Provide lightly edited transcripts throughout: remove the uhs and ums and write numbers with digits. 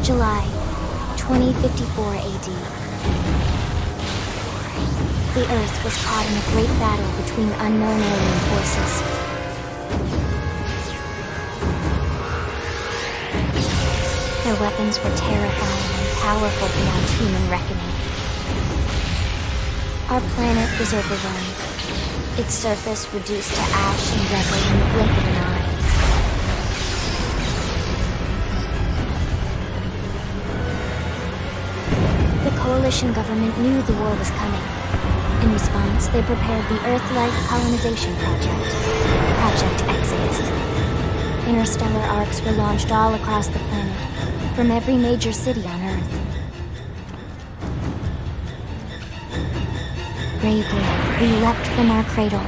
July 2054 AD. The Earth was caught in a great battle between unknown alien forces. Their weapons were terrifying and powerful beyond human reckoning. Our planet was overrun, its surface reduced to ash and rubble in the blink of an eye. The coalition government knew the war was coming. In response, they prepared the Earth-Life Colonization Project, Project Exodus. Interstellar arcs were launched all across the planet, from every major city on Earth. Bravely, we leapt from our cradle,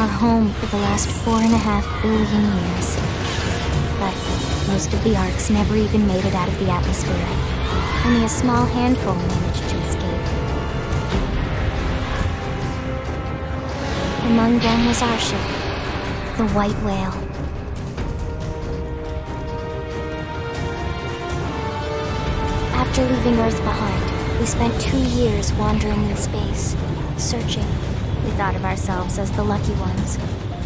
our home for the last 4.5 billion years. But most of the arcs never even made it out of the atmosphere. Only a small handful managed to escape. Among them was our ship, the White Whale. After leaving Earth behind, we spent 2 years wandering in space, searching. We thought of ourselves as the lucky ones,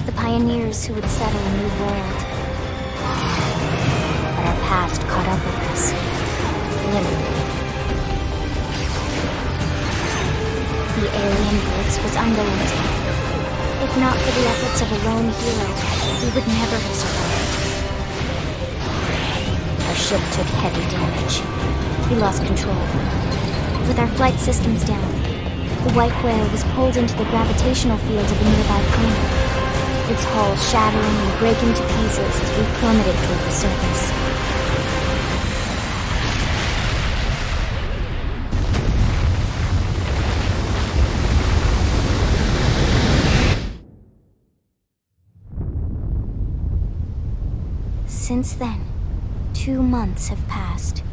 the pioneers who would settle a new world. But our past caught up with us. Literally. The alien blitz was unrelenting. If not for the efforts of a lone hero, we would never have survived. Our ship took heavy damage. We lost control. With our flight systems down, the White Whale was pulled into the gravitational field of a nearby planet, its hull shattering and breaking to pieces as we plummeted toward the surface. Since then, 2 months have passed.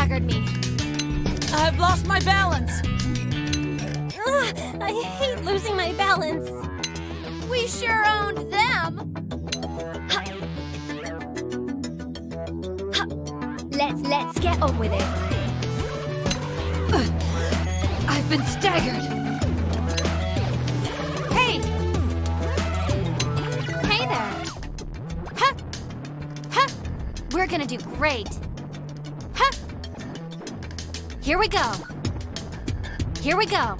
staggered me. I've lost my balance. Ugh, I hate losing my balance. We sure owned them. Let's get on with it. I've been staggered. Hey! Hey there. Huh! Huh! We're gonna do great. Huh! Here we go. Here we go.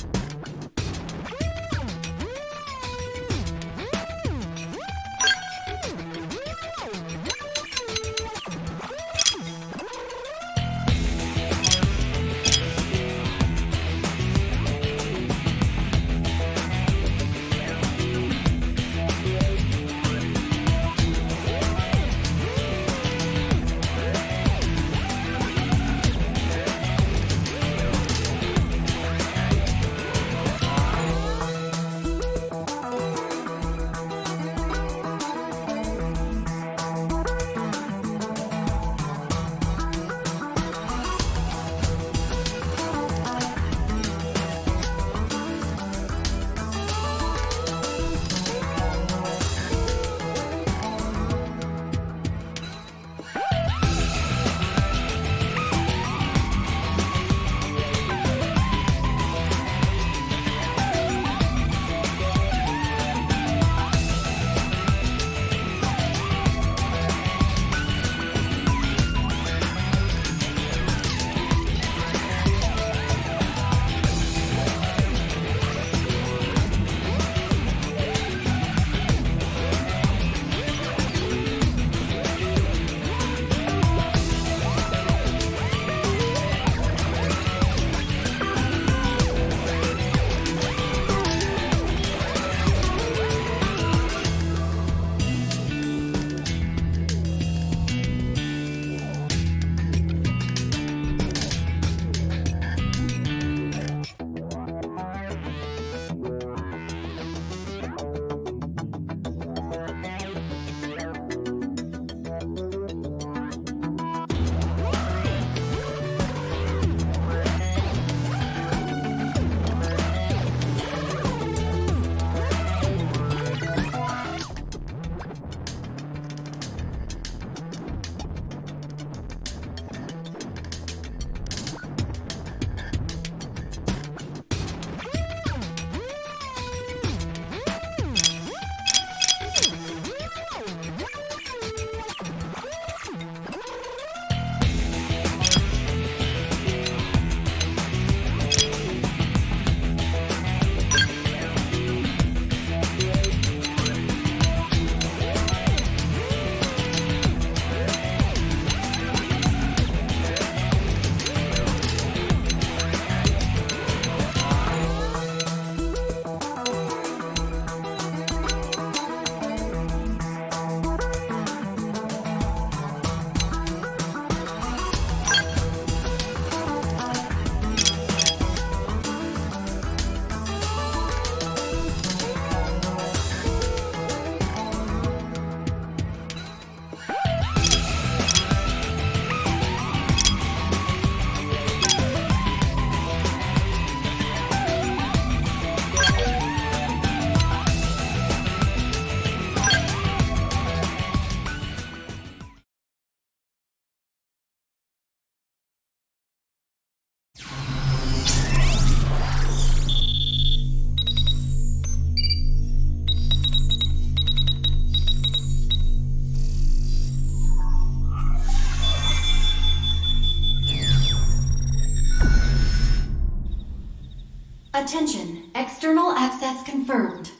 Attention, external access confirmed.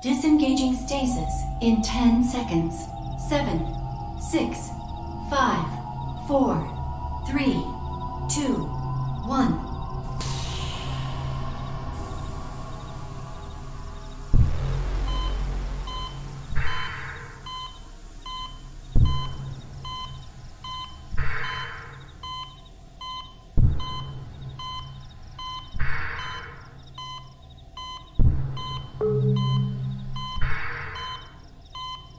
Disengaging stasis in 10 seconds. 7, 6, 5, 4, 3, 2, 1.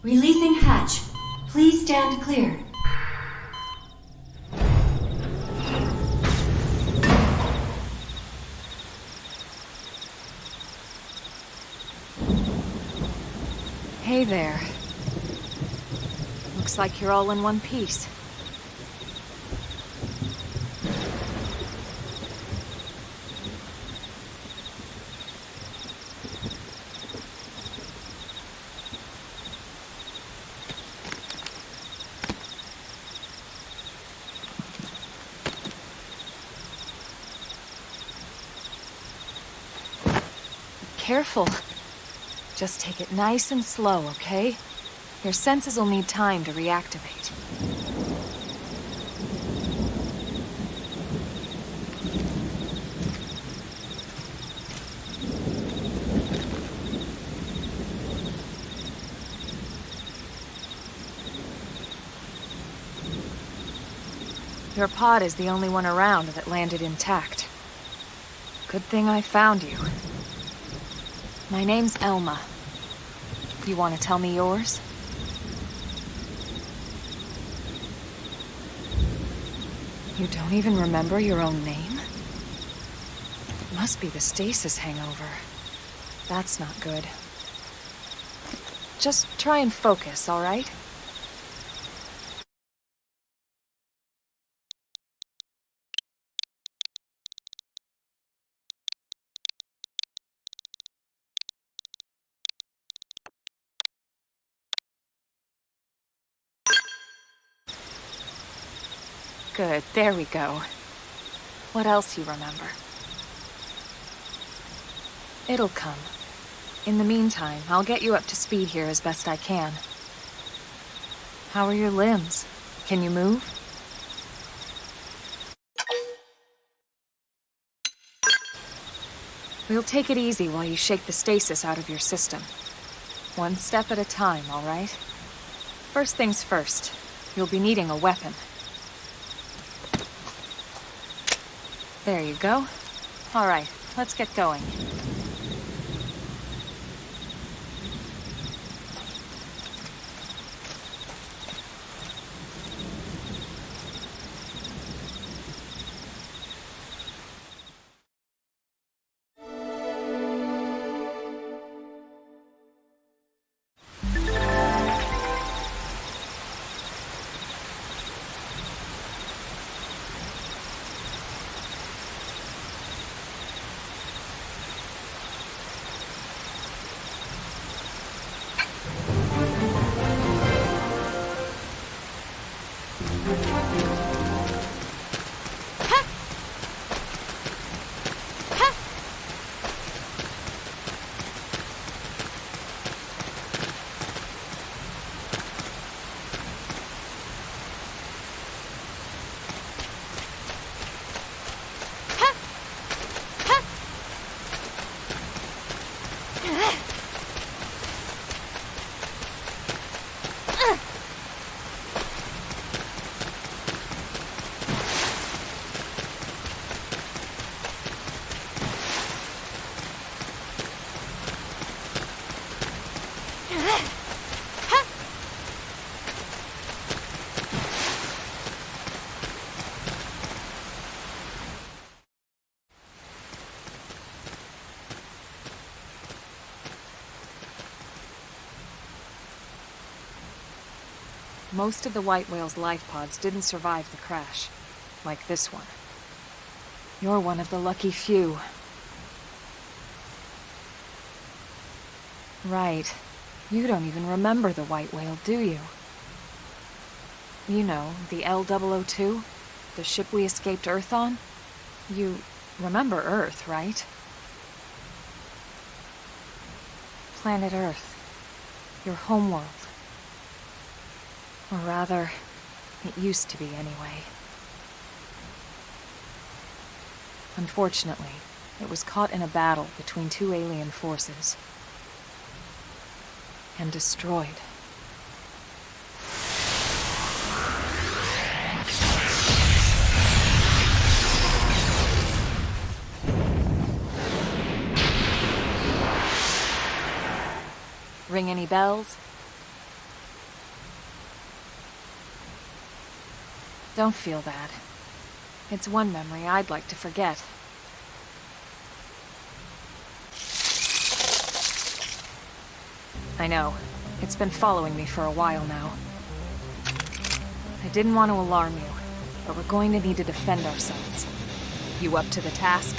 Releasing hatch. Please stand clear. Hey there. Looks like you're all in one piece. Careful. Just take it nice and slow, okay? Your senses will need time to reactivate. Your pod is the only one around that landed intact. Good thing I found you. My name's Elma. You want to tell me yours? You don't even remember your own name? It must be the stasis hangover. That's not good. Just try and focus, all right? Good, there we go. What else you remember? It'll come. In the meantime, I'll get you up to speed here as best I can. How are your limbs? Can you move? We'll take it easy while you shake the stasis out of your system. One step at a time, all right? First things first, you'll be needing a weapon. There you go. All right, let's get going. Most of the white whale's life pods didn't survive the crash, like this one. You're one of the lucky few. Right. You don't even remember the white whale, do you? You know, the L-002? The ship we escaped Earth on? You remember Earth, right? Planet Earth. Your homeworld. Or rather, it used to be anyway. Unfortunately, it was caught in a battle between two alien forces. And destroyed. Ring any bells? Don't feel bad. It's one memory I'd like to forget. I know. It's been following me for a while now. I didn't want to alarm you, but we're going to need to defend ourselves. You up to the task?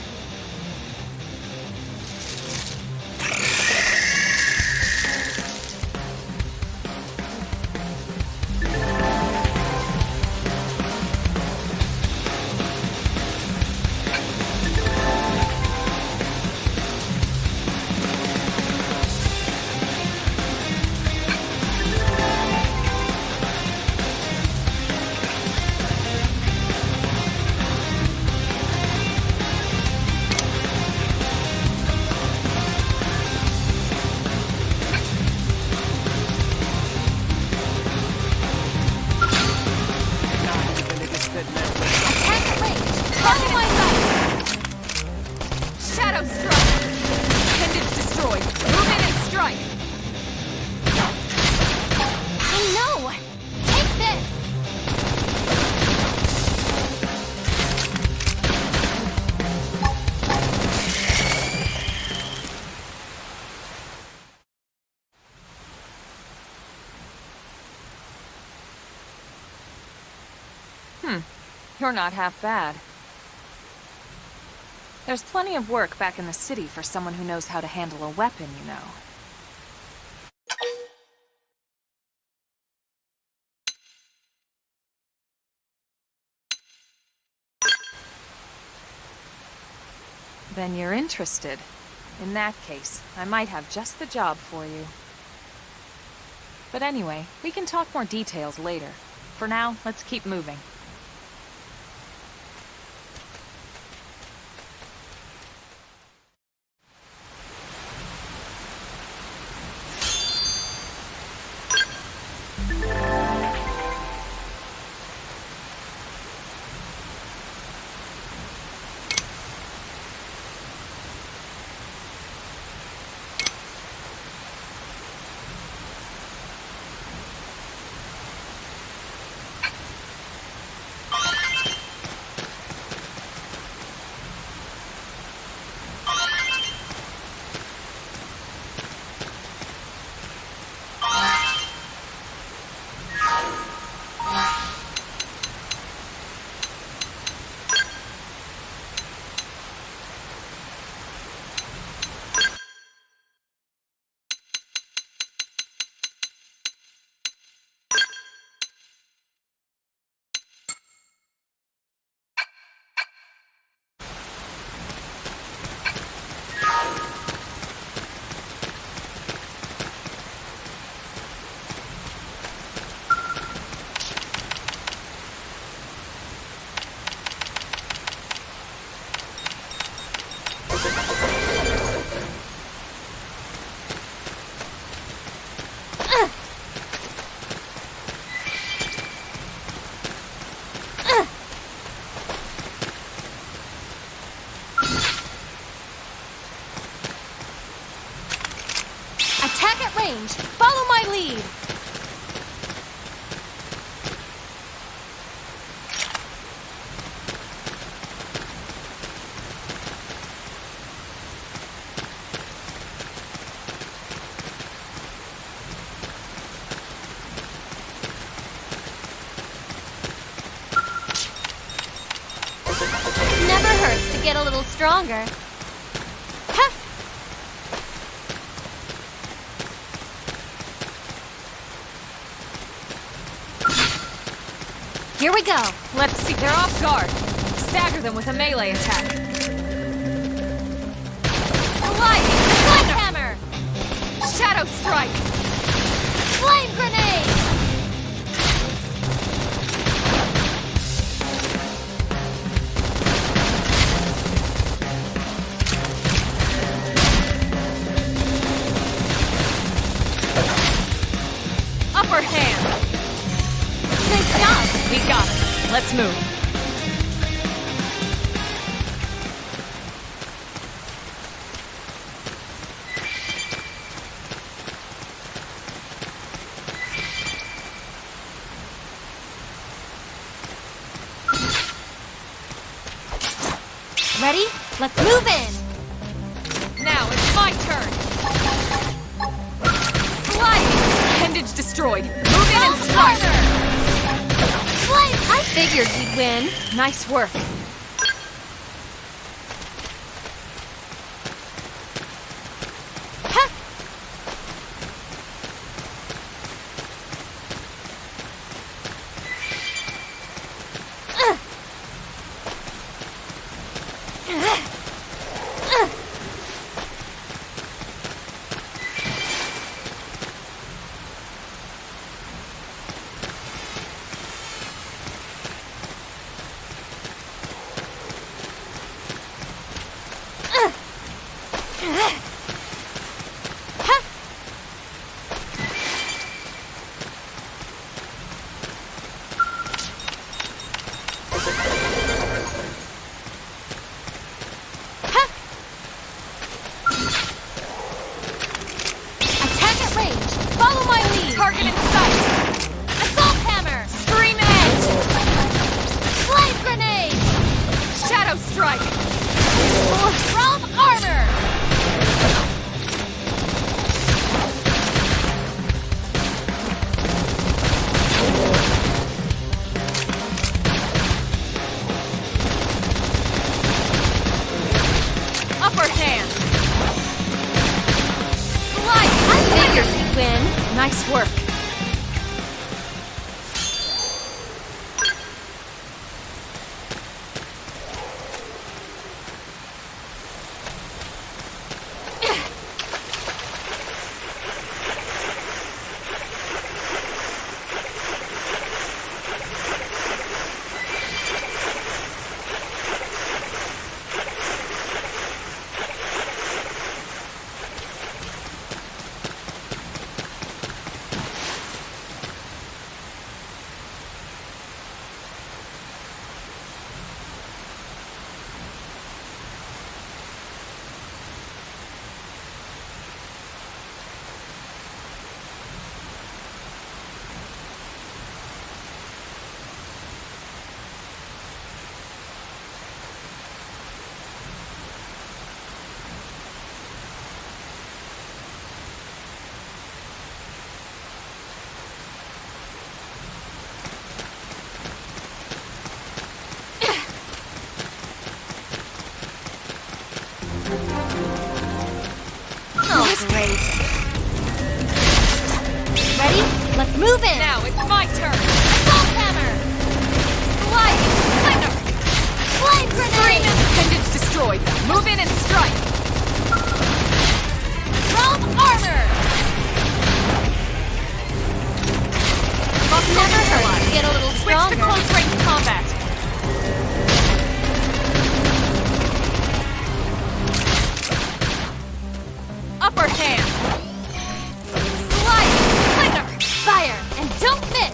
You're not half bad. There's plenty of work back in the city for someone who knows how to handle a weapon, you know. Then you're interested. In that case, I might have just the job for you. But anyway, we can talk more details later. For now, let's keep moving. Follow my lead! Never hurts to get a little stronger. Here we go. Let's see. They're off guard. Stagger them with a melee attack. Sledgehammer! Shadow strike! Flame grenade! Upper hand! Nice job! We got it. Let's move. Ready? Let's move in! Now it's my turn! Slide! Appendage destroyed. Move in and strike! I figured you'd win. Nice work. Target in sight! Assault hammer! Scream edge! Flame grenade! Shadow strike! Realm armor! Upper hand! Slice! I figured you'd win. Nice work. Great. Ready? Let's move in! Now it's my turn! Assault hammer! Slide! Thunder! Flame grenade! Appendage destroyed! Move in and strike! Realm armor! Muscle Never hurt neutralized. to get a little Switch stronger. to close range combat! Upper hand! Slide! Thunder! Fire, and don't miss!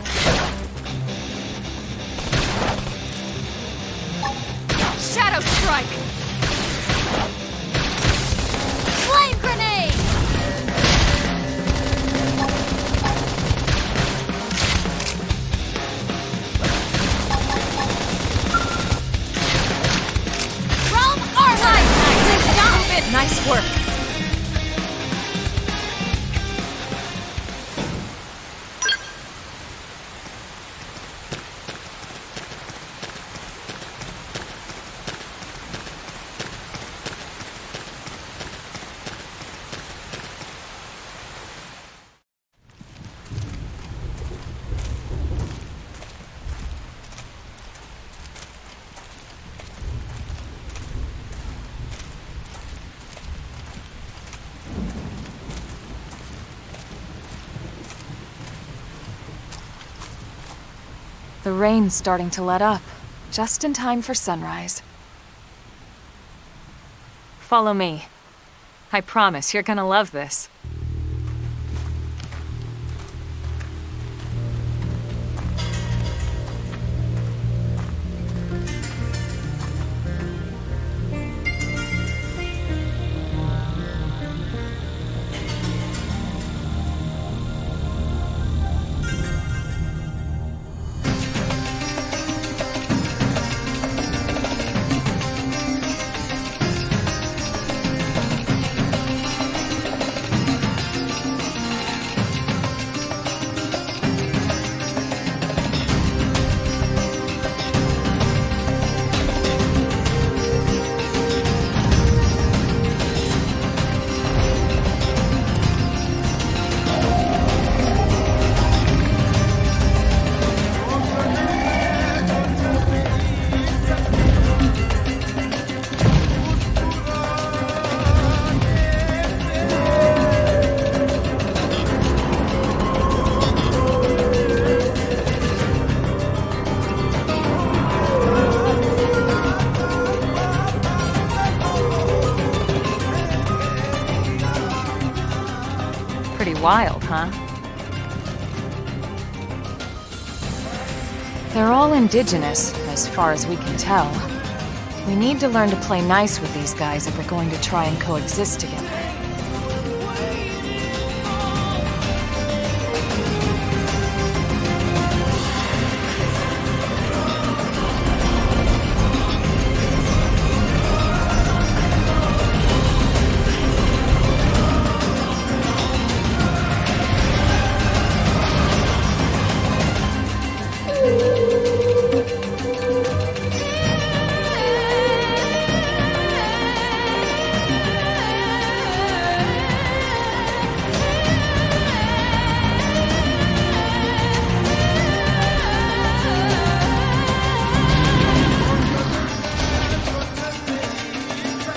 Shadow strike! Flame grenade! Realm armor! Nice work! The rain's starting to let up, just in time for sunrise. Follow me. I promise you're gonna love this. wild, huh? They're all indigenous, as far as we can tell. We need to learn to play nice with these guys if we're going to try and coexist together.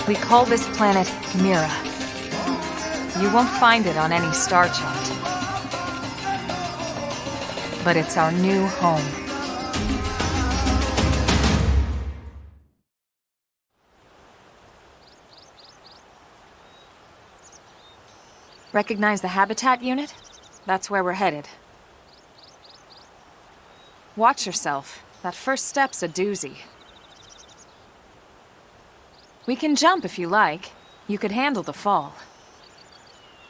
We call this planet Mira. You won't find it on any star chart. But it's our new home. Recognize the habitat unit? That's where we're headed. Watch yourself. That first step's a doozy. We can jump if you like. You could handle the fall.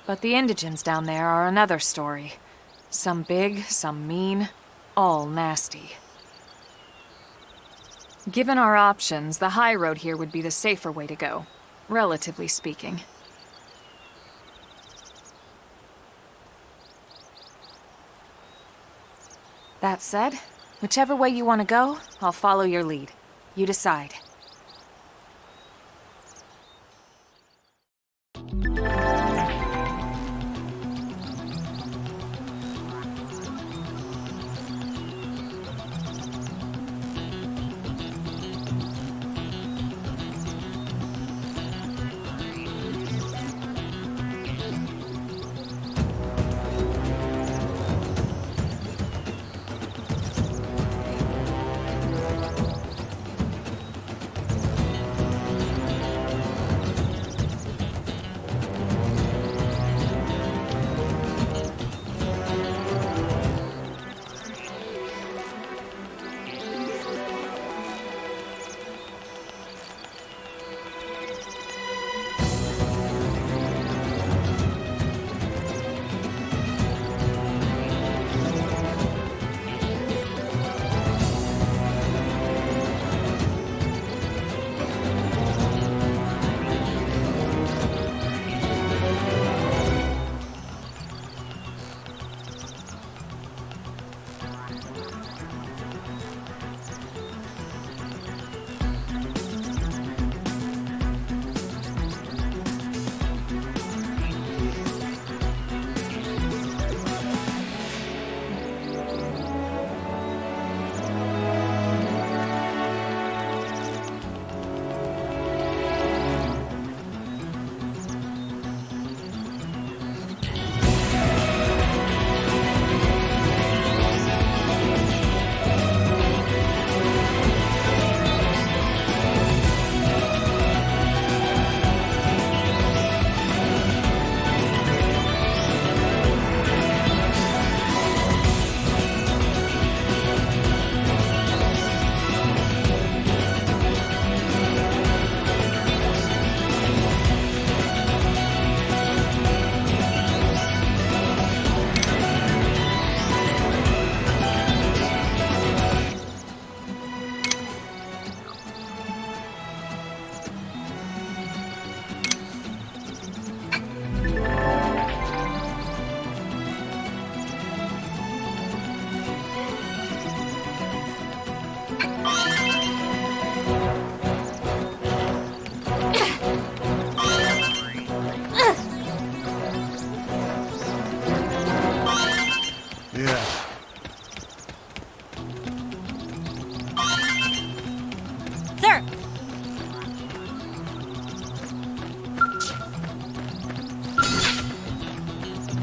But the indigents down there are another story. Some big, some mean, all nasty. Given our options, the high road here would be the safer way to go, relatively speaking. That said, whichever way you want to go, I'll follow your lead. You decide.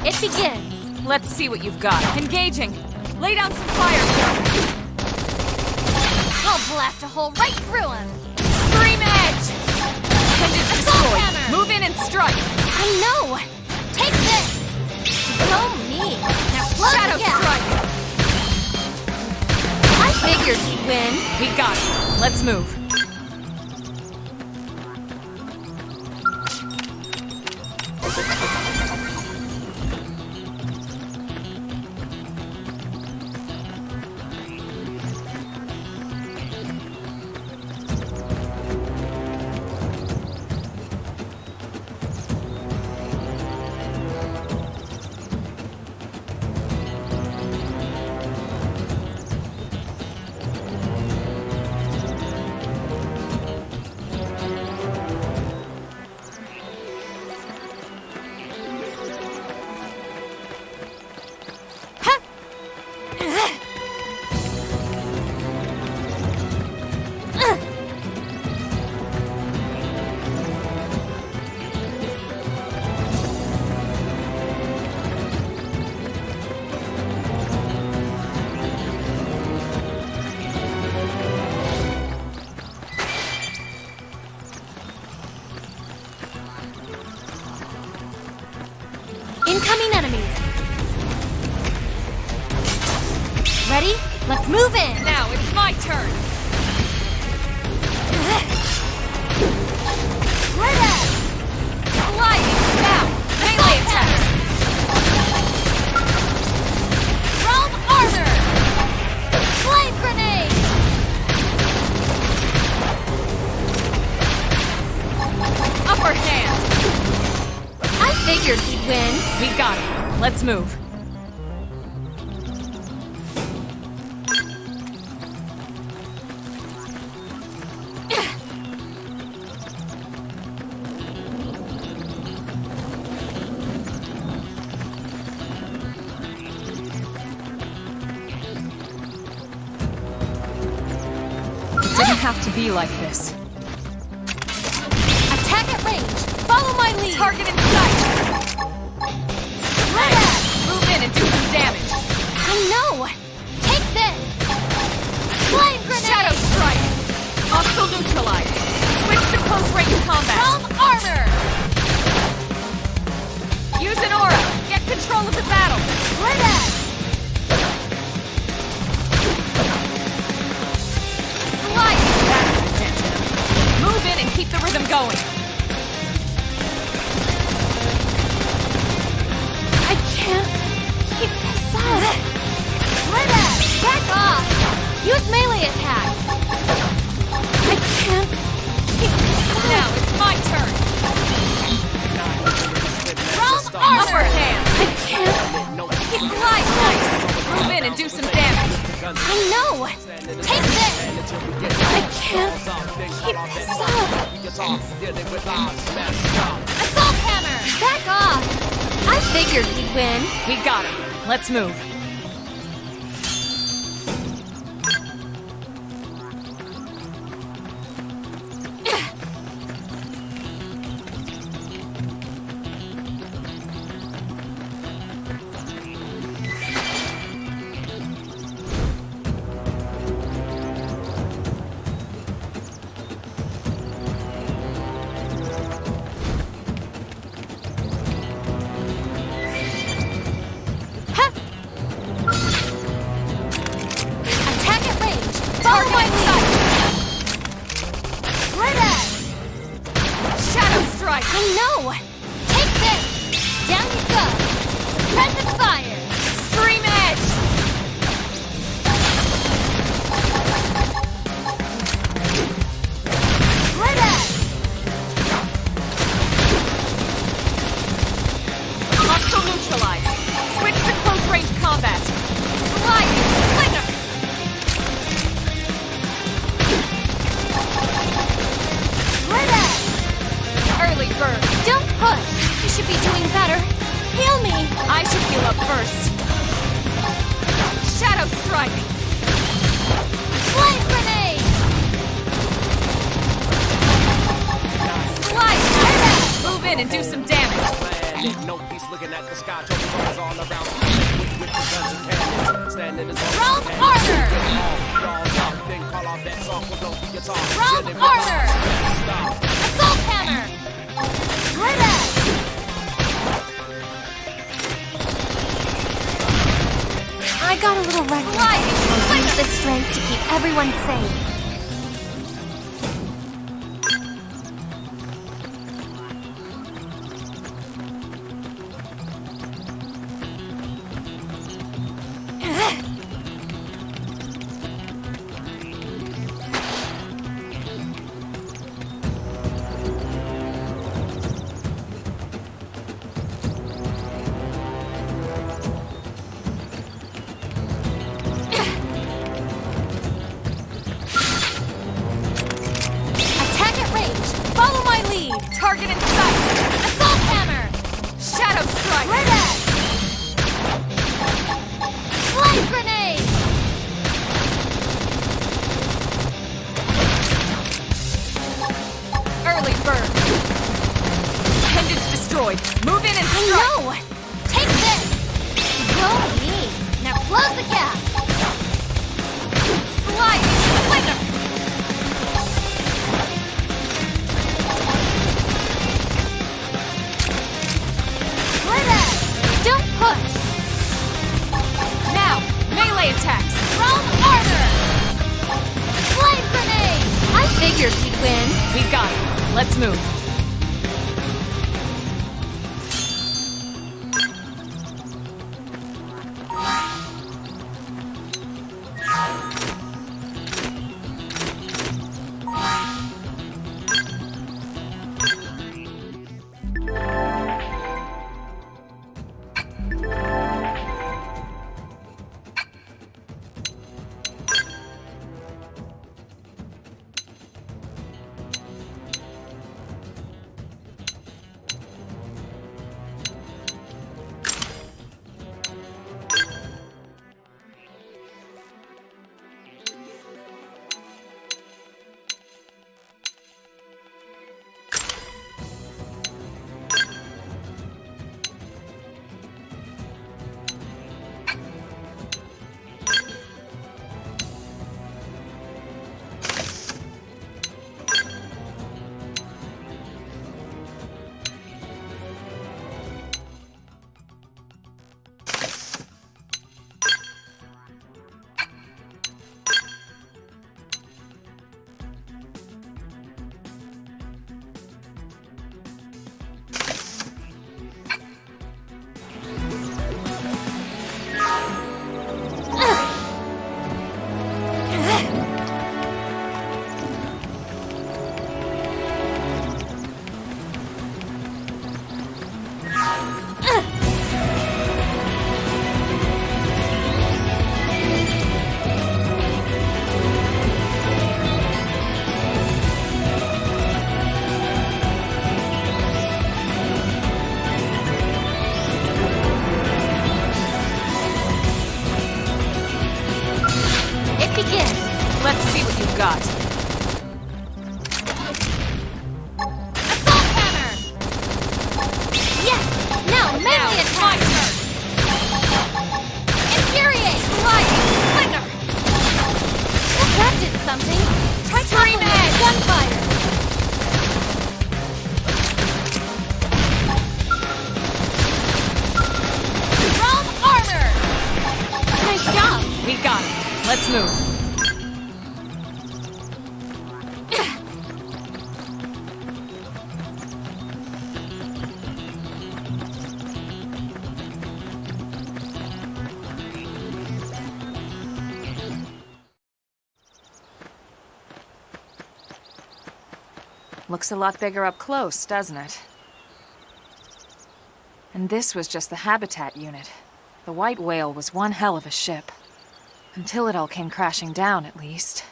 It begins. Let's see what you've got. Engaging. Lay down some fire. I'll blast a hole right through him. Scream edge. Send it Assault destroyed. hammer. Move in and strike. I know. Take this. So mean. Now Shadow Strike. I figured he'd win. We got it. Let's move. Incoming enemies. Ready? Let's move in. Now it's my turn. Right at. Sliding down. Melee attack. Realm armor. Flame grenade. Upper hand. I figured he'd win. We got it. Let's move. It didn't have to be like this. Attack at range. Follow my lead. Target in sight. Right at. Move in and do some damage. I know. Take this. Flame grenade. Shadow Strike. Hostile neutralized. Switch to close range combat. Realm armor. Use an aura. Get control of the battle. Right at. Slide. That's attention. Move in and keep the rhythm going. I can't keep this up. Right at. Back off. Use melee attacks. I can't keep this up. Now it's my turn. Realm Upper armor. hand. I can't. Slide nice. Move in and do some damage. I know. Take this. I can't keep this up. Assault hammer. Back off. I figured he'd win. We got him. Let's move. Attack at range. Follow my lead. Right at. Shadow Strike. I know. Take this. Down you go. Suppressive fire. Stream Edge. Right at. Hostile neutralized. Switch to close range combat. Sliding slinger. Right at. Early bird. Don't push. You should be doing better. Heal me. I should heal up first. Shadow Strike. Flame grenade. Slide. Move in and do some damage. No peace looking at the sky, trophies all around. With the guns and cannons, standing as Realm armor. Realm armor. Assault hammer. Right at. the strength to keep everyone safe. Target in sight! Assault hammer! Shadow strike! Red Edge! Flame grenade! Early bird! Pendant destroyed! Move in and strike! No! Take this! Go me! Now close the gap! Sliding slinger! Don't push! Now, melee attacks! Realm armor! Flame grenade! I figured we'd win. We got it. Let's move. Let's see what you've got. Assault hammer! Yes! Now, melee attack! Infuriate! Sliding slinger! That did something! Try Stream edge! Gunfire! Realm armor! Nice job! We got it. Let's move. Looks a lot bigger up close, doesn't it? And this was just the habitat unit. The white whale was one hell of a ship. Until it all came crashing down, at least.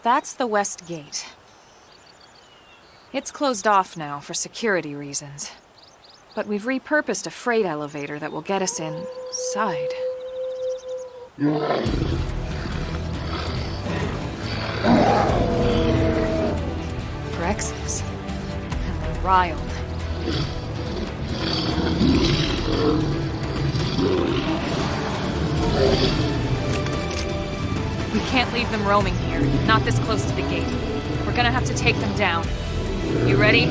That's the west gate. It's closed off now for security reasons. But we've repurposed a freight elevator that will get us inside. Rexes. And they're riled. We can't leave them roaming here, not this close to the gate. We're gonna have to take them down. You ready?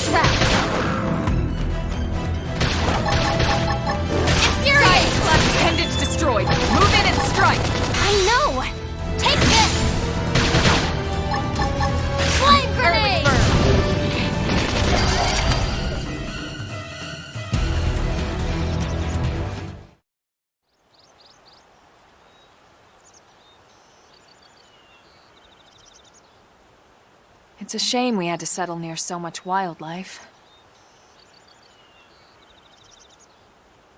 traps! Science lab pendant destroyed. Move in and strike. I know! Take this! Flame grenade! It's a shame we had to settle near so much wildlife.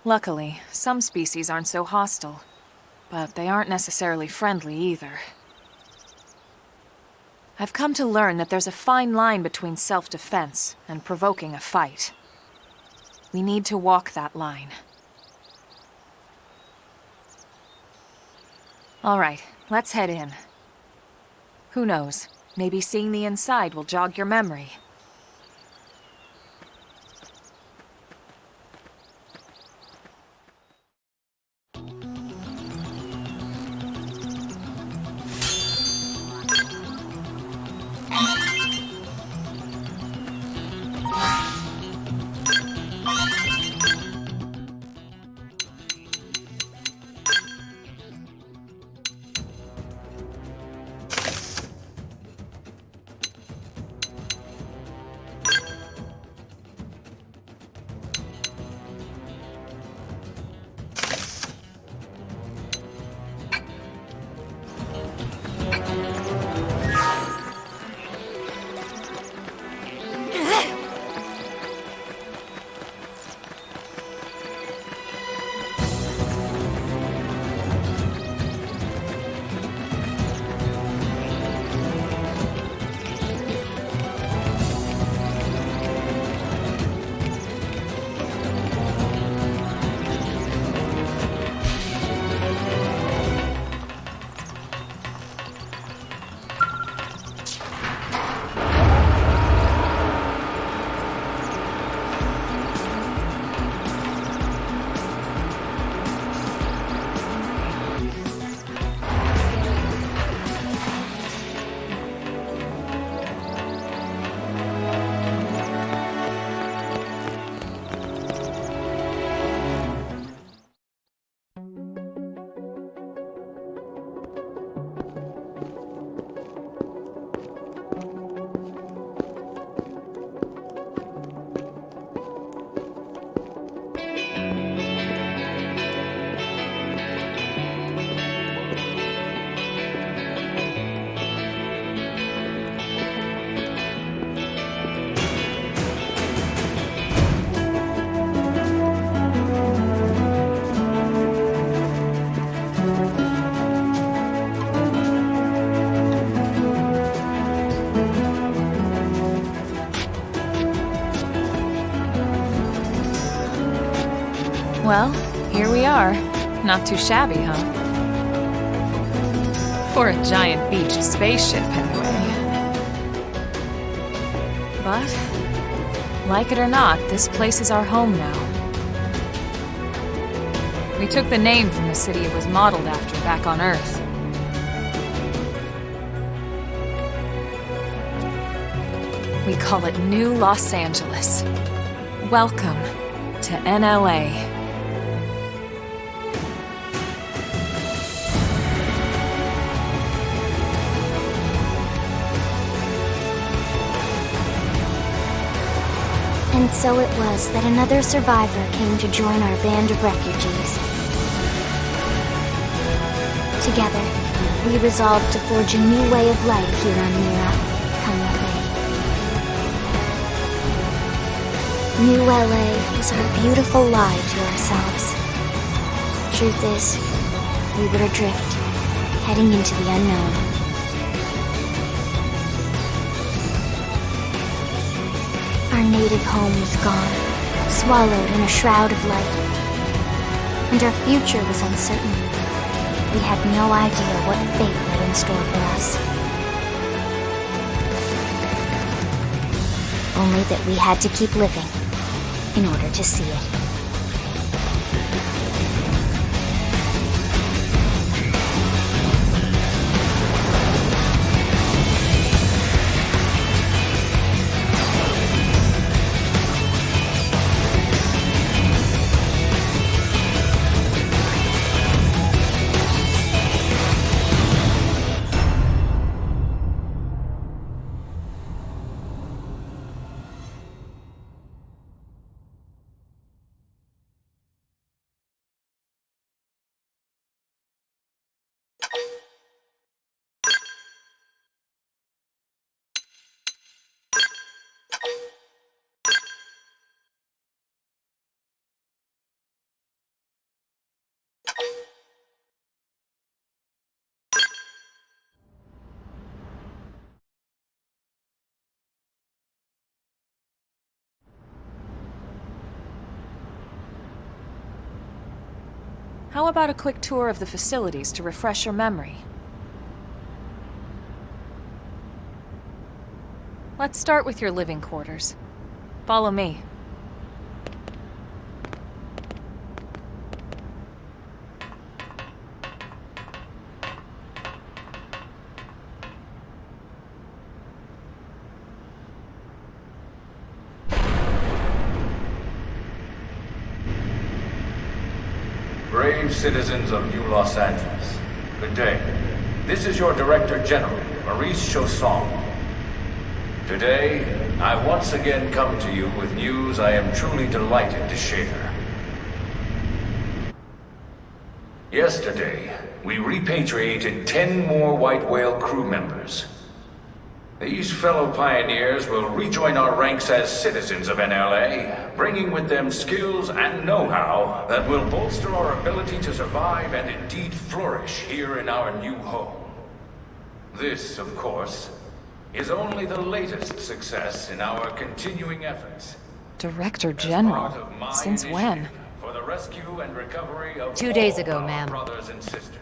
Luckily, some species aren't so hostile, but they aren't necessarily friendly either. I've come to learn that there's a fine line between self-defense and provoking a fight. We need to walk that line. All right, let's head in. Who knows? Maybe seeing the inside will jog your memory. Well, here we are. Not too shabby, huh? For a giant beached spaceship, anyway. But, like it or not, this place is our home now. We took the name from the city it was modeled after back on Earth. We call it New Los Angeles. Welcome to NLA. And so it was that another survivor came to join our band of refugees. Together, we resolved to forge a new way of life here on Mira, come what may. New LA was our beautiful lie to ourselves. Truth is, we were adrift, heading into the unknown. Our native home was gone, swallowed in a shroud of light. And our future was uncertain. We had no idea what fate lay in store for us. Only that we had to keep living in order to see it. How about a quick tour of the facilities to refresh your memory? Let's start with your living quarters. Follow me. Brave citizens of New Los Angeles, good day. This is your Director General, Maurice Chausson. Today, I once again come to you with news I am truly delighted to share. Yesterday, we repatriated 10 more White Whale crew members. These fellow pioneers will rejoin our ranks as citizens of NLA, bringing with them skills and know-how that will bolster our ability to survive and indeed flourish here in our new home. This, of course, is only the latest success in our continuing efforts. Director General? Since when? For the rescue and recovery of 2 days all ago, our ma'am. brothers and sisters.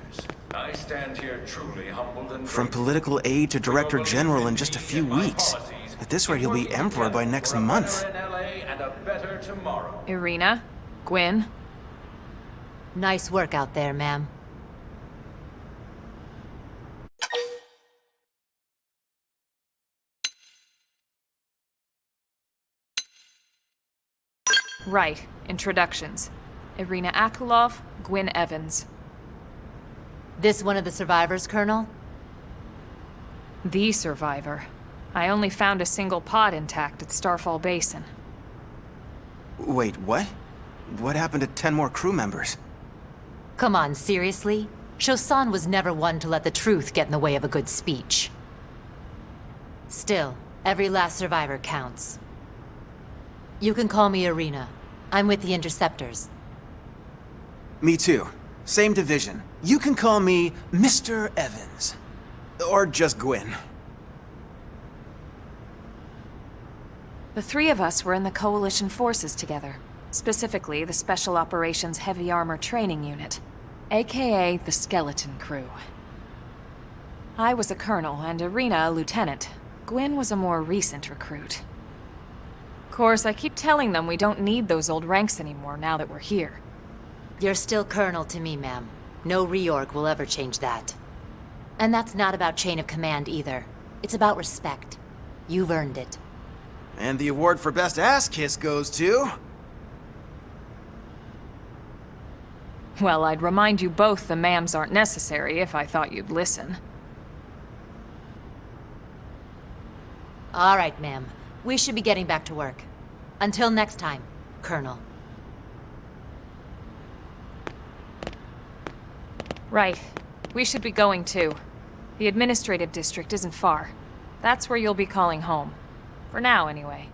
I stand here truly humbled and From grateful. political aide to director general in just a few weeks. At this rate, he'll be emperor by next month. Irina? Gwyn? Nice work out there, ma'am. Right. Introductions. Irina Akulov, Gwyn Evans. This one of the survivors, Colonel? The survivor. I only found a single pod intact at Starfall Basin. Wait, what? What happened to 10 more crew members? Come on, seriously? Chausson was never one to let the truth get in the way of a good speech. Still, every last survivor counts. You can call me Irina. I'm with the Interceptors. Me too. Same division. You can call me Mr. Evans. Or just Gwyn. The three of us were in the Coalition forces together. Specifically, the Special Operations Heavy Armor Training Unit, aka the Skeleton Crew. I was a colonel and Irina a lieutenant. Gwyn was a more recent recruit. Of course, I keep telling them we don't need those old ranks anymore now that we're here. You're still Colonel to me, ma'am. No reorg will ever change that. And that's not about chain of command either. It's about respect. You've earned it. And the award for best ass kiss goes to... Well, I'd remind you both the ma'ams aren't necessary if I thought you'd listen. All right, ma'am. We should be getting back to work. Until next time, Colonel. Right. We should be going too. The administrative district isn't far. That's where you'll be calling home. For now, anyway.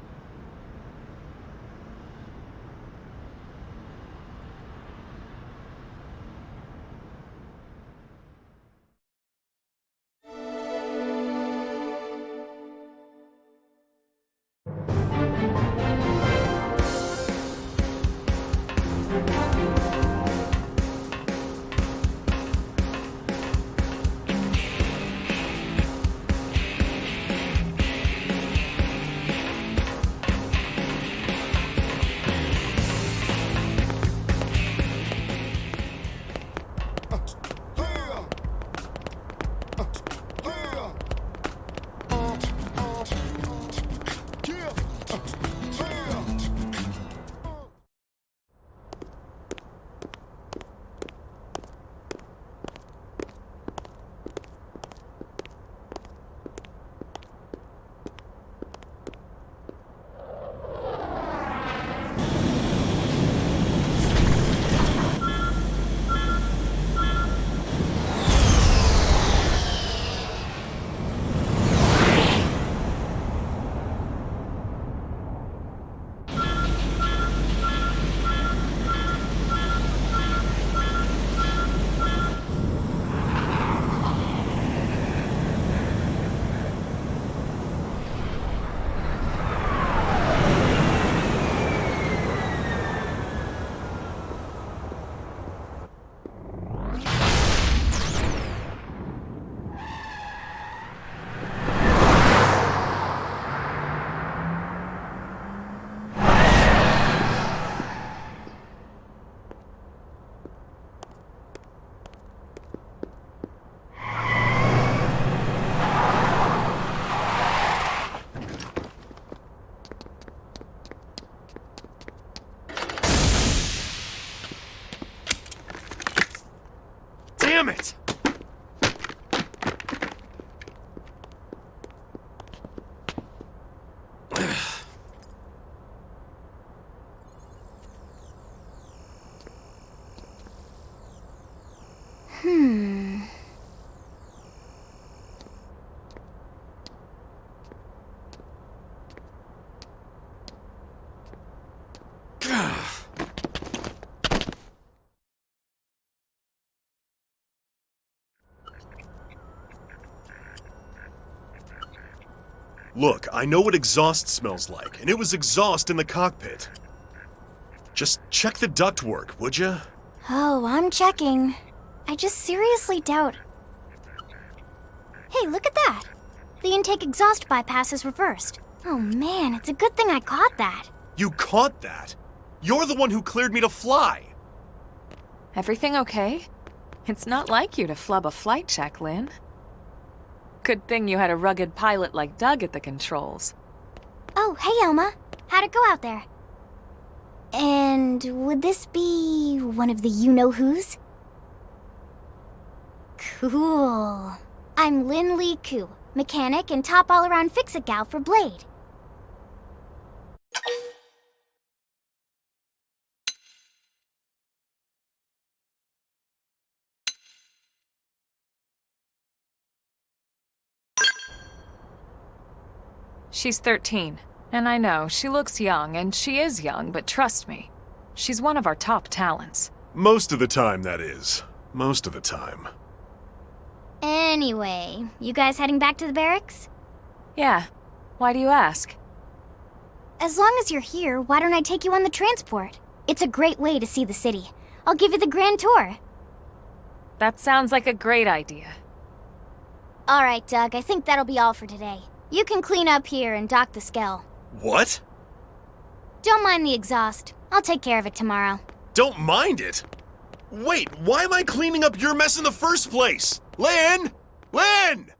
Look, I know what exhaust smells like, and it was exhaust in the cockpit. Just check the ductwork, would ya? Oh, I'm checking. I just seriously doubt... Hey, look at that! The intake exhaust bypass is reversed. Oh man, it's a good thing I caught that. You caught that? You're the one who cleared me to fly! Everything okay? It's not like you to flub a flight check, Lynn. Good thing you had a rugged pilot like Doug at the controls. Oh, hey Elma. How'd it go out there? And would this be one of the you-know-whos? Cool. I'm Lynn Lee Koo, mechanic and top all-around fix-it gal for Blade. She's 13, and I know, she looks young, and she is young, but trust me, she's one of our top talents. Most of the time, that is. Most of the time. Anyway, you guys heading back to the barracks? Yeah. Why do you ask? As long as you're here, why don't I take you on the transport? It's a great way to see the city. I'll give you the grand tour. That sounds like a great idea. All right, Doug, I think that'll be all for today. You can clean up here and dock the Skell. What? Don't mind the exhaust. I'll take care of it tomorrow. Don't mind it? Wait, why am I cleaning up your mess in the first place? Lynn! Lynn!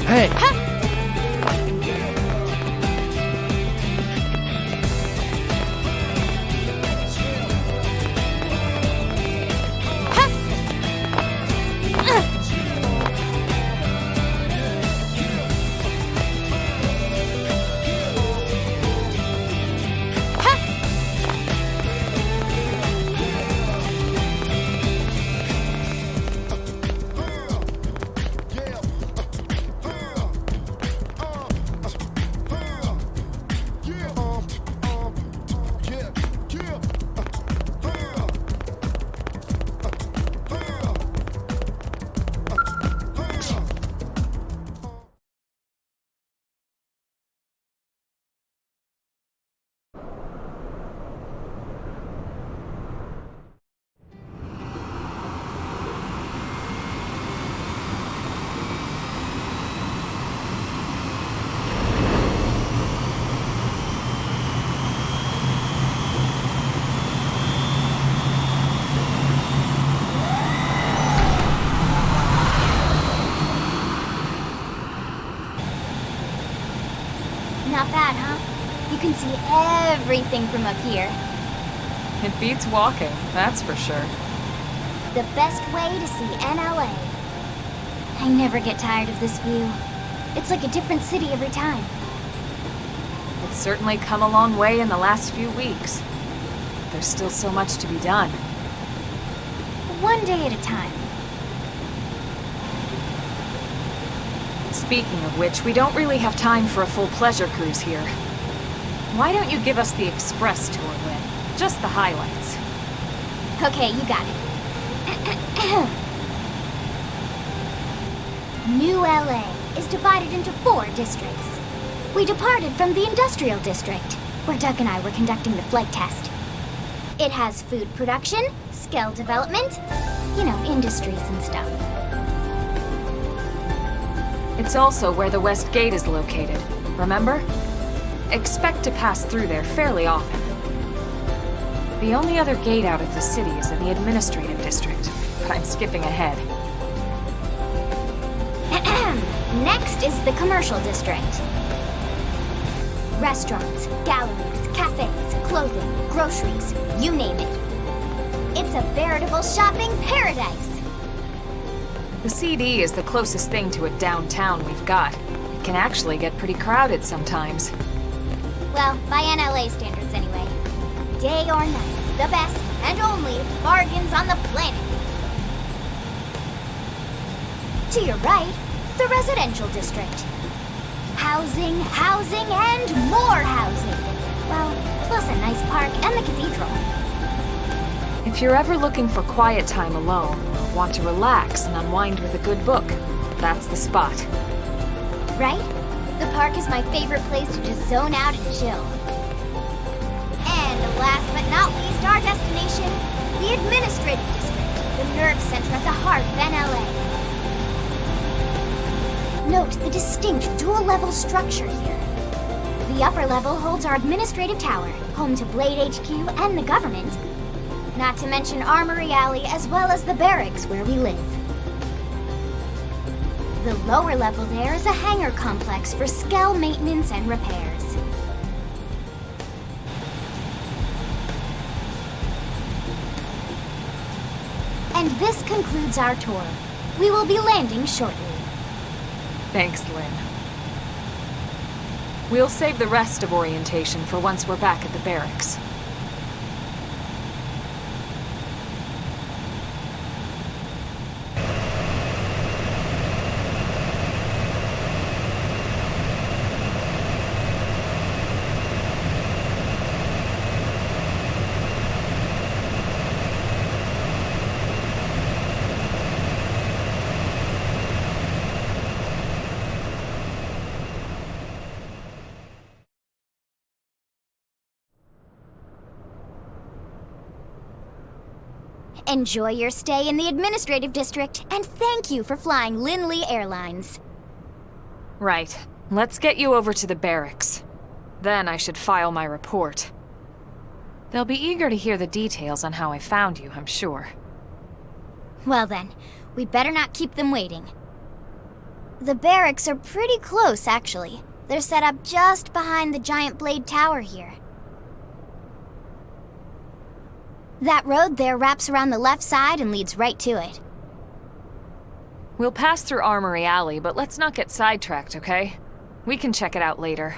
Hey! Not bad, huh? You can see everything from up here. It beats walking, that's for sure. The best way to see NLA. I never get tired of this view. It's like a different city every time. It's certainly come a long way in the last few weeks. There's still so much to be done. one day at a time. Speaking of which, we don't really have time for a full pleasure cruise here. Why don't you give us the express tour, Lynn? Just the highlights. Okay, you got it. New LA is divided into 4 districts. We departed from the industrial district, where Doug and I were conducting the flight test. It has food production, skill development, you know, industries and stuff. It's also where the West Gate is located, remember? Expect to pass through there fairly often. The only other gate out of the city is in the administrative district, but I'm skipping ahead. Next is the commercial district. Restaurants, galleries, cafes, clothing, groceries, you name it. It's a veritable shopping paradise. The CD is the closest thing to a downtown we've got. It can actually get pretty crowded sometimes. Well, by NLA standards anyway. Day or night, the best and only bargains on the planet. To your right, the residential district. Housing, housing, and more housing. Well, plus a nice park and the cathedral. If you're ever looking for quiet time alone, or want to relax and unwind with a good book, that's the spot. Right? The park is my favorite place to just zone out and chill. And last but not least, our destination, the administrative district, the nerve center at the heart of NLA. Note the distinct dual-level structure here. The upper level holds our administrative tower, home to Blade HQ and the government. Not to mention Armory Alley as well as the barracks where we live. The lower level there is a hangar complex for Skell maintenance and repairs. And this concludes our tour. We will be landing shortly. Thanks, Lynn. We'll save the rest of orientation for once we're back at the barracks. Enjoy your stay in the administrative district, and thank you for flying Linley Airlines. Right. Let's get you over to the barracks. Then I should file my report. They'll be eager to hear the details on how I found you, I'm sure. Well then, we'd better not keep them waiting. The barracks are pretty close, actually. They're set up just behind the giant blade tower here. That road there wraps around the left side and leads right to it. We'll pass through Armory Alley, but let's not get sidetracked, okay? We can check it out later.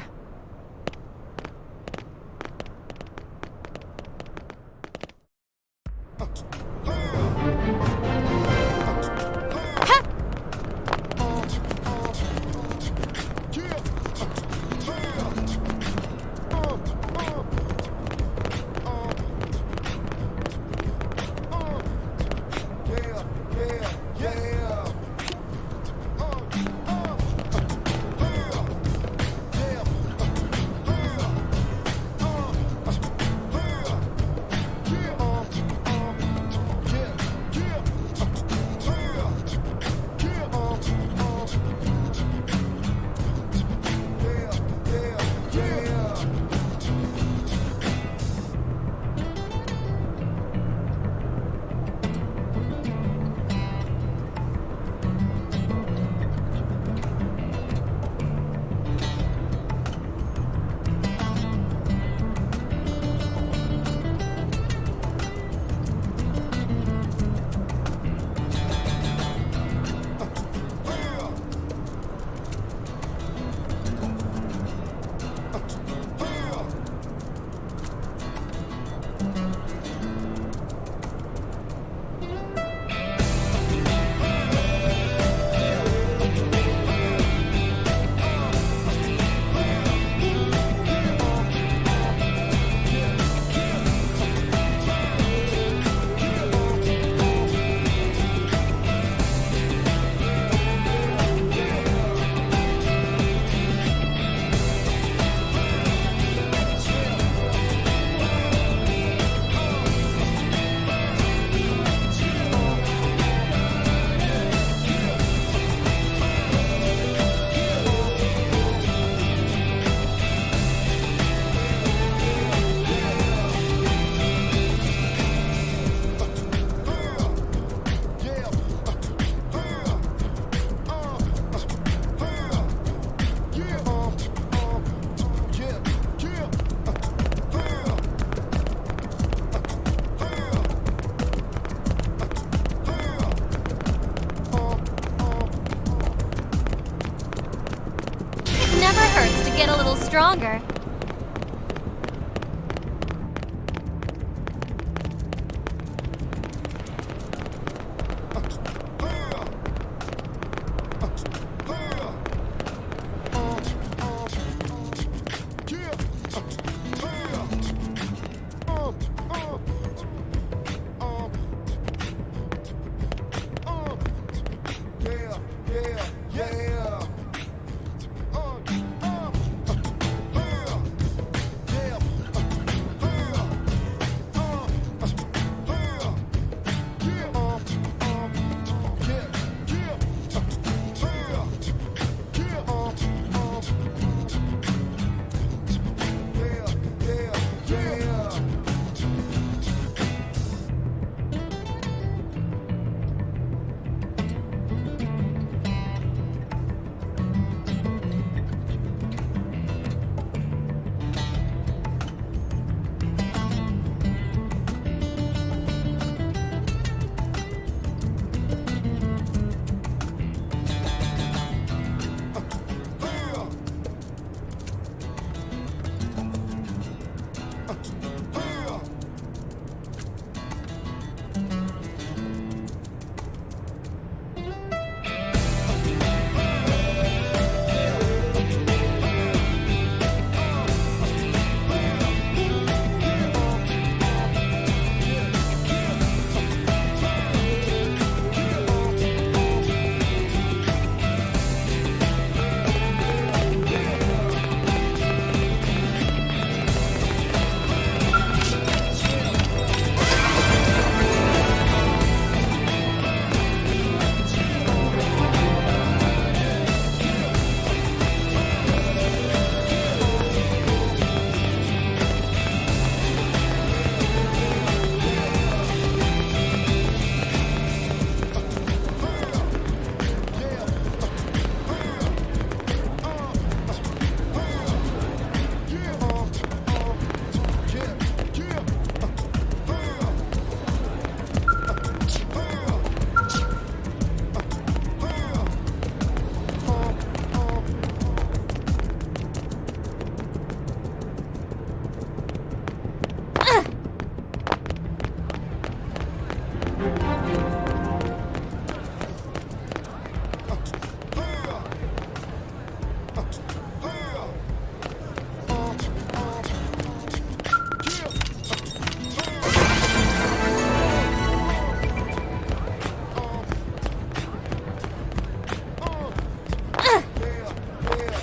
stronger.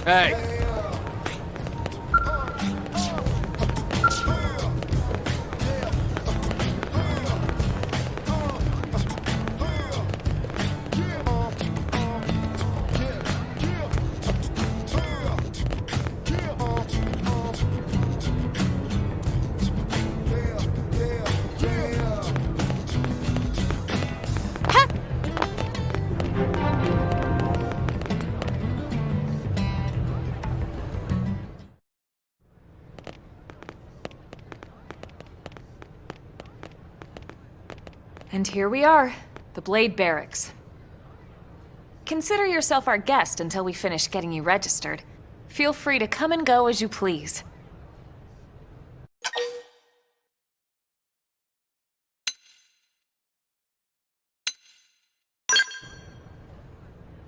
Hey! And here we are, the Blade Barracks. Consider yourself our guest until we finish getting you registered. Feel free to come and go as you please.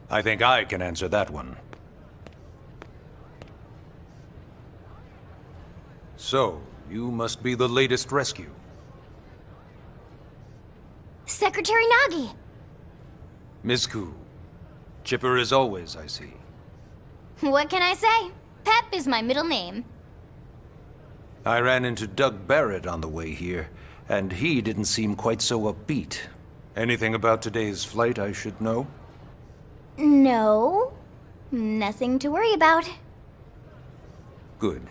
I think I can answer that one. So, you must be the latest rescue. Secretary Nagi! Mizku. Chipper as always, I see. What can I say? Pep is my middle name. I ran into Doug Barrett on the way here, and he didn't seem quite so upbeat. Anything about today's flight I should know? No. Nothing to worry about. Good.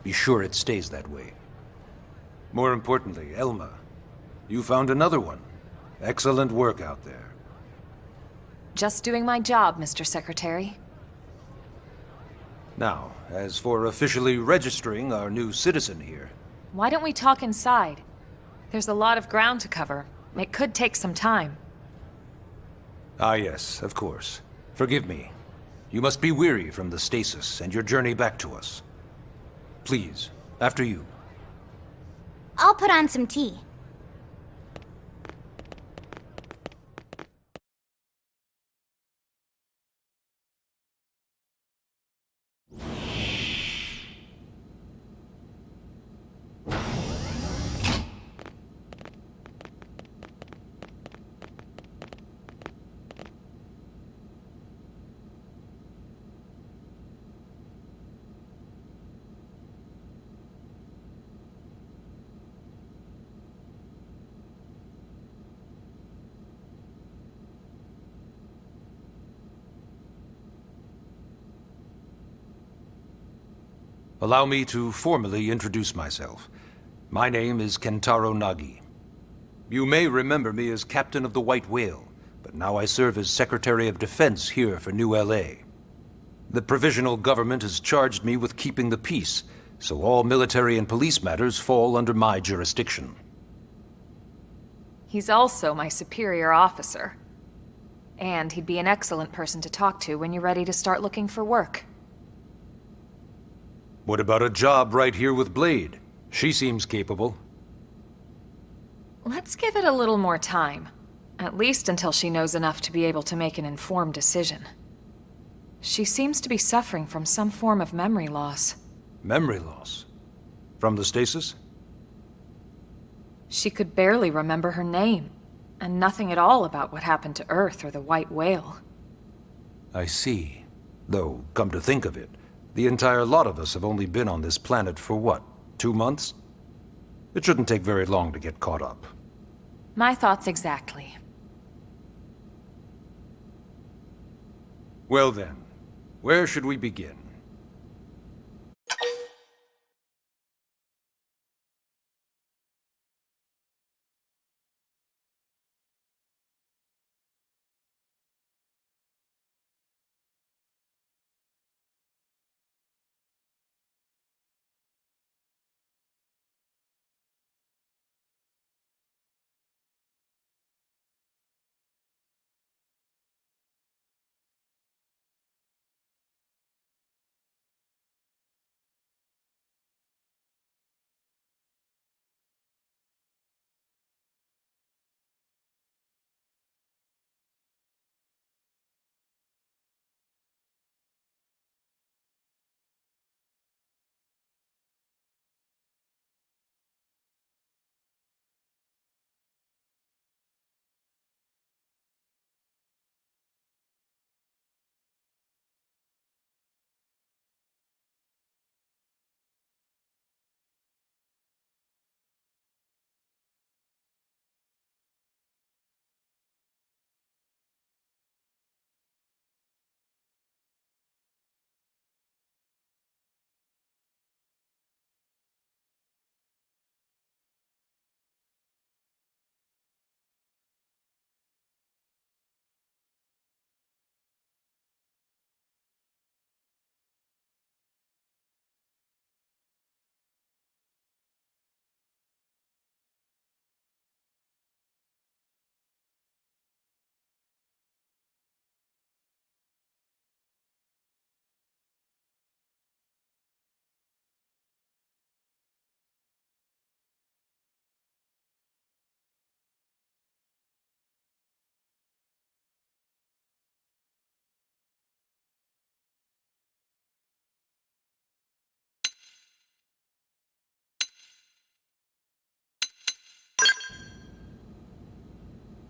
Be sure it stays that way. More importantly, Elma, you found another one. Excellent work out there. Just doing my job, Mr. Secretary. Now, as for officially registering our new citizen here... Why don't we talk inside? There's a lot of ground to cover. It could take some time. Ah yes, of course. Forgive me. You must be weary from the stasis and your journey back to us. Please, after you. I'll put on some tea. Allow me to formally introduce myself. My name is Kentaro Nagi. You may remember me as Captain of the White Whale, but now I serve as Secretary of Defense here for New LA. The provisional government has charged me with keeping the peace, so all military and police matters fall under my jurisdiction. He's also my superior officer. And he'd be an excellent person to talk to when you're ready to start looking for work. What about a job right here with Blade? She seems capable. Let's give it a little more time. At least until she knows enough to be able to make an informed decision. She seems to be suffering from some form of memory loss. Memory loss? From the stasis? She could barely remember her name, and nothing at all about what happened to Earth or the White Whale. I see. Though, come to think of it, the entire lot of us have only been on this planet for what, 2 months? It shouldn't take very long to get caught up. My thoughts exactly. Well then, where should we begin?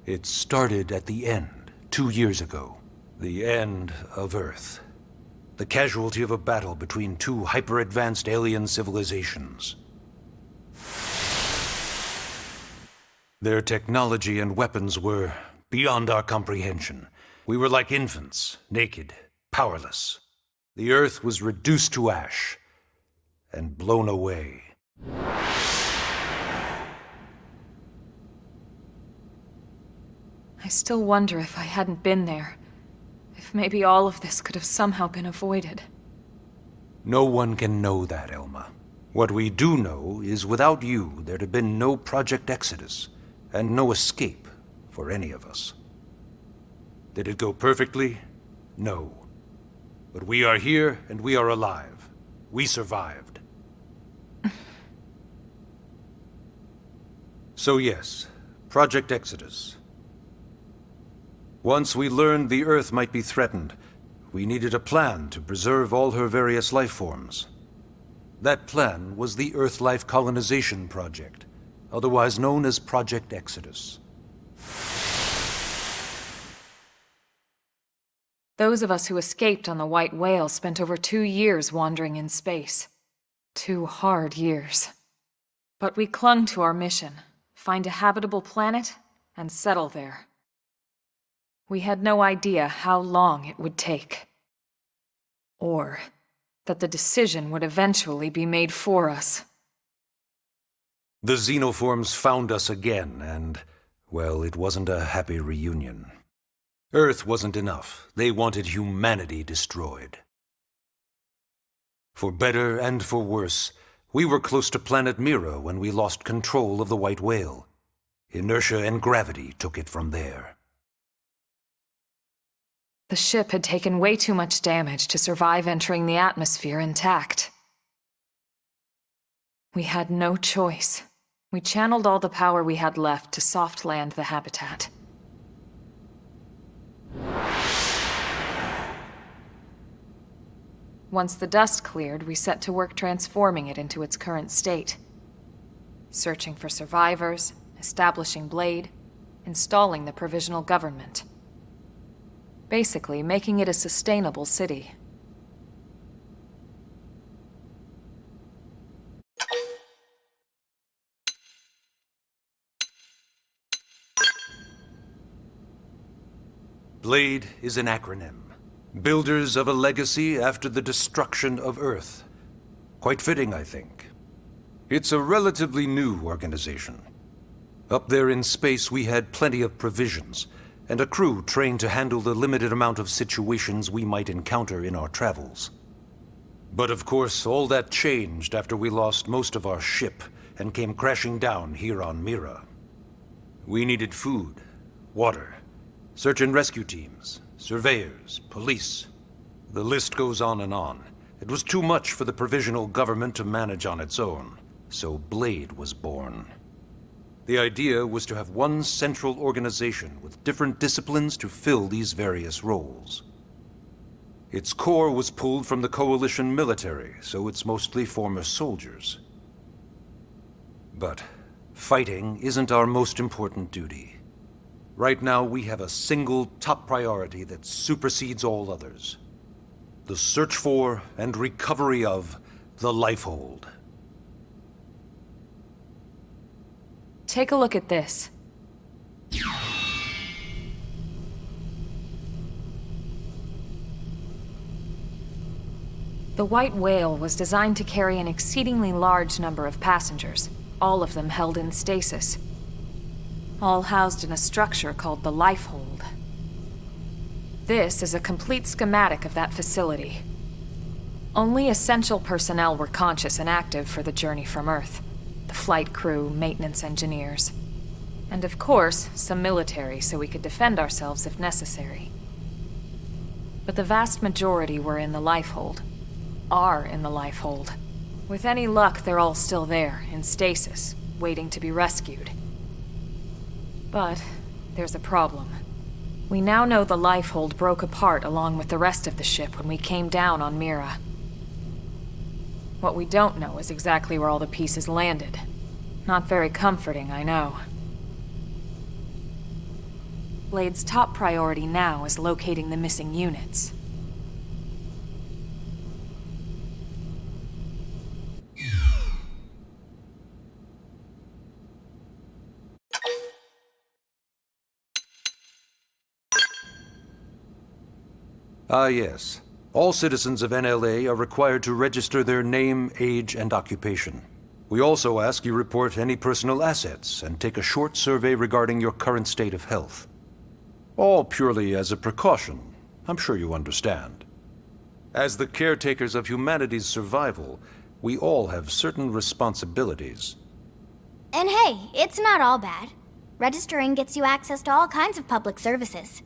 It started at the end, 2 years ago. The end of Earth. The casualty of a battle between two hyper-advanced alien civilizations. Their technology and weapons were beyond our comprehension. We were like infants, naked, powerless. The Earth was reduced to ash and blown away. I still wonder if I hadn't been there. If maybe all of this could have somehow been avoided. No one can know that, Elma. What we do know is without you, there'd have been no Project Exodus, and no escape for any of us. Did it go perfectly? No. But we are here, and we are alive. We survived. So yes, Project Exodus. Once we learned the Earth might be threatened, we needed a plan to preserve all her various life forms. That plan was the Earth Life Colonization Project, otherwise known as Project Exodus. Those of us who escaped on the White Whale spent over 2 years wandering in space. 2 hard years. But we clung to our mission, find a habitable planet, and settle there. We had no idea how long it would take. Or that the decision would eventually be made for us. The xenoforms found us again, and, well, it wasn't a happy reunion. Earth wasn't enough. They wanted humanity destroyed. For better and for worse, we were close to planet Mira when we lost control of the White Whale. Inertia and gravity took it from there. The ship had taken way too much damage to survive entering the atmosphere intact. We had no choice. We channeled all the power we had left to soft land the habitat. Once the dust cleared, we set to work transforming it into its current state. Searching for survivors, establishing Blade, installing the provisional government. Basically, making it a sustainable city. Blade is an acronym. Builders of a legacy after the destruction of Earth. Quite fitting, I think. It's a relatively new organization. Up there in space, we had plenty of provisions, and a crew trained to handle the limited amount of situations we might encounter in our travels. But of course, all that changed after we lost most of our ship and came crashing down here on Mira. We needed food, water, search and rescue teams, surveyors, police. The list goes on and on. It was too much for the provisional government to manage on its own, so Blade was born. The idea was to have one central organization with different disciplines to fill these various roles. Its core was pulled from the Coalition military, so it's mostly former soldiers. But fighting isn't our most important duty. Right now, we have a single top priority that supersedes all others. The search for and recovery of the Lifehold. Take a look at this. The White Whale was designed to carry an exceedingly large number of passengers, all of them held in stasis. All housed in a structure called the Lifehold. This is a complete schematic of that facility. Only essential personnel were conscious and active for the journey from Earth. The flight crew, maintenance engineers. And of course, some military so we could defend ourselves if necessary. But the vast majority were in the Lifehold. Are in the Lifehold. With any luck, they're all still there, in stasis, waiting to be rescued. But there's a problem. We now know the Lifehold broke apart along with the rest of the ship when we came down on Mira. What we don't know is exactly where all the pieces landed. Not very comforting, I know. Blade's top priority now is locating the missing units. Ah, yes. All citizens of NLA are required to register their name, age, and occupation. We also ask you report any personal assets and take a short survey regarding your current state of health. All purely as a precaution. I'm sure you understand. As the caretakers of humanity's survival, we all have certain responsibilities. And hey, it's not all bad. Registering gets you access to all kinds of public services.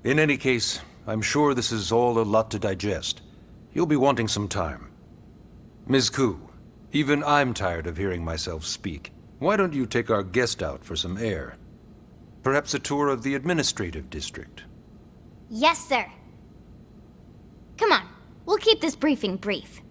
In any case, I'm sure this is all a lot to digest. You'll be wanting some time. Ms. Ku, even I'm tired of hearing myself speak. Why don't you take our guest out for some air? Perhaps a tour of the administrative district. Yes, sir. Come on, we'll keep this briefing brief.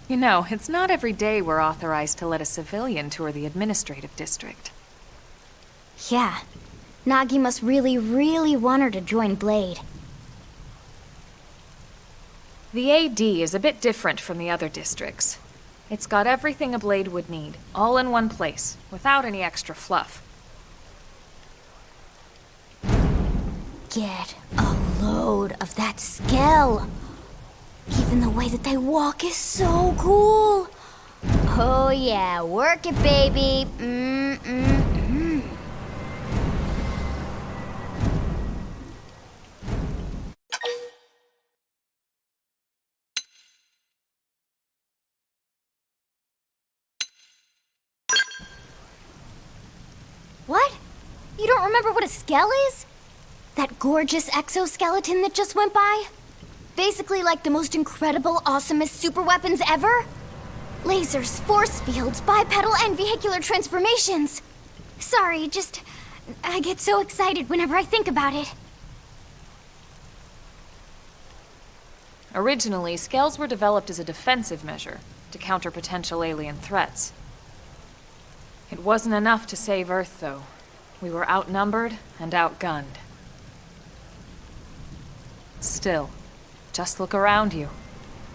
You know, it's not every day we're authorized to let a civilian tour the administrative district. Yeah. Nagi must really, really want her to join Blade. The AD is a bit different from the other districts. It's got everything a Blade would need, all in one place, without any extra fluff. Get a load of that scale. Even the way that they walk is so cool. Oh yeah, work it, baby. What? You don't remember what a skell is? That gorgeous exoskeleton that just went by? Basically like the most incredible, awesomest super weapons ever? Lasers, force fields, bipedal and vehicular transformations. Sorry, I get so excited whenever I think about it. Originally, scales were developed as a defensive measure to counter potential alien threats. It wasn't enough to save Earth, though. We were outnumbered and outgunned. Still, just look around you.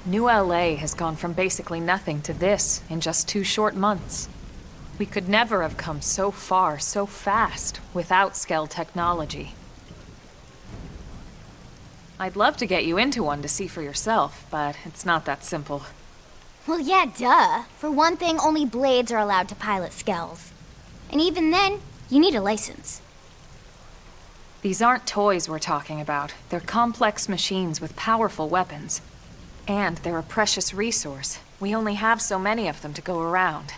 New LA has gone from basically nothing to this in just 2 short months. We could never have come so far, so fast, without Skell technology. I'd love to get you into one to see for yourself, but it's not that simple. Well, yeah, duh. For one thing, only blades are allowed to pilot Skells. And even then, you need a license. These aren't toys we're talking about. They're complex machines with powerful weapons. And they're a precious resource. We only have so many of them to go around.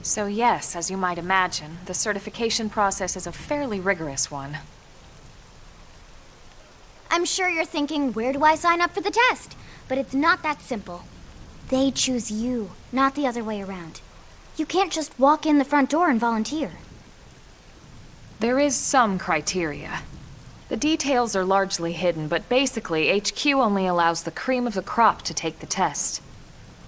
So yes, as you might imagine, the certification process is a fairly rigorous one. I'm sure you're thinking, where do I sign up for the test? But it's not that simple. They choose you, not the other way around. You can't just walk in the front door and volunteer. There is some criteria. The details are largely hidden, but basically, HQ only allows the cream of the crop to take the test.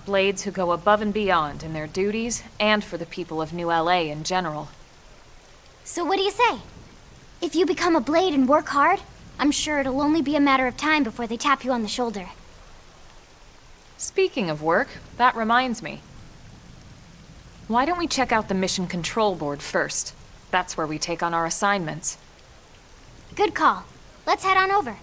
Blades who go above and beyond in their duties, and for the people of New LA in general. So what do you say? If you become a blade and work hard, I'm sure it'll only be a matter of time before they tap you on the shoulder. Speaking of work, that reminds me. Why don't we check out the Mission Control Board first? That's where we take on our assignments. Good call. Let's head on over.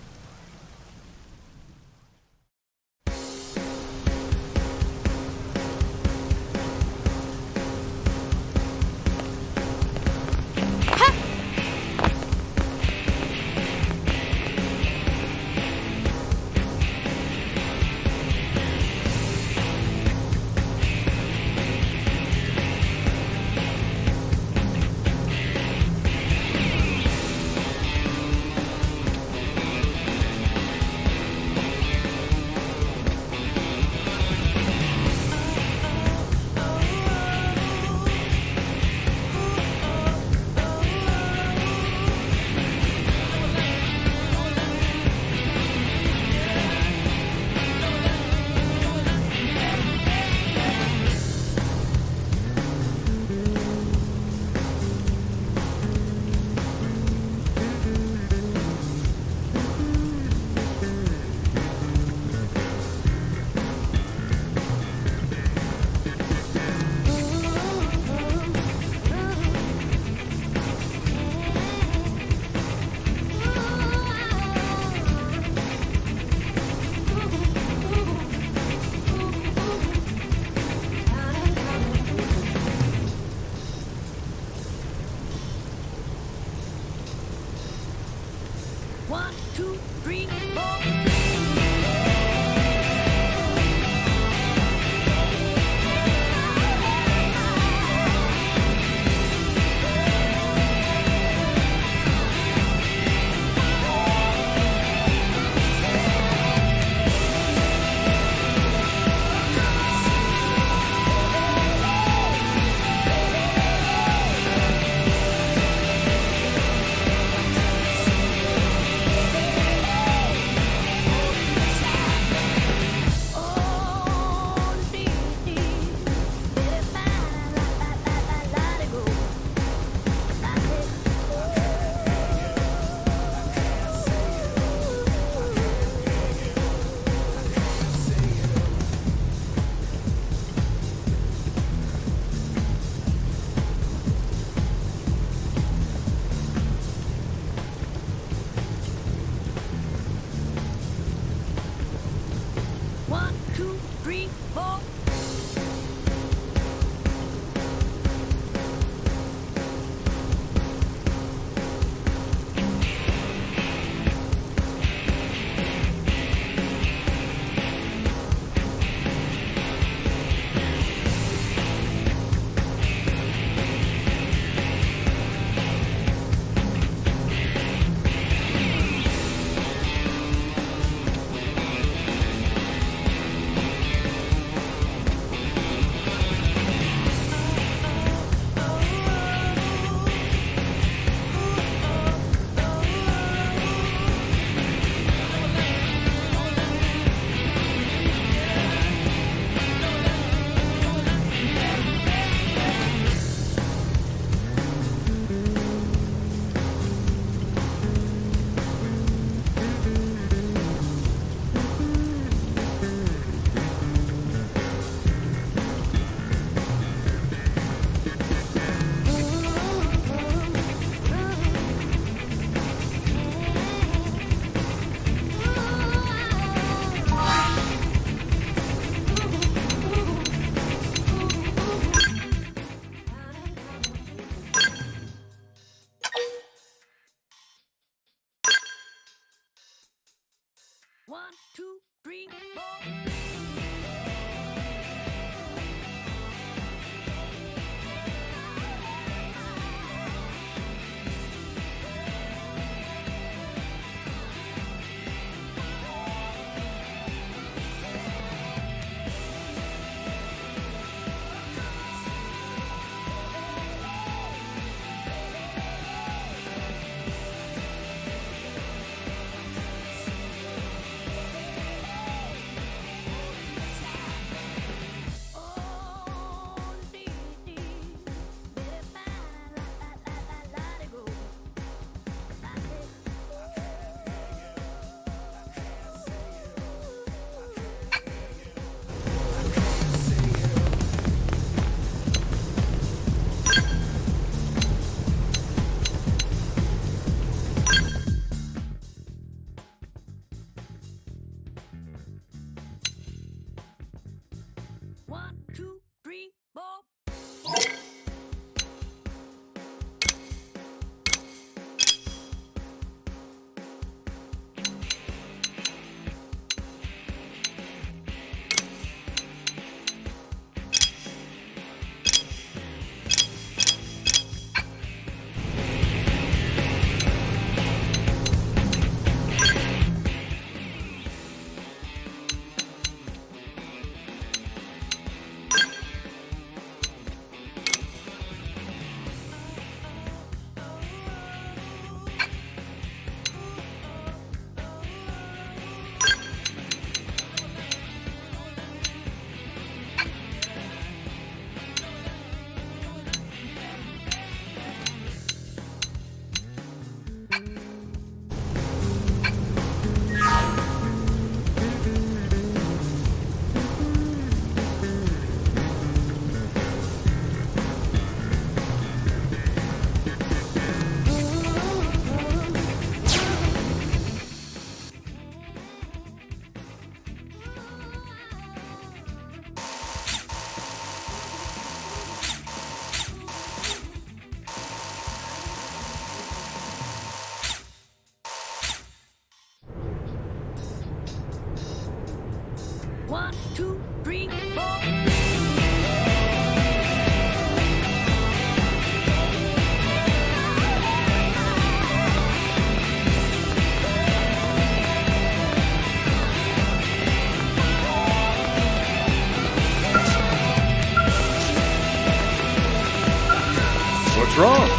What's wrong?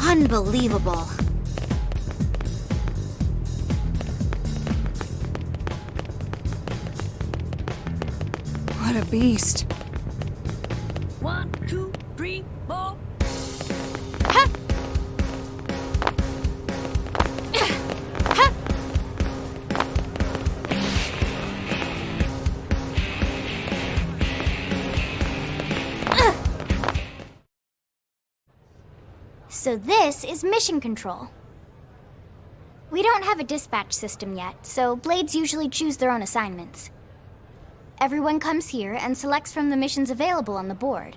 Unbelievable. What a beast. So this is mission control. We don't have a dispatch system yet, so Blades usually choose their own assignments. Everyone comes here and selects from the missions available on the board.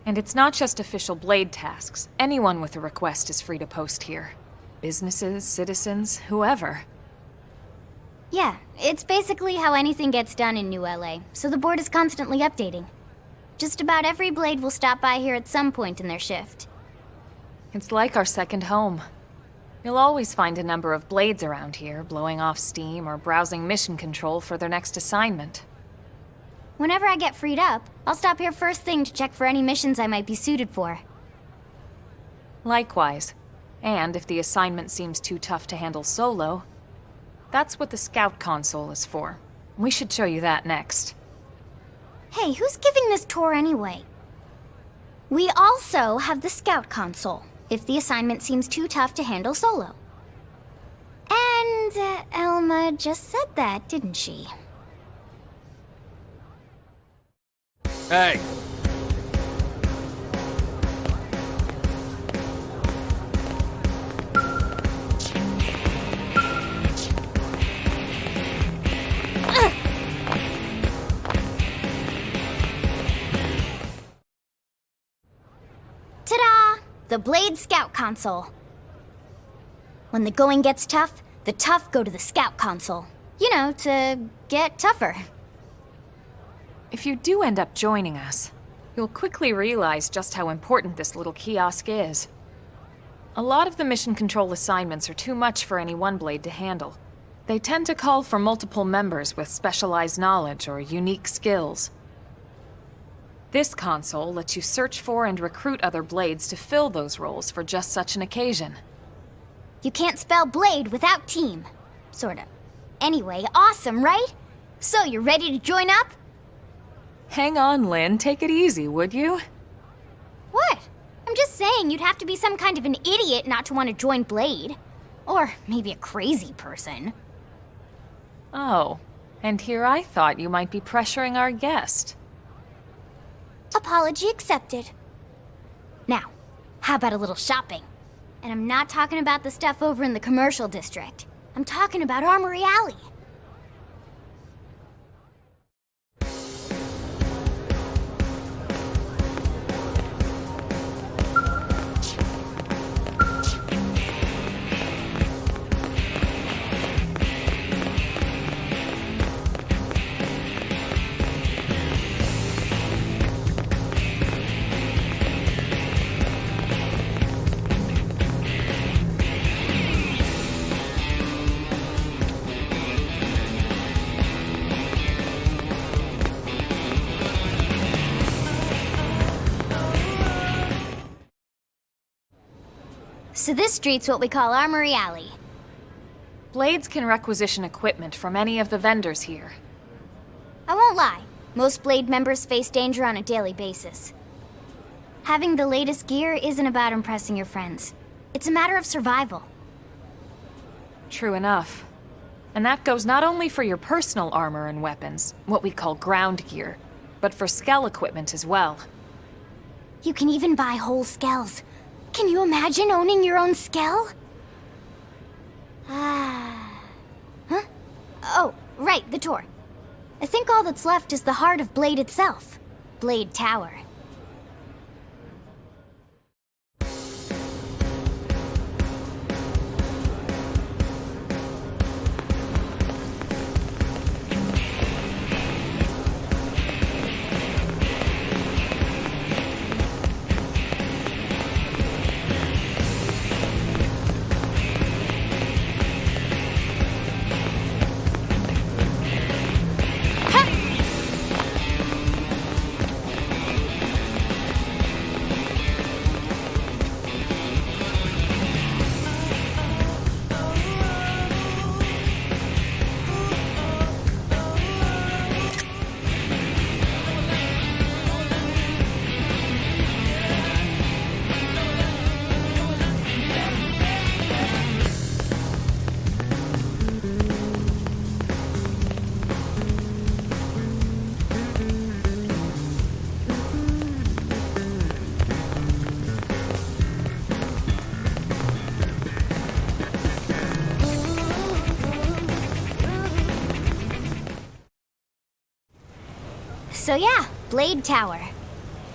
And it's not just official Blade tasks. Anyone with a request is free to post here. Businesses, citizens, whoever. Yeah, it's basically how anything gets done in New LA, so the board is constantly updating. Just about every Blade will stop by here at some point in their shift. It's like our second home. You'll always find a number of Blades around here, blowing off steam or browsing mission control for their next assignment. Whenever I get freed up, I'll stop here first thing to check for any missions I might be suited for. Likewise. And if the assignment seems too tough to handle solo, that's what the Scout console is for. We should show you that next. Hey, who's giving this tour anyway? We also have the Scout console, if the assignment seems too tough to handle solo. And And Elma just said that, didn't she? Hey! Ta-da! The Blade Scout Console. When the going gets tough, the tough go to the Scout Console. You know, to get tougher. If you do end up joining us, you'll quickly realize just how important this little kiosk is. A lot of the mission control assignments are too much for any one blade to handle. They tend to call for multiple members with specialized knowledge or unique skills. This console lets you search for and recruit other blades to fill those roles for just such an occasion. You can't spell blade without team. Sorta. Anyway, awesome, right? So, you ready to join up? Hang on, Lynn. Take it easy, would you? What? I'm just saying you'd have to be some kind of an idiot not to want to join Blade. Or maybe a crazy person. Oh, and here I thought you might be pressuring our guest. Apology accepted. Now, how about a little shopping? And I'm not talking about the stuff over in the commercial district. I'm talking about Armory Alley. So this street's what we call Armory Alley. Blades can requisition equipment from any of the vendors here. I won't lie, most Blade members face danger on a daily basis. Having the latest gear isn't about impressing your friends. It's a matter of survival. True enough. And that goes not only for your personal armor and weapons, what we call ground gear, but for skell equipment as well. You can even buy whole skells. Can you imagine owning your own skell? Huh? Oh, right, the tour. I think all that's left is the heart of Blade itself. Blade Tower. So yeah, Blade Tower.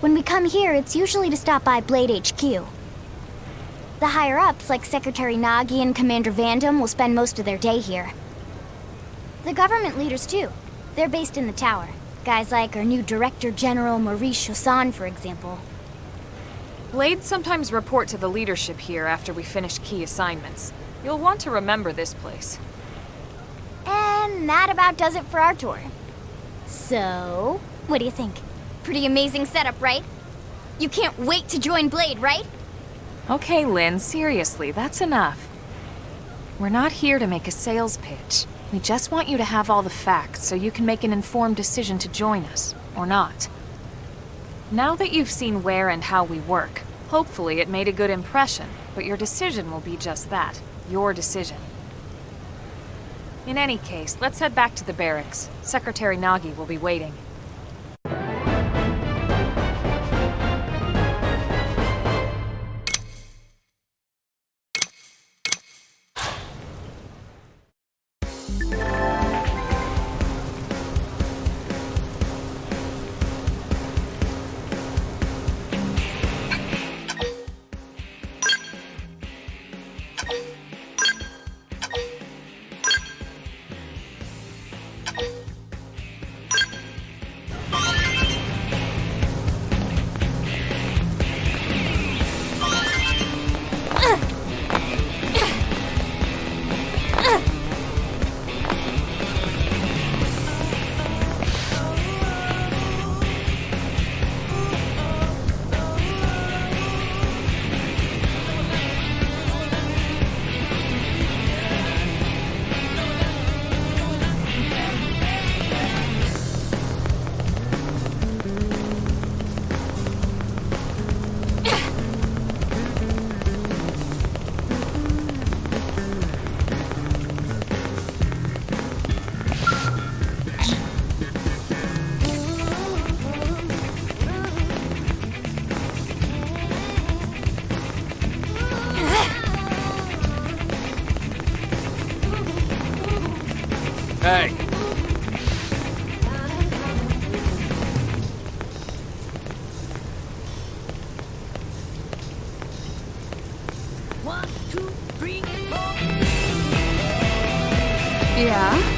When we come here, it's usually to stop by Blade HQ. The higher-ups, like Secretary Nagi and Commander Vandam, will spend most of their day here. The government leaders, too. They're based in the tower. Guys like our new Director General Maurice Chausson, for example. Blades sometimes report to the leadership here after we finish key assignments. You'll want to remember this place. And that about does it for our tour. So, what do you think? Pretty amazing setup, right? You can't wait to join Blade, right? Okay, Lynn, seriously, that's enough. We're not here to make a sales pitch. We just want you to have all the facts so you can make an informed decision to join us, or not. Now that you've seen where and how we work, hopefully it made a good impression, but your decision will be just that, your decision. In any case, let's head back to the barracks. Secretary Nagi will be waiting. Hey! Yeah?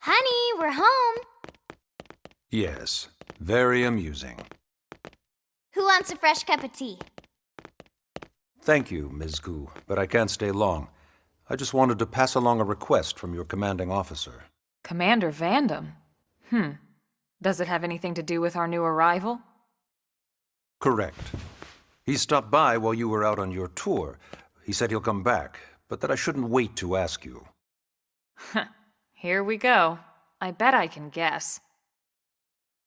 Honey, we're home. Yes, very amusing. Who wants a fresh cup of tea? Thank you, Ms. Gu, but I can't stay long. I just wanted to pass along a request from your commanding officer. Commander Vandam? Does it have anything to do with our new arrival? Correct. He stopped by while you were out on your tour. He said he'll come back, but that I shouldn't wait to ask you. Here we go. I bet I can guess.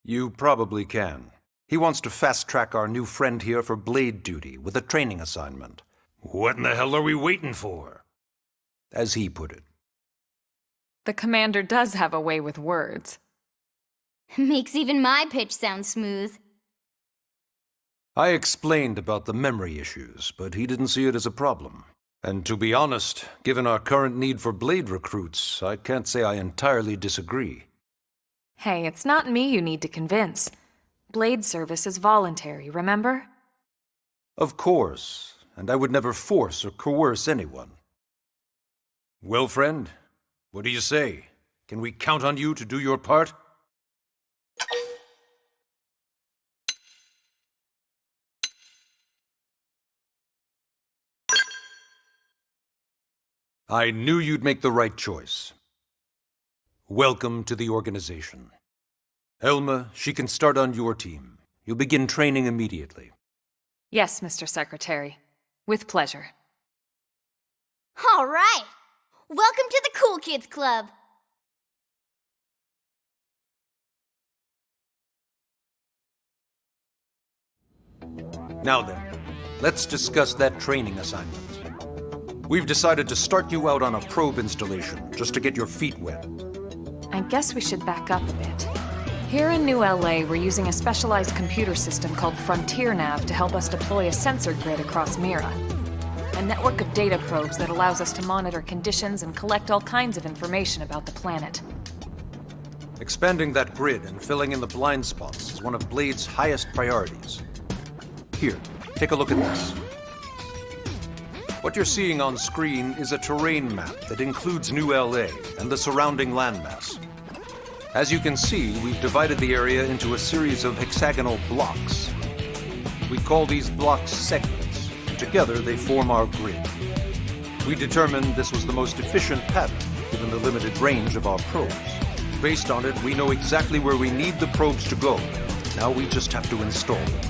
You probably can. He wants to fast-track our new friend here for blade duty with a training assignment. What in the hell are we waiting for? As he put it. The commander does have a way with words. Makes even my pitch sound smooth. I explained about the memory issues, but he didn't see it as a problem. And to be honest, given our current need for blade recruits, I can't say I entirely disagree. Hey, it's not me you need to convince. Blade service is voluntary, remember? Of course, and I would never force or coerce anyone. Well, friend, what do you say? Can we count on you to do your part? I knew you'd make the right choice. Welcome to the organization. Elma, she can start on your team. You'll begin training immediately. Yes, Mr. Secretary. With pleasure. All right. Welcome to the Cool Kids Club. Now then, let's discuss that training assignment. We've decided to start you out on a probe installation, just to get your feet wet. I guess we should back up a bit. Here in New LA, we're using a specialized computer system called Frontier Nav to help us deploy a sensor grid across Mira. A network of data probes that allows us to monitor conditions and collect all kinds of information about the planet. Expanding that grid and filling in the blind spots is one of Blade's highest priorities. Here, take a look at this. What you're seeing on screen is a terrain map that includes New LA and the surrounding landmass. As you can see, we've divided the area into a series of hexagonal blocks. We call these blocks segments, and together they form our grid. We determined this was the most efficient pattern, given the limited range of our probes. Based on it, we know exactly where we need the probes to go. Now we just have to install them.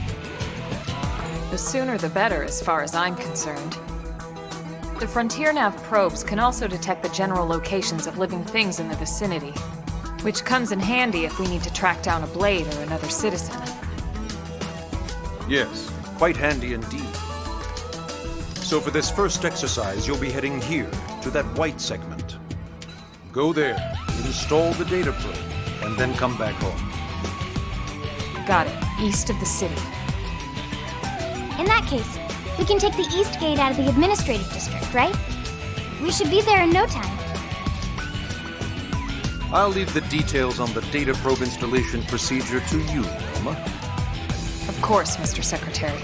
The sooner the better, as far as I'm concerned. The Frontier Nav probes can also detect the general locations of living things in the vicinity, which comes in handy if we need to track down a Blade or another citizen. Yes, quite handy indeed. So for this first exercise, you'll be heading here, to that white segment. Go there, install the data probe, and then come back home. Got it. East of the city. In that case, we can take the East Gate out of the administrative district, right? We should be there in no time. I'll leave the details on the data probe installation procedure to you, Elma. Of course, Mr. Secretary.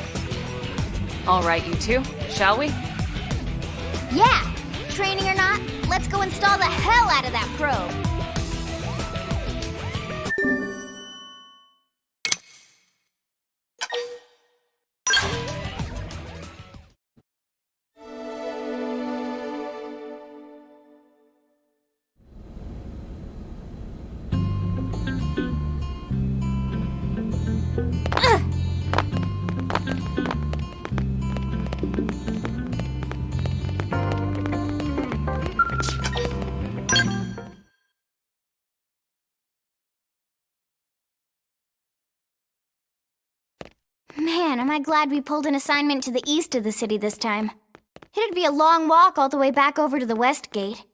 All right, you two, shall we? Yeah! Training or not, let's go install the hell out of that probe! Man, am I glad we pulled an assignment to the east of the city this time. It'd be a long walk all the way back over to the West Gate.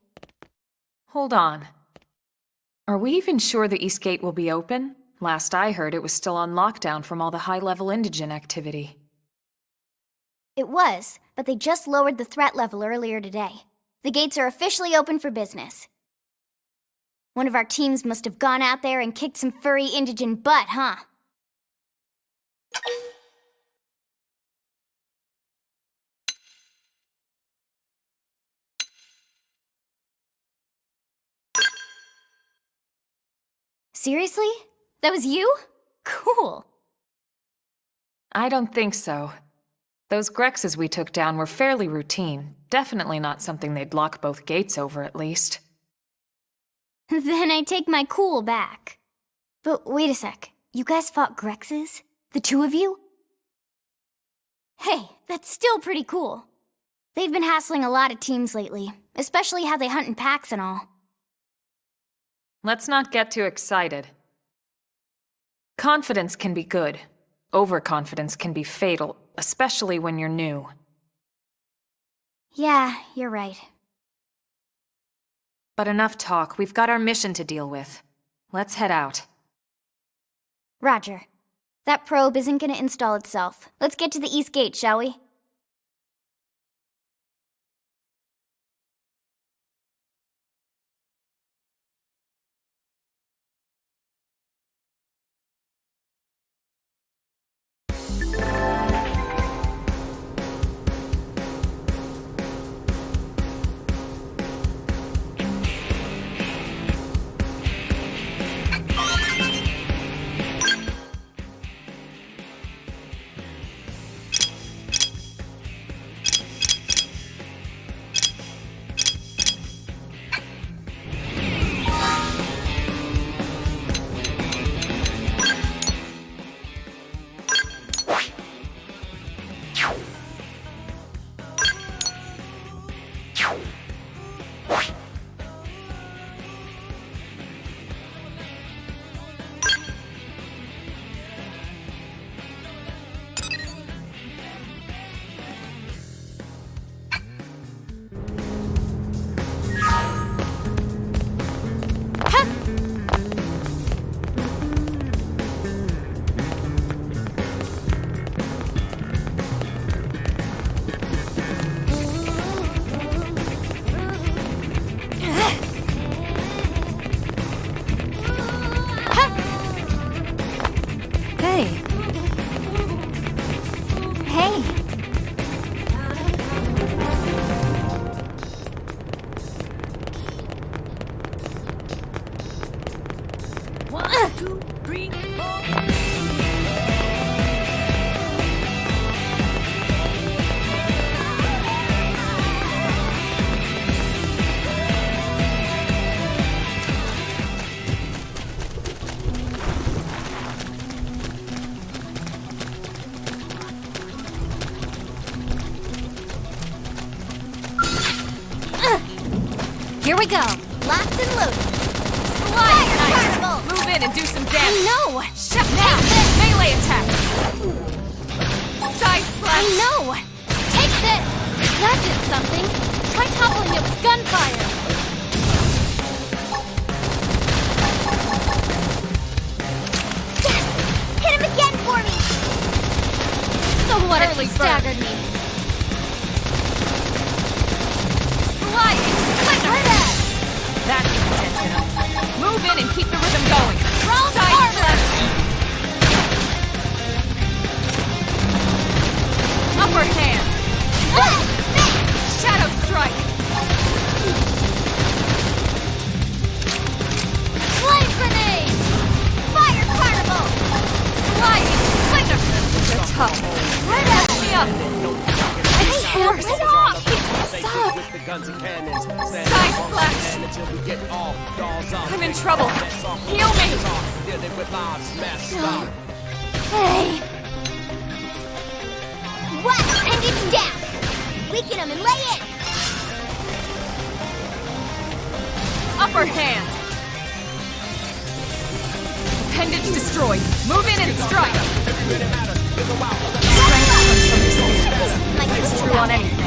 Hold on. Are we even sure the East Gate will be open? Last I heard, it was still on lockdown from all the high-level indigent activity. It was, but they just lowered the threat level earlier today. The gates are officially open for business. One of our teams must have gone out there and kicked some furry indigent butt, huh? Seriously? That was you? Cool. I don't think so. Those Grexes we took down were fairly routine. Definitely not something they'd lock both gates over, at least. Then I take my cool back. But wait a sec. You guys fought Grexes? The two of you? Hey, that's still pretty cool. They've been hassling a lot of teams lately, especially how they hunt in packs and all. Let's not get too excited. Confidence can be good. Overconfidence can be fatal, especially when you're new. Yeah, you're right. But enough talk. We've got our mission to deal with. Let's head out. Roger. That probe isn't gonna install itself. Let's get to the East Gate, shall we? Here we go. Locked and loaded. Slide! Fire Nice! carnival! Move in and do some damage! No! Shut down! Melee attack! Side I slash! know! Take this! That did something! Try toppling it with gunfire! Yes! Hit him again for me! So what if Early he bird. staggered me? Sliding! Splinter! That's intentional. Move in and keep the rhythm going. Wrong Side corner. slash! Upper hand! Shadow strike! Flame grenade! Fire carnival! Sliding! Splinter! You're tough. Catch me up! Force! Stop! Keep this up! With the guns and cannons. Side slash! Until we get all dolls up. I'm in trouble. Heal me! Dealing with lives smashed up. Hey! What? And get him down! Weaken him and lay in! Upper hand! Appendage destroyed. Move in and strike! It's true on anything.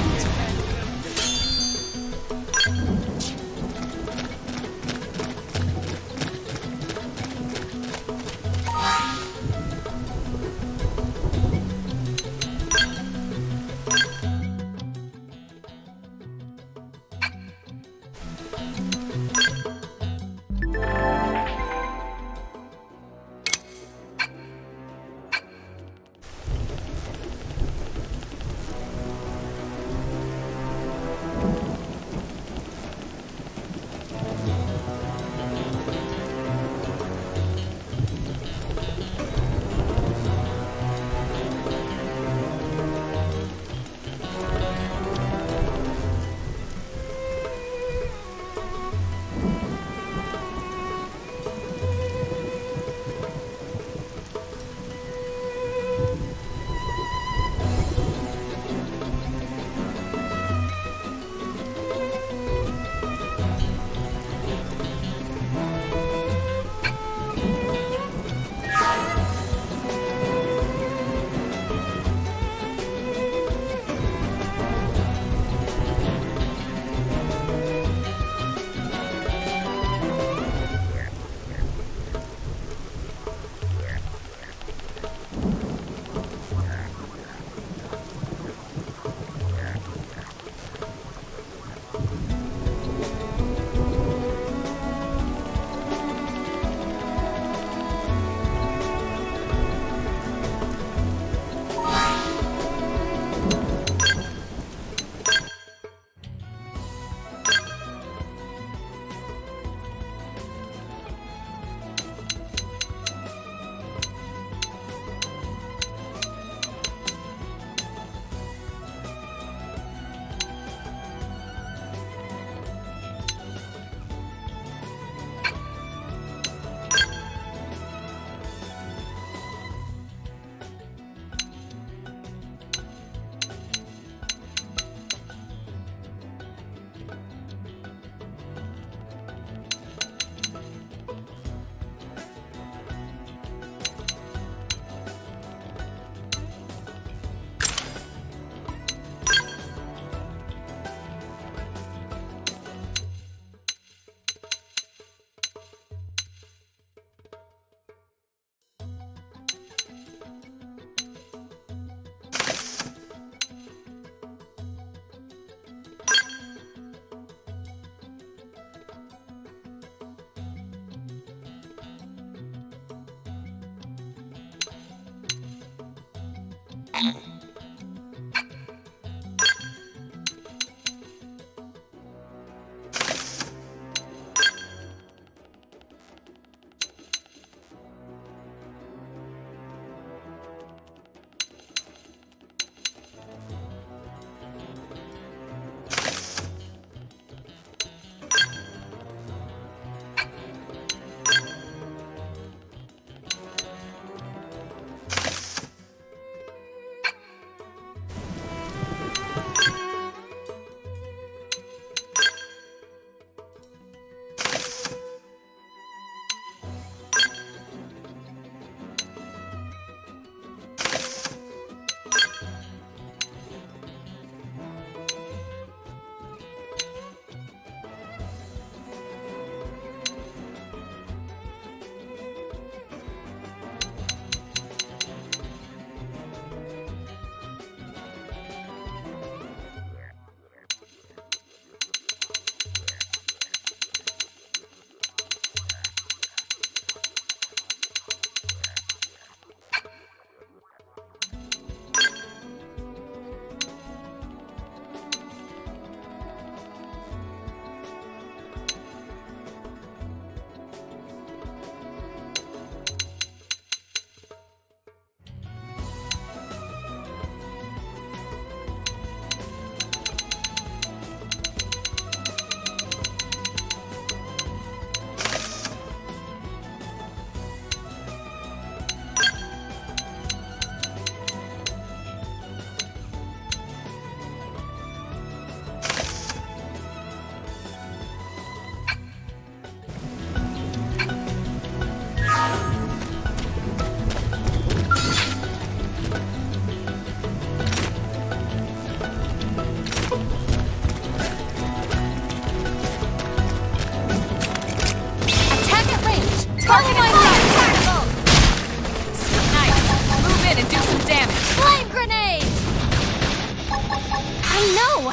No!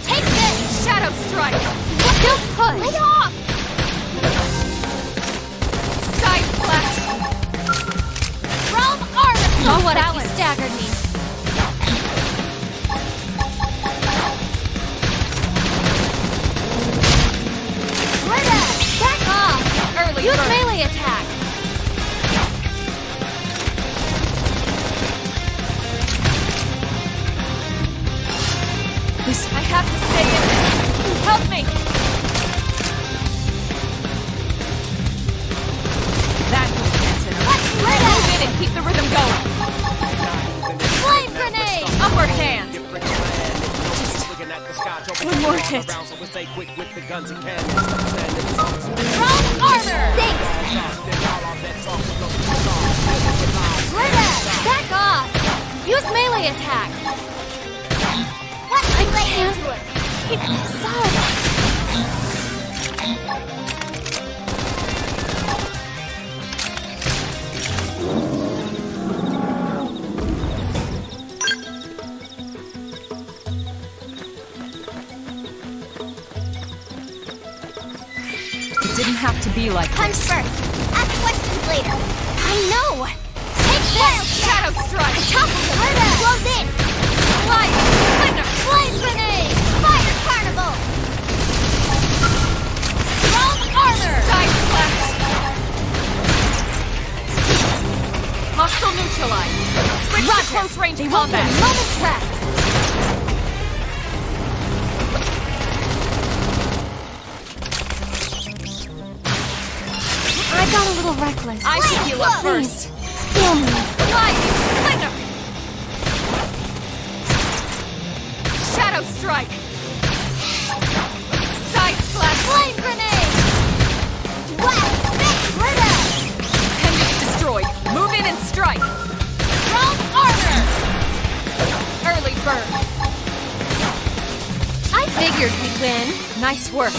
Take this! Shadow Strike! Don't push! Lay off! Side Flash! Realm Armor! Oh, what if you staggered me? Rita! Back off! Early Use bird. melee attack! I have to stay in this. Help me! That was intense. Move in and keep the rhythm going. Flame grenade! Upper hand. One more hit. Realm Armor! Thanks! Rita! Back off! Use melee attack! I can't keep this up. It didn't have to be like Punch this. first. Ask questions later. I know. Take this. Shadow Strike! Topple him. Rita! Close in. Light! Splinter! Flame grenade! Fire carnival! Realm Armor! Side Flash! Hostile neutralized. Switch to close range combat. Moment's rest. I got a little reckless. I should heal up first. Feel me. Light! Splinter! Shadow Strike! Side Flash! Flame grenade! Blast! Fix! Rita! Pendant destroyed. Move in and strike. Realm Armor! Early bird. I figured we'd win. Nice work.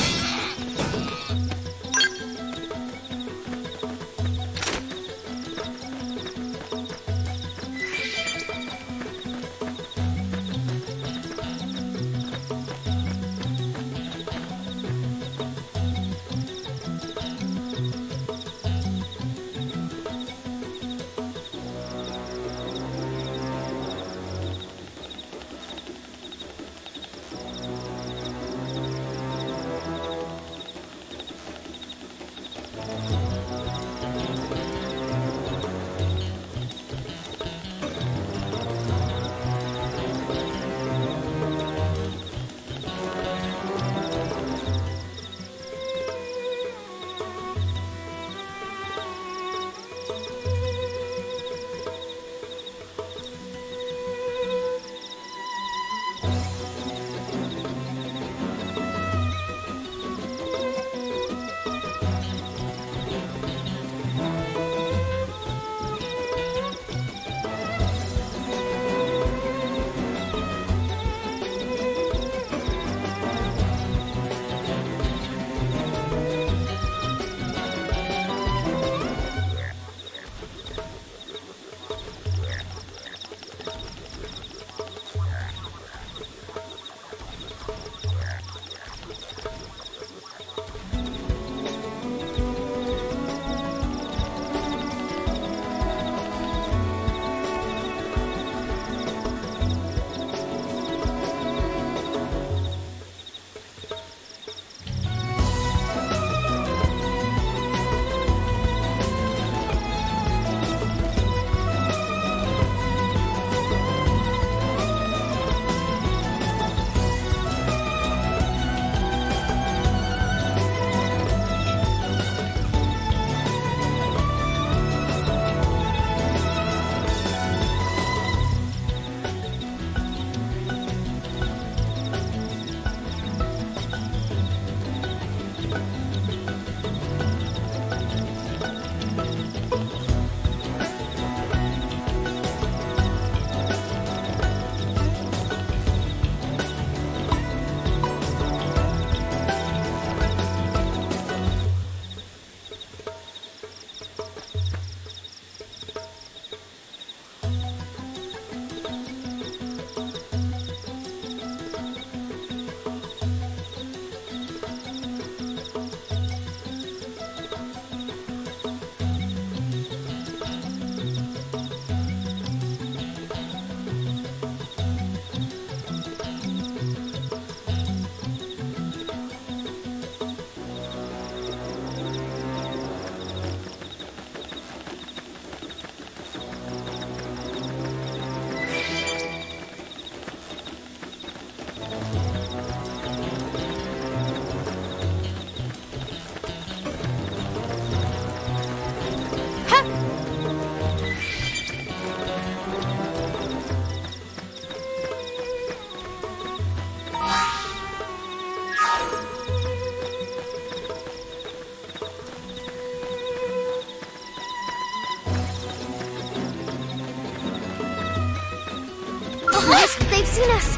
seen us!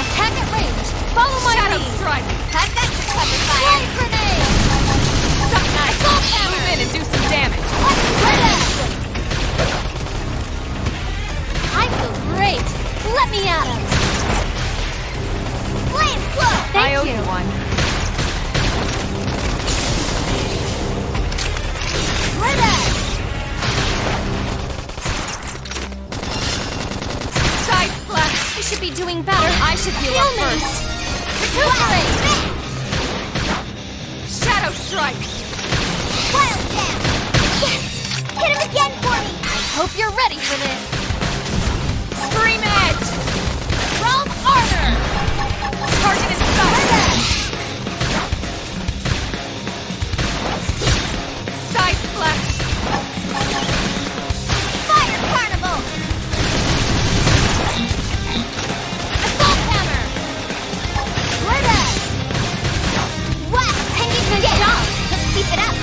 Attack at range! Follow my Shadow lead! Strike! I've got the cover fire! Flame grenade! Nice! Move in and do some damage! I feel great! Let me at him! Flame flow! Thank I owe you! you one. Side slash! You should be doing better. I should heal up first. Recuperate! Shadow strike! Wild down! Yes! Hit him again for me! I hope you're ready for this! Scream edge! Realm armor! Target in sight! Side slash! Fire carnival! Assault hammer! Murder! Wow! Hanging nice job! Let's keep it up!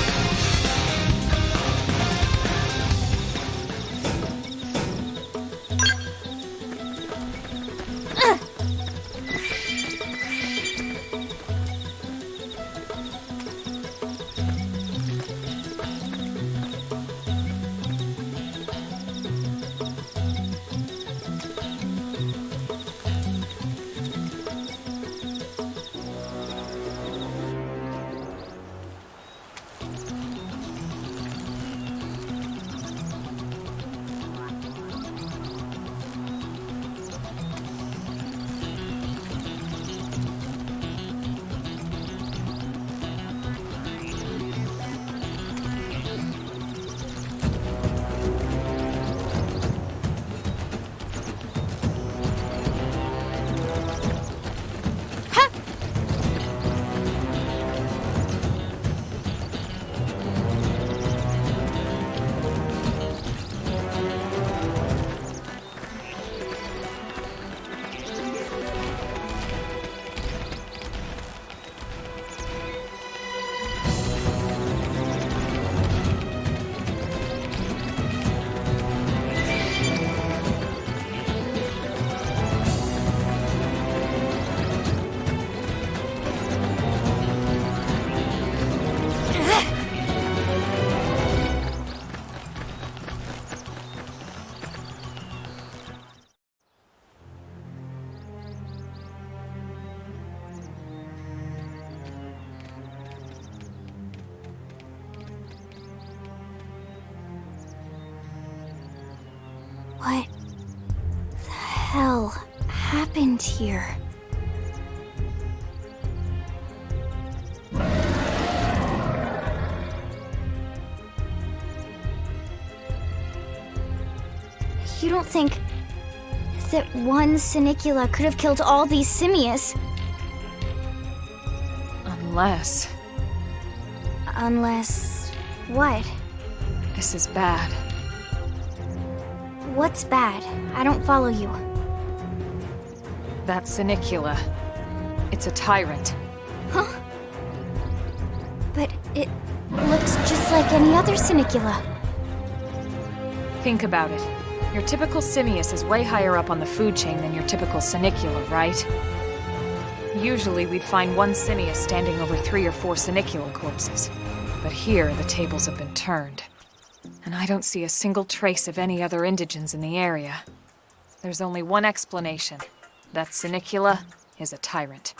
What the hell happened here? You don't think that one Sinicula could have killed all these simius? Unless... Unless... what? This is bad. What's bad? I don't follow you. That Sinicula. It's a tyrant. Huh? But it looks just like any other Sinicula. Think about it. Your typical simius is way higher up on the food chain than your typical Sinicula, right? Usually we'd find one simius standing over 3 or 4 Sinicula corpses. But here, the tables have been turned. And I don't see a single trace of any other indigents in the area. There's only one explanation. That Sinicula is a tyrant.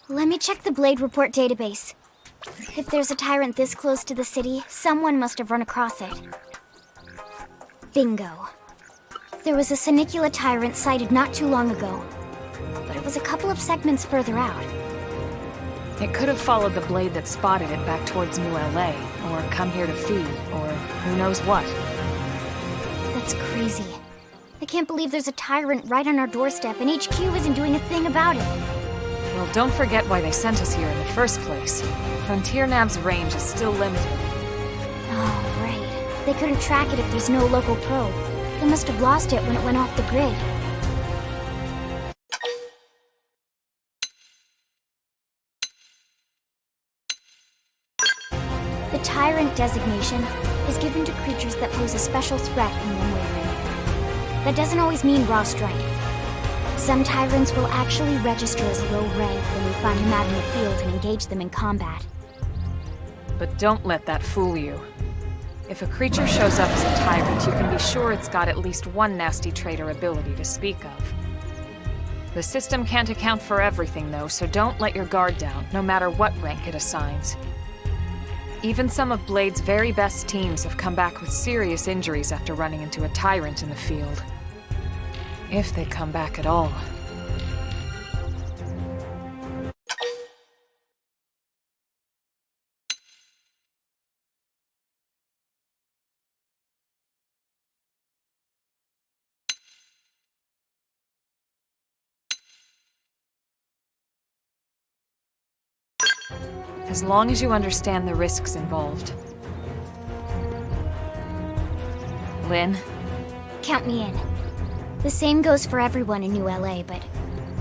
Let me check the Blade Report database. If there's a tyrant this close to the city, someone must have run across it. Bingo. There was a Sinicula tyrant sighted not too long ago, but it was a couple of segments further out. It could have followed the blade that spotted it back towards New LA, or come here to feed, or who knows what. That's crazy. I can't believe there's a tyrant right on our doorstep and HQ isn't doing a thing about it. Well, don't forget why they sent us here in the first place. Frontier Nav's range is still limited. Oh, right. They couldn't track it if there's no local probe. They must have lost it when it went off the grid. The Tyrant designation is given to creatures that pose a special threat in one way or another. That doesn't always mean raw strength. Some tyrants will actually register as low rank when we find them out in the field and engage them in combat. But don't let that fool you. If a creature shows up as a tyrant, you can be sure it's got at least one nasty trait or ability to speak of. The system can't account for everything, though, so don't let your guard down, no matter what rank it assigns. Even some of Blade's very best teams have come back with serious injuries after running into a tyrant in the field. If they come back at all. As long as you understand the risks involved. Lynn? Count me in. The same goes for everyone in New LA, but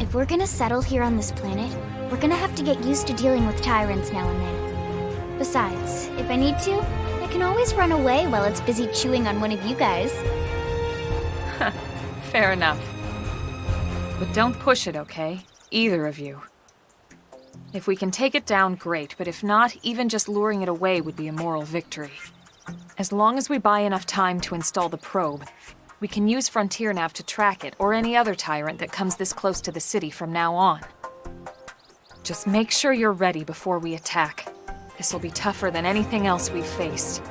if we're gonna settle here on this planet, we're gonna have to get used to dealing with tyrants now and then. Besides, if I need to, I can always run away while it's busy chewing on one of you guys. Fair enough. But don't push it, okay? Either of you. If we can take it down, great, but if not, even just luring it away would be a moral victory. As long as we buy enough time to install the probe, we can use Frontier Nav to track it, or any other tyrant that comes this close to the city from now on. Just make sure you're ready before we attack. This will be tougher than anything else we've faced.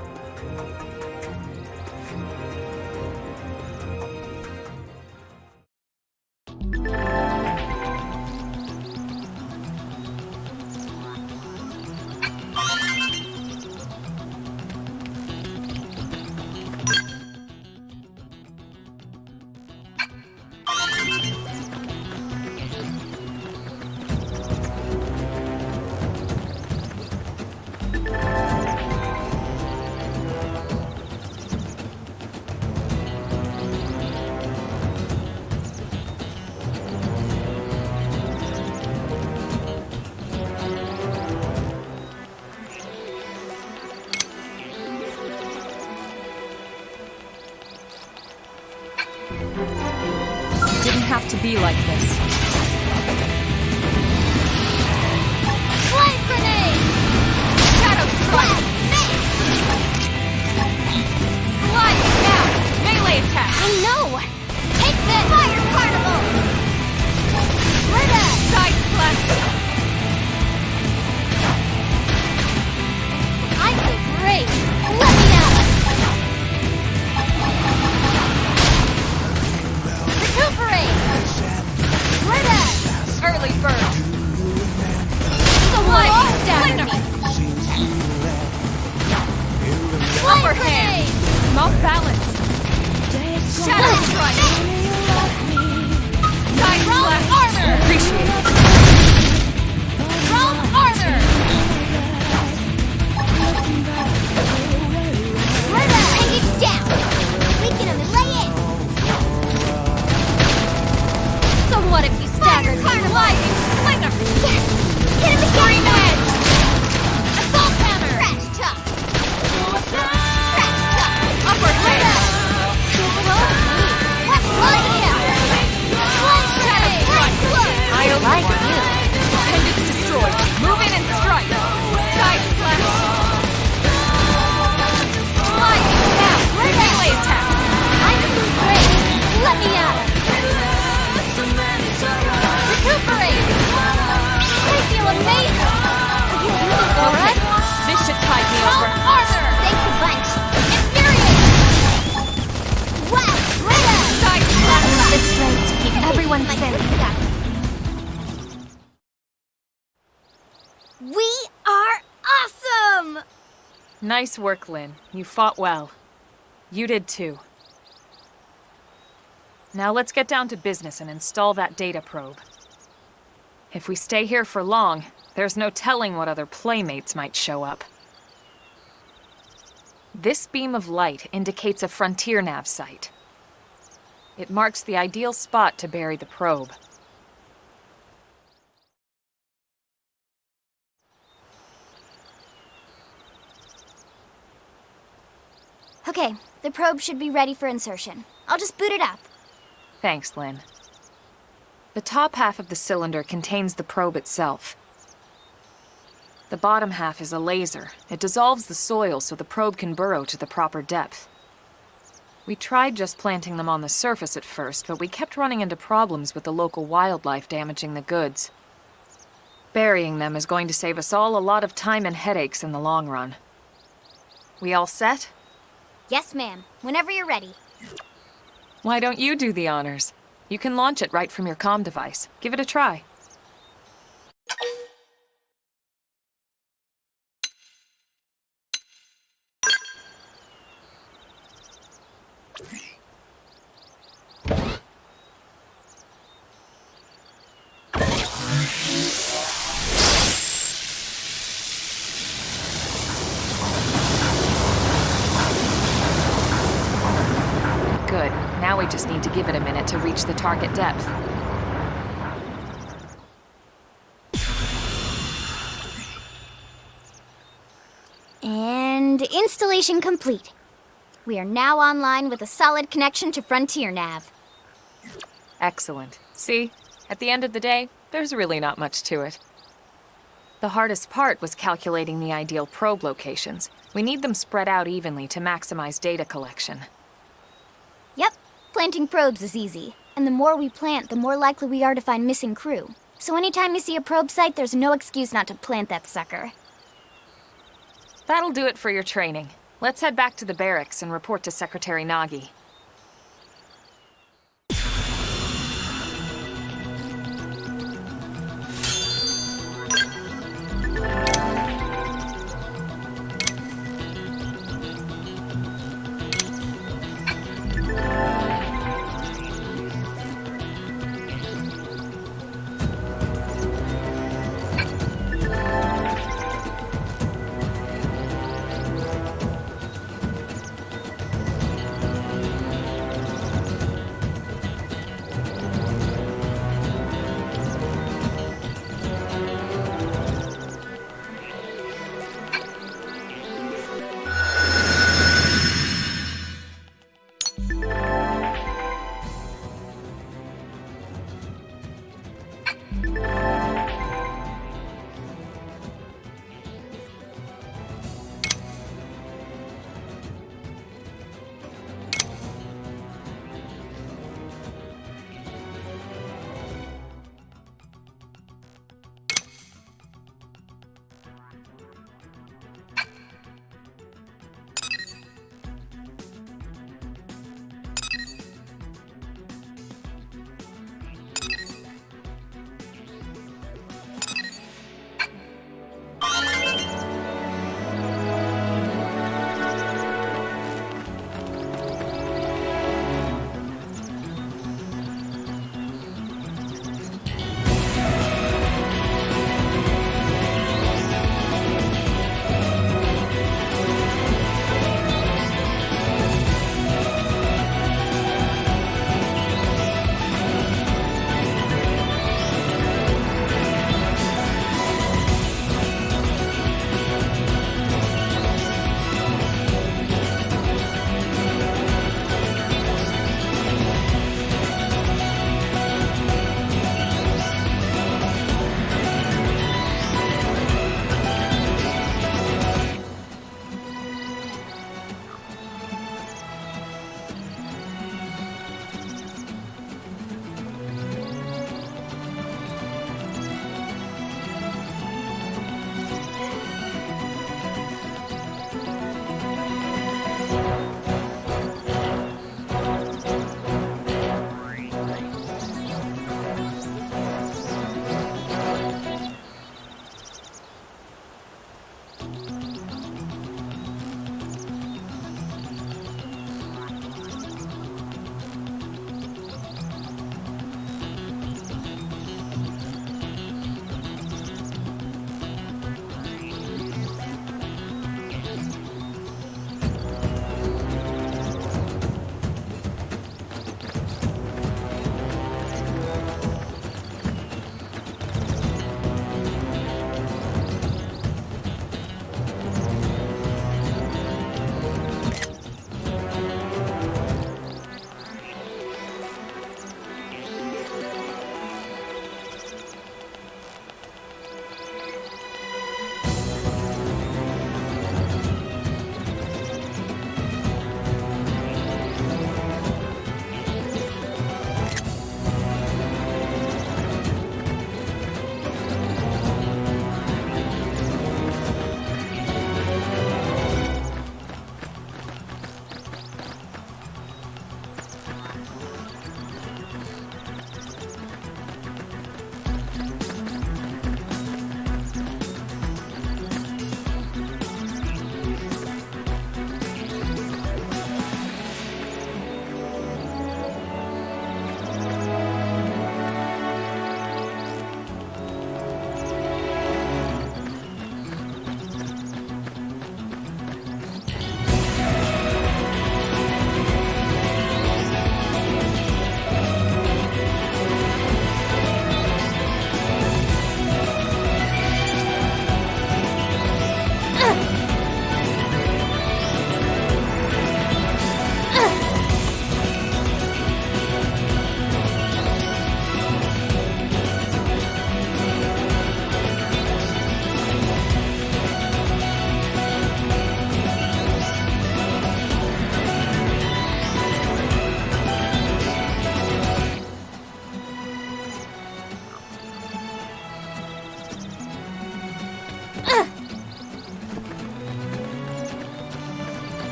Have to be like this. Flame grenade! Shadow strike! Slide down! Melee attack! I know! Take this! Fire particle! Rita! Side flash! I feel great! Let me out! Recuperate! Rita! Early bird! So what? Down me! Upper hand! Off balance! Shadow strike! Side flash! Armor! Appreciate it! Wrong armor! Rita! Take it down! We can only lay in! So what if you staggered me? Lightning slinger! Yes! Hit him again! Edge! Assault hammer! Crash chop! Crash chop! Upper hand! Let's blood him! Blood shadow! Blood blood! I like you! Appendix destroyed! Move in and strike! Side flash! Sliding down! Melee attack! I'm doing great! Let me out! Recuperate! I feel amazing! Are you using Aura? This should tide me Wrong over. armor! Thanks a bunch! Infuriate! Wow! Rita! Side flash! The strength to keep everyone safe. We are awesome! Nice work, Lynn. You fought well. You did too. Now let's get down to business and install that data probe. If we stay here for long, there's no telling what other playmates might show up. This beam of light indicates a Frontier Nav site. It marks the ideal spot to bury the probe. Okay, the probe should be ready for insertion. I'll just boot it up. Thanks, Lynn. The top half of the cylinder contains the probe itself. The bottom half is a laser. It dissolves the soil so the probe can burrow to the proper depth. We tried just planting them on the surface at first, but we kept running into problems with the local wildlife damaging the goods. Burying them is going to save us all a lot of time and headaches in the long run. We all set? Yes, ma'am. Whenever you're ready. Why don't you do the honors? You can launch it right from your comm device. Give it a try. Good. Now we just need to give it a minute to reach the target depth. And installation complete. We are now online with a solid connection to Frontier Nav. Excellent. See? At the end of the day, there's really not much to it. The hardest part was calculating the ideal probe locations. We need them spread out evenly to maximize data collection. Yep, planting probes is easy. And the more we plant, the more likely we are to find missing crew. So anytime you see a probe site, there's no excuse not to plant that sucker. That'll do it for your training. Let's head back to the barracks and report to Secretary Nagi.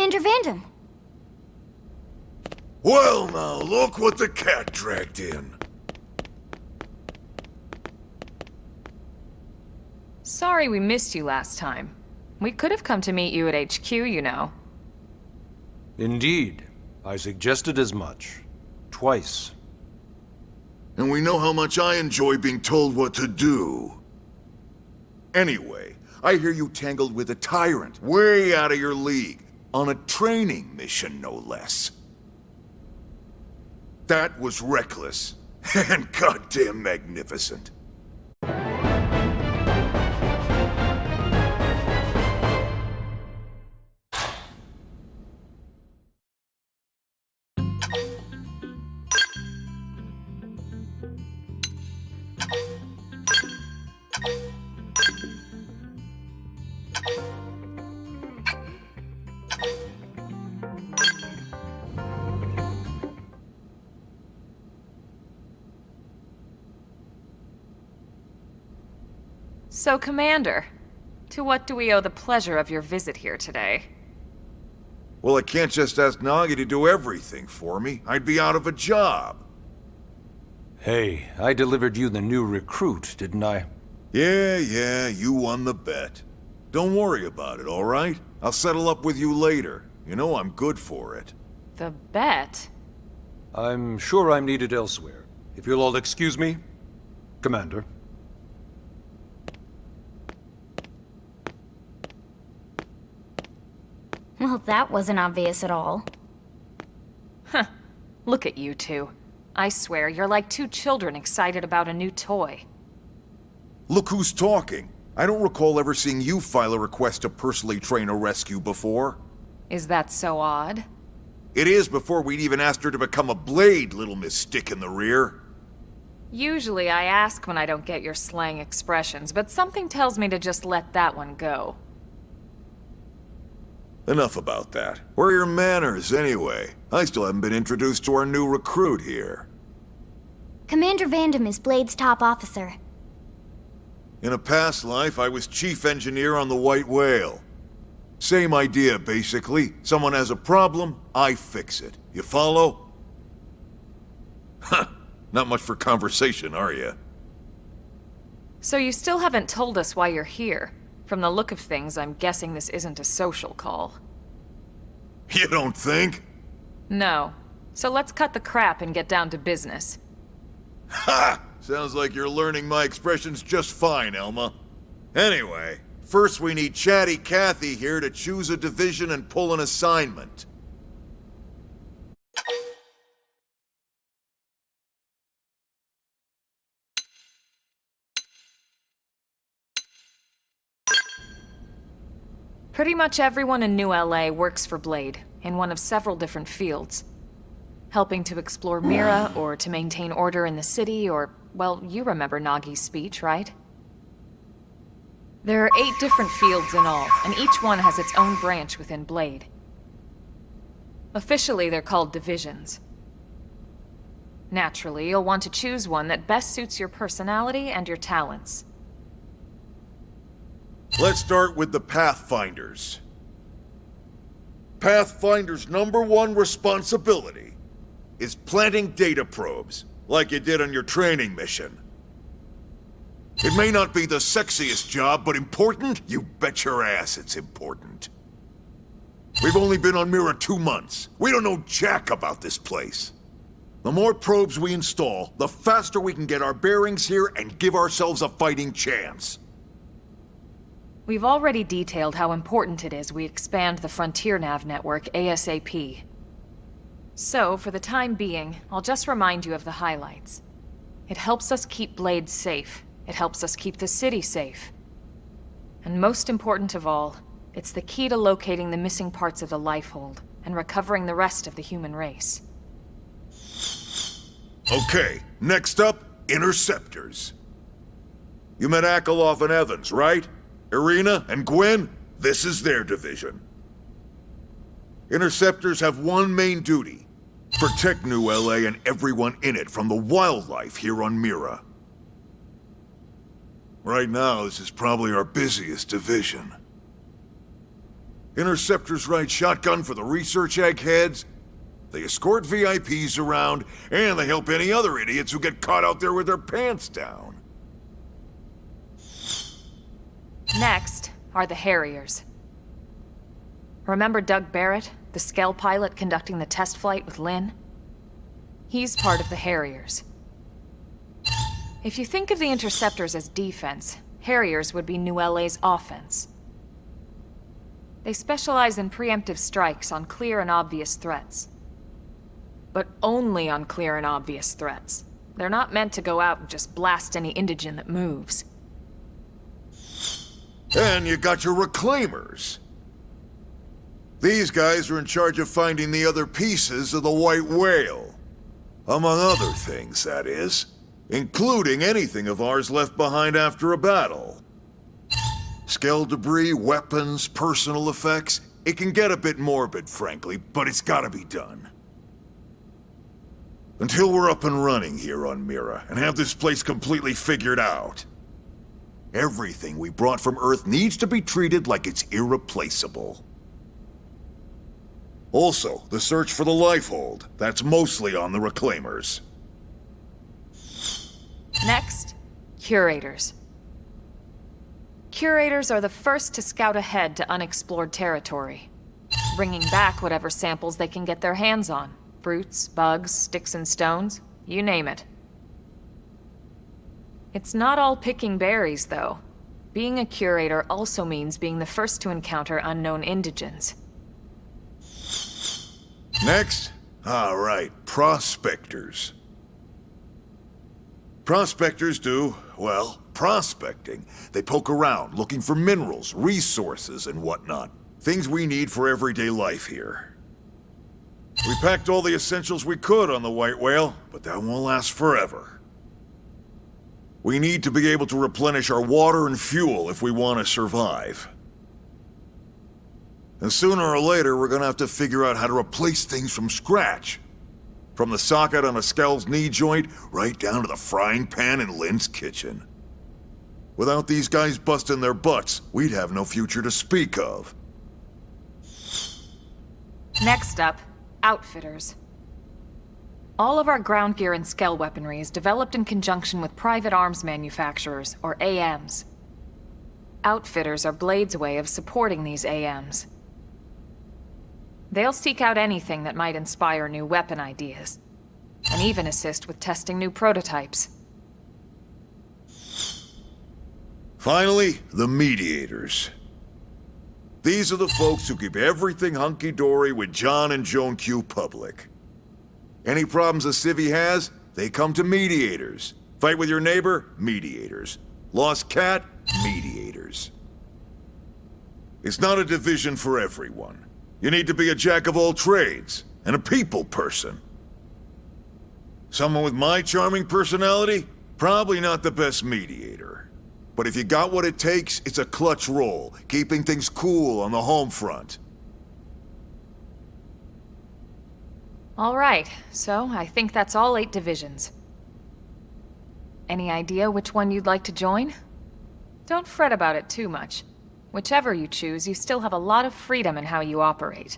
Commander Vandam. Well now, look what the cat dragged in. Sorry we missed you last time. We could have come to meet you at HQ, you know. Indeed. I suggested as much. Twice. And we know how much I enjoy being told what to do. Anyway, I hear you tangled with a tyrant, way out of your league, on a training mission, no less. That was reckless, and goddamn magnificent. So, Commander, to what do we owe the pleasure of your visit here today? Well, I can't just ask Nagi to do everything for me. I'd be out of a job. Hey, I delivered you the new recruit, didn't I? Yeah, you won the bet. Don't worry about it, all right? I'll settle up with you later. You know I'm good for it. The bet? I'm sure I'm needed elsewhere. If you'll all excuse me, Commander. Well, that wasn't obvious at all. Huh. Look at you two. I swear, you're like two children excited about a new toy. Look who's talking. I don't recall ever seeing you file a request to personally train a rescue before. Is that so odd? It is before we'd even asked her to become a blade, little Miss Stick in the Rear. Usually I ask when I don't get your slang expressions, but something tells me to just let that one go. Enough about that. Where are your manners, anyway? I still haven't been introduced to our new recruit here. Commander Vandam is Blade's top officer. In a past life, I was chief engineer on the White Whale. Same idea, basically. Someone has a problem, I fix it. You follow? Huh. Not much for conversation, are you? So you still haven't told us why you're here. From the look of things, I'm guessing this isn't a social call. You don't think? No. So let's cut the crap and get down to business. Ha! Sounds like you're learning my expressions just fine, Elma. Anyway, first we need Chatty Cathy here to choose a division and pull an assignment. Pretty much everyone in New LA works for Blade, in one of several different fields. Helping to explore Mira, or to maintain order in the city, or, well, you remember Nagi's speech, right? There are 8 different fields in all, and each one has its own branch within Blade. Officially, they're called divisions. Naturally, you'll want to choose one that best suits your personality and your talents. Let's start with the Pathfinders. Pathfinder's #1 responsibility is planting data probes, like you did on your training mission. It may not be the sexiest job, but important? You bet your ass it's important. We've only been on Mira 2 months. We don't know jack about this place. The more probes we install, the faster we can get our bearings here and give ourselves a fighting chance. We've already detailed how important it is we expand the Frontier Nav network ASAP. So, for the time being, I'll just remind you of the highlights. It helps us keep Blade safe. It helps us keep the city safe. And most important of all, it's the key to locating the missing parts of the Lifehold and recovering the rest of the human race. Okay, next up, Interceptors. You met Akalov and Evans, right? Irina and Gwen, this is their division. Interceptors have one main duty: protect New LA and everyone in it from the wildlife here on Mira. Right now, this is probably our busiest division. Interceptors ride shotgun for the research eggheads. They escort VIPs around, and they help any other idiots who get caught out there with their pants down. Next are the Harriers. Remember Doug Barrett, the Skell pilot conducting the test flight with Lynn? He's part of the Harriers. If you think of the Interceptors as defense, Harriers would be New LA's offense. They specialize in preemptive strikes on clear and obvious threats. But only on clear and obvious threats. They're not meant to go out and just blast any indigen that moves. And you got your Reclaimers. These guys are in charge of finding the other pieces of the White Whale. Among other things, that is. Including anything of ours left behind after a battle. Skell debris, weapons, personal effects. It can get a bit morbid, frankly, but it's gotta be done. Until we're up and running here on Mira, and have this place completely figured out. Everything we brought from Earth needs to be treated like it's irreplaceable. Also, the search for the Lifehold. That's mostly on the Reclaimers. Next, Curators. Curators are the first to scout ahead to unexplored territory, bringing back whatever samples they can get their hands on. Fruits, bugs, sticks and stones, you name it. It's not all picking berries, though. Being a curator also means being the first to encounter unknown indigens. Next? All right, prospectors. Prospectors do, well, prospecting. They poke around, looking for minerals, resources, and whatnot. Things we need for everyday life here. We packed all the essentials we could on the White Whale, but that won't last forever. We need to be able to replenish our water and fuel if we want to survive. And sooner or later, we're gonna have to figure out how to replace things from scratch. From the socket on a Skell's knee joint, right down to the frying pan in Lynn's kitchen. Without these guys busting their butts, we'd have no future to speak of. Next up, Outfitters. All of our ground gear and Skell weaponry is developed in conjunction with private arms manufacturers, or AMs. Outfitters are Blade's way of supporting these AMs. They'll seek out anything that might inspire new weapon ideas, and even assist with testing new prototypes. Finally, the Mediators. These are the folks who keep everything hunky-dory with John and Joan Q public. Any problems a civvy has, they come to Mediators. Fight with your neighbor? Mediators. Lost cat? Mediators. It's not a division for everyone. You need to be a jack of all trades, and a people person. Someone with my charming personality? Probably not the best mediator. But if you got what it takes, it's a clutch role, keeping things cool on the home front. All right, so I think that's all 8 divisions. Any idea which one you'd like to join? Don't fret about it too much. Whichever you choose, you still have a lot of freedom in how you operate.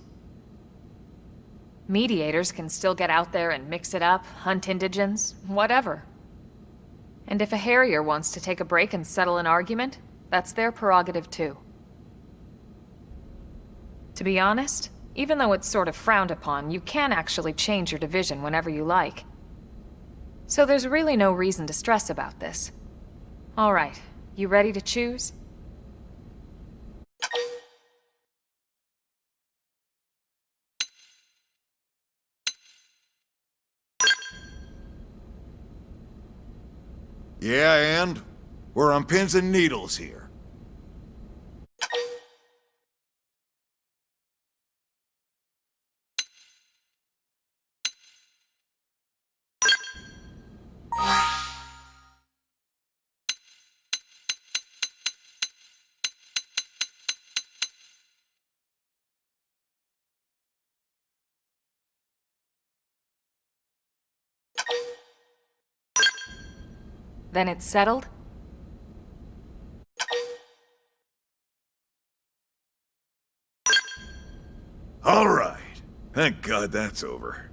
Mediators can still get out there and mix it up, hunt indigens, whatever. And if a Harrier wants to take a break and settle an argument, that's their prerogative too. To be honest, even though it's sort of frowned upon, you can actually change your division whenever you like. So there's really no reason to stress about this. All right, you ready to choose? Yeah, and? We're on pins and needles here. Then it's settled? All right. Thank God that's over.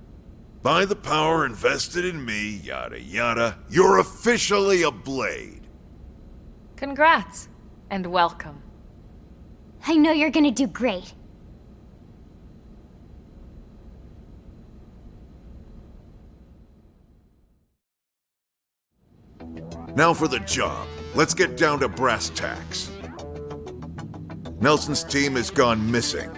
By the power invested in me, yada yada, you're officially a Blade. Congrats, and welcome. I know you're gonna do great. Now for the job. Let's get down to brass tacks. Nelson's team has gone missing.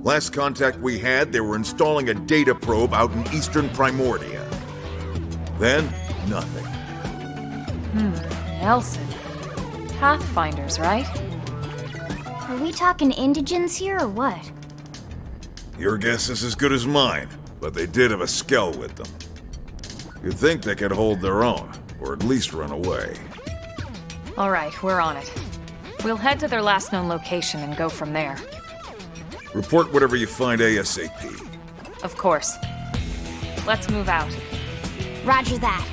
Last contact we had, they were installing a data probe out in eastern Primordia. Then, nothing. Nelson. Pathfinders, right? Are we talking indigents here or what? Your guess is as good as mine, but they did have a skell with them. You'd think they could hold their own, or at least run away. All right, we're on it. We'll head to their last known location and go from there. Report whatever you find ASAP. Of course. Let's move out. Roger that.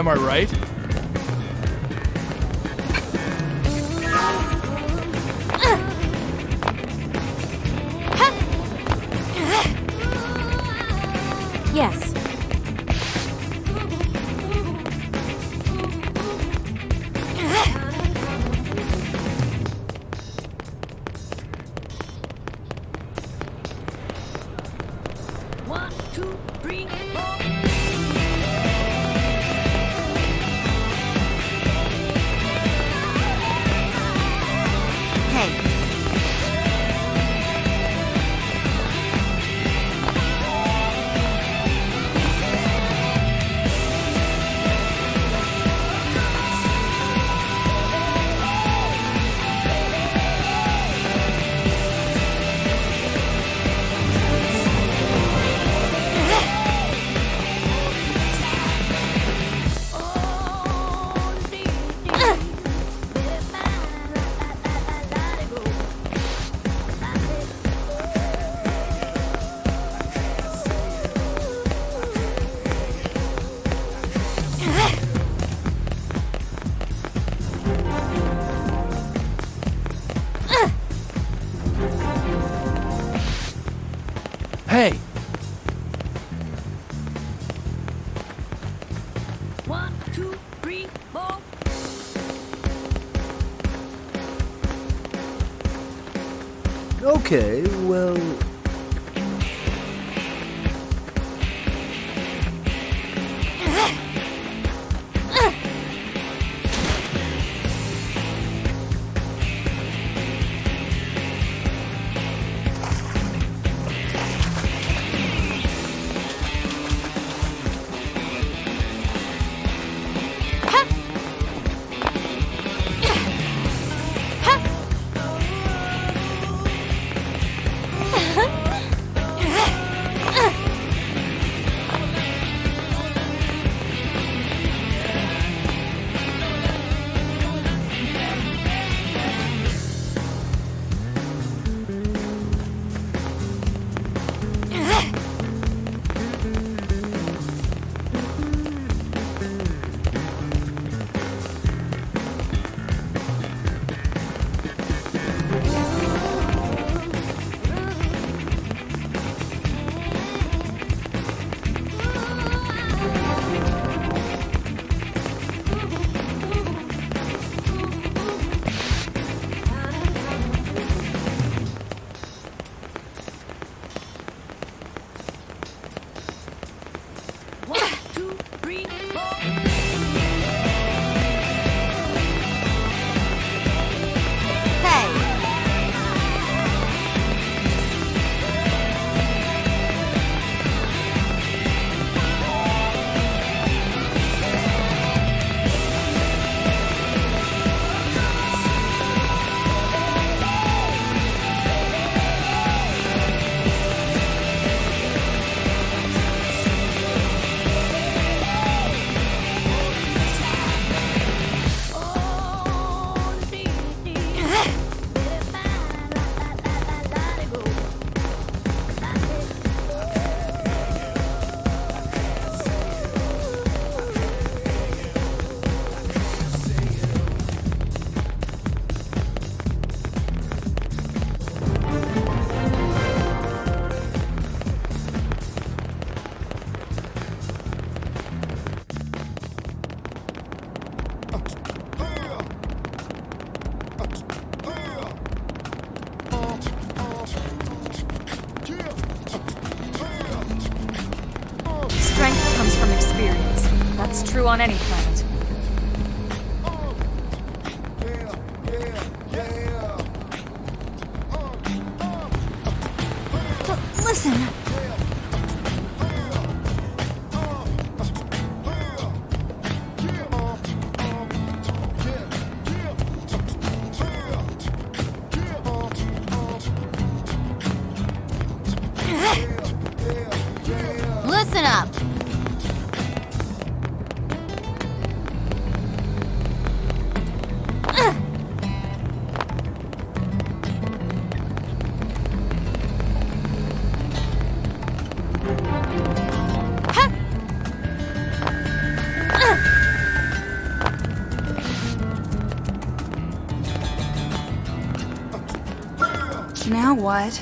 Am I right? Yes. Hey! Okay, well... That's true on any planet. Listen. Listen up. Now what?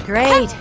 Great.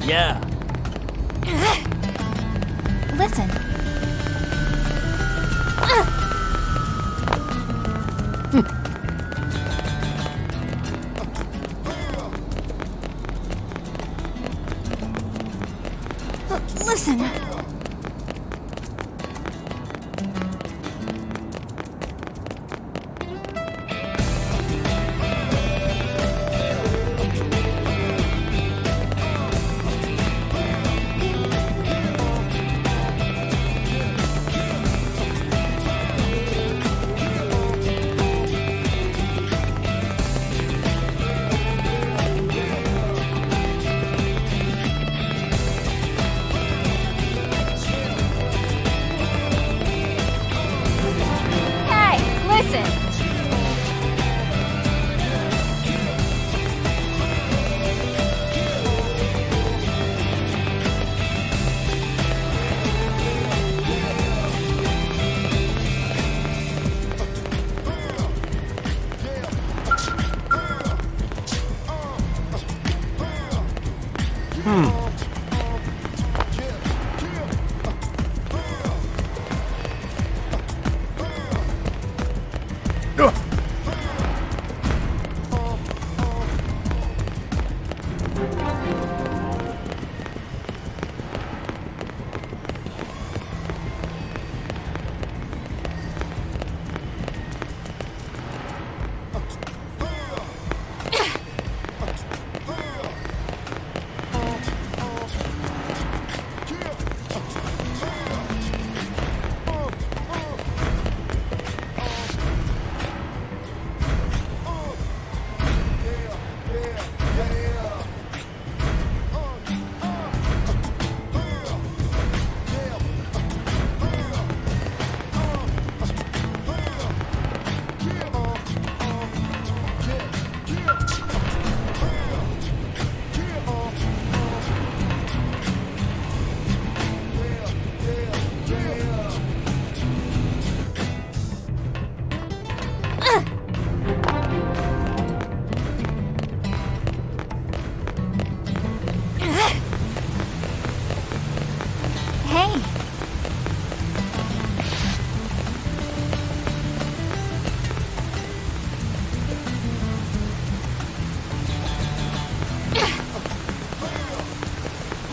Yeah. Listen. Listen.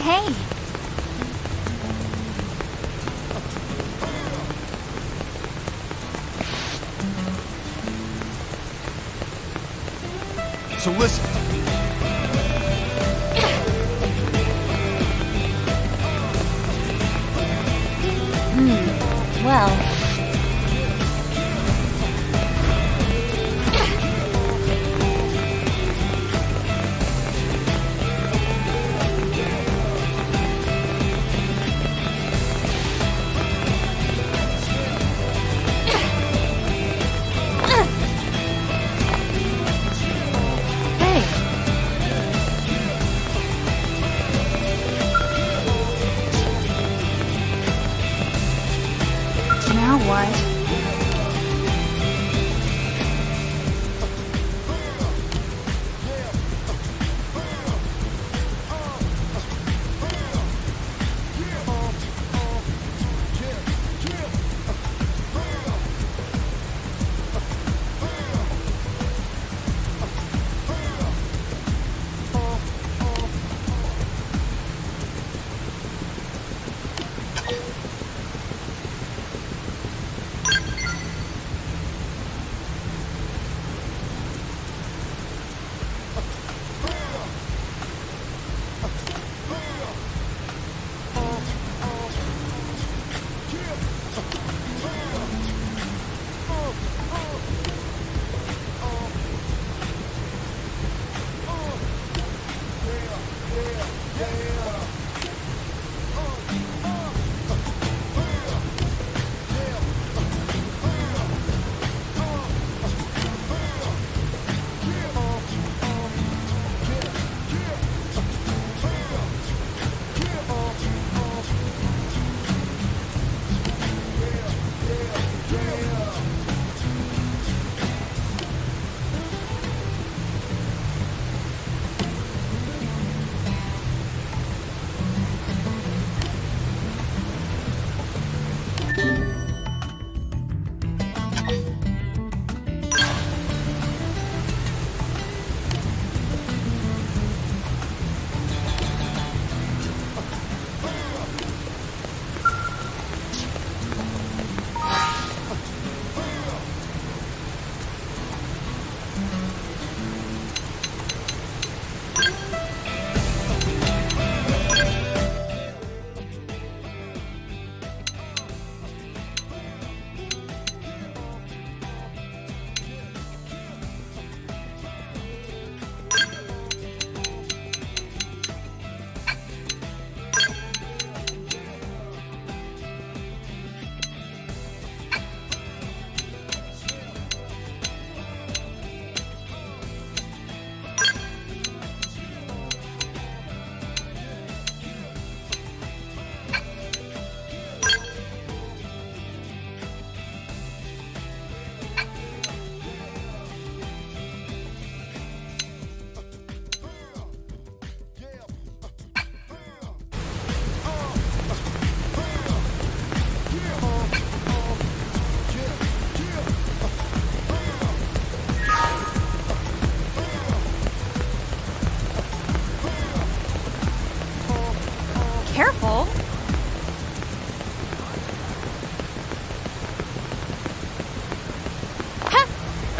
Hey! So listen. Well...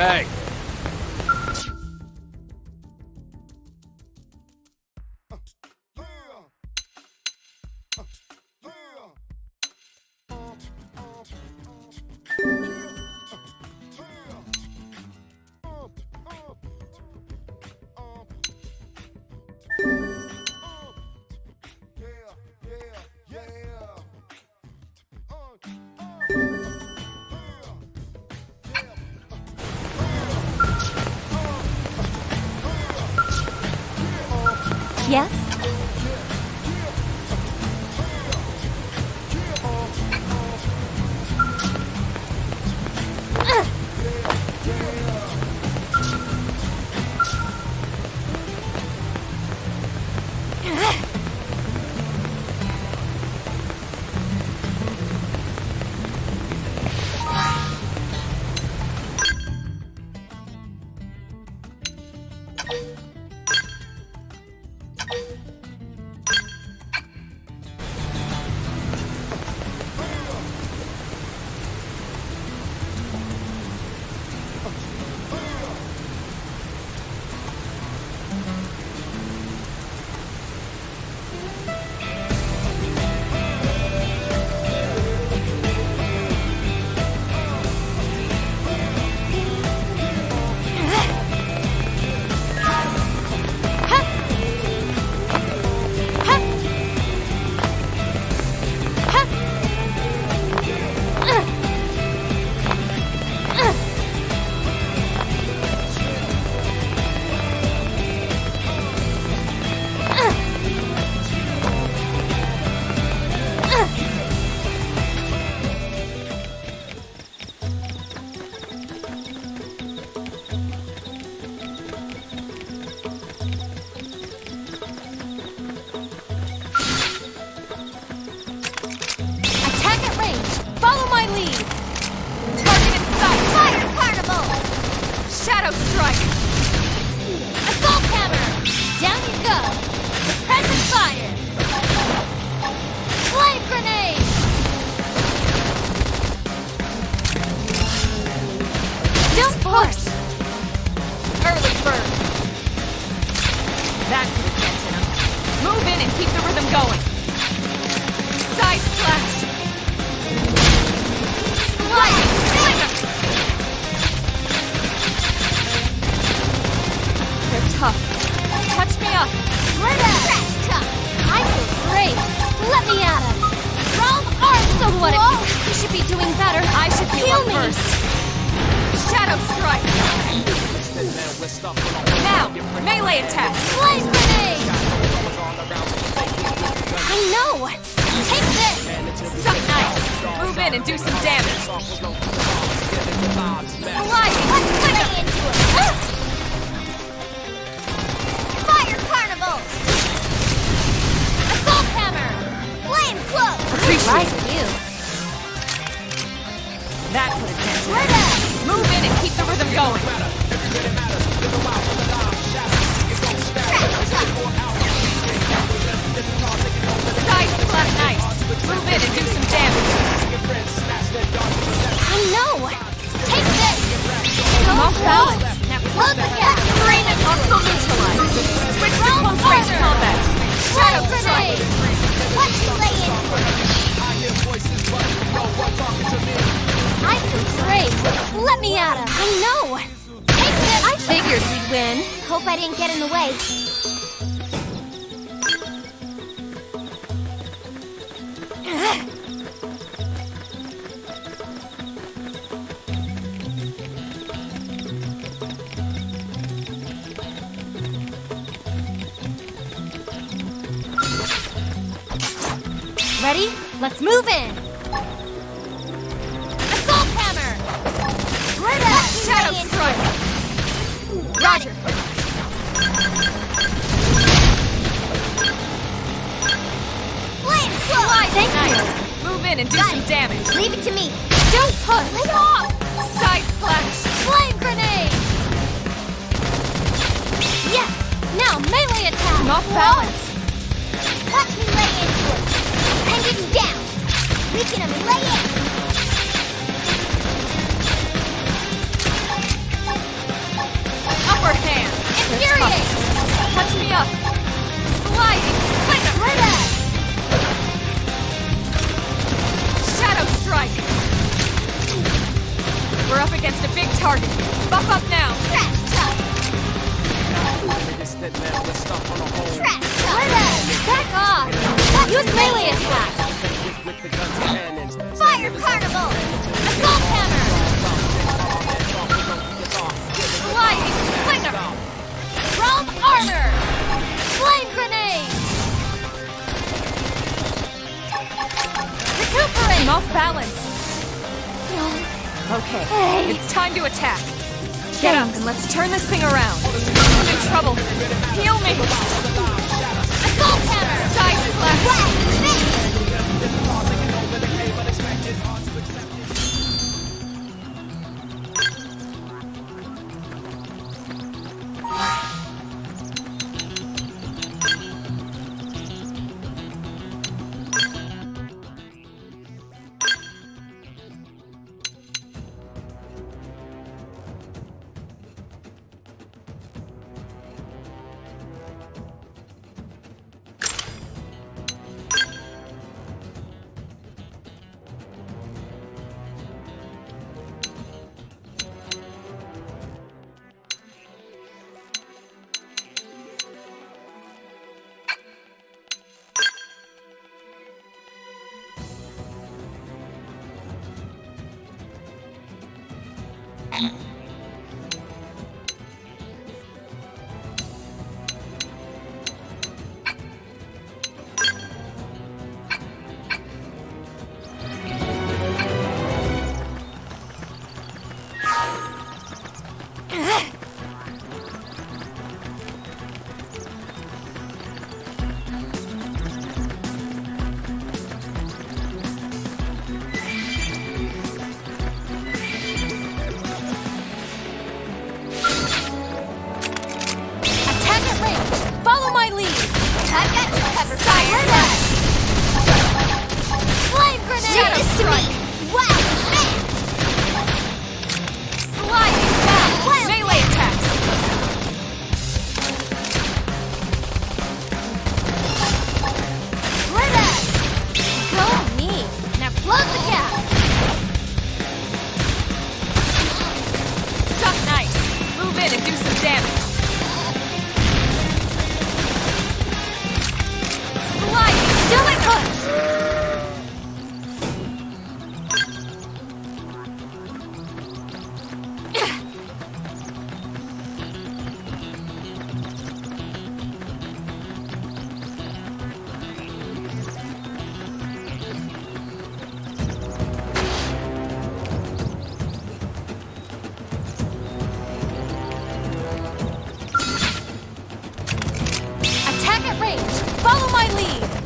Hey. Yes? Shadow Strike! Assault Hammer! Down you go! Suppressive Fire! Flame Grenade! Don't push! Early Bird! That could have gets in him. Move in and keep the rhythm going! Side Splash! Slide! They're tough. Touch me up. Trash tough. I feel great. Let me at him. Strong arms. So what? You should be doing better. I should be Heal one me. first. Shadow Strike. Now, melee attack. Flame Grenade. I know. Take this. Suck Knife. Move in and do some damage. Slide. Let's play into it. Fire Carnival. Assault Hammer. Flame Cloak. Appreciate you. That could have gets in him. Move in and keep the rhythm going. Side Splash Knife. Move in and do some damage. I know. Take this. I'm off balance. Now Close the gap. Brain and hostile neutralized. Switch to close range combat. Shadow Strike. What you lay into it? I feel great. Let me at him. I know. Take this. I figured we'd win. Hope I didn't get in the way. Ready? Let's move in! Assault Hammer! Shadow Strike. Roger. Flame Slide! Thank you! Move in and do Got some it. damage. Leave it to me! Don't push! Lay it off! Side Splash. Flame Grenade! Yes! Now melee attack! I'm off balance. Watch me lay into it! Bring it down! Weaken him and lay in! up against a big target. Buff up now. Trash truck! Back off! Use melee attack! Fire carnival! Assault hammer! Sliding slinger! Realm armor! Flame grenade! Recuperate! I'm off balance. Okay, it's time to attack. Get up and let's turn this thing around. I'm in trouble. Heal me! Assault hammer! Side slash!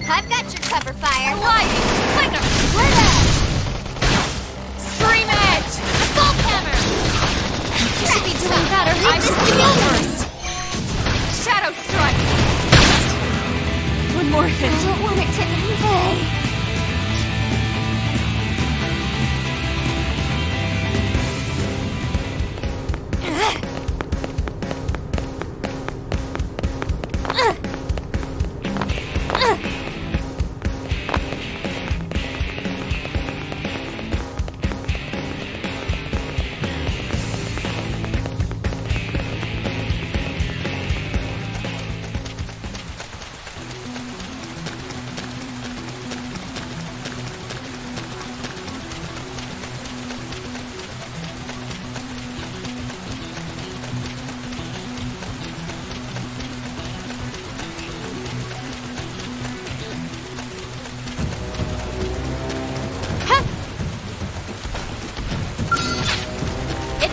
I've got your cover fire. Sliding slinger. Scream edge. Assault hammer. You should be doing better. I should go first. Shadow strike. One more hit. I don't want it to convey.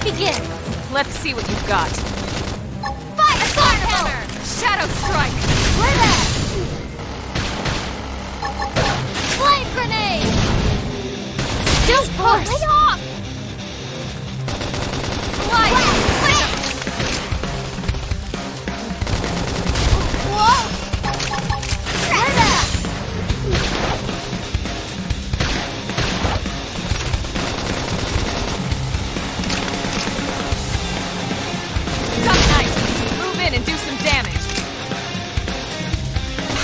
Begin. Let's see what you've got. Fire hammer! Shadow strike! Flame grenade! Still force! Right off! Slide! Whoa! And do some damage.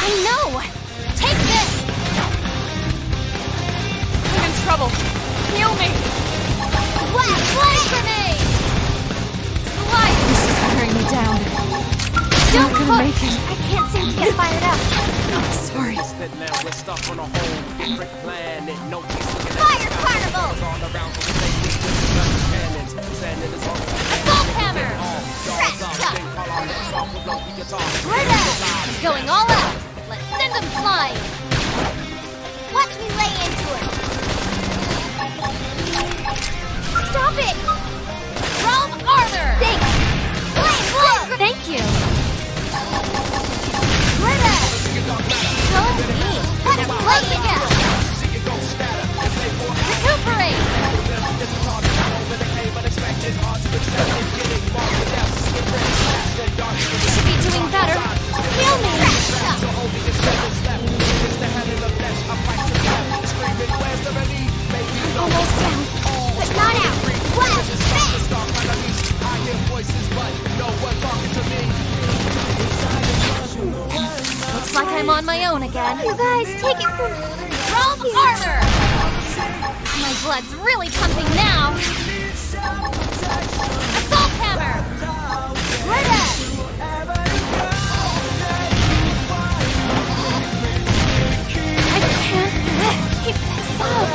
I know! Take this! I'm in trouble. Heal me! Don't push! I can't seem to get fired up. Sorry. Fire Carnival! Assault Hammer! Crash Chuck! Greta! Going all out! Let's send them flying! Watch me lay into it! Stop it! Realm Armor! Thanks! Flame! Thank you! Greta! Go me! Let's play it out! Recuperate! Should be doing better. Heal me! Almost down, but not out. Wow! Spin! Looks like I'm on my own again. You guys, take it from Realm Armor! My blood's really pumping now. Assault Hammer! Greta! I can't keep this up.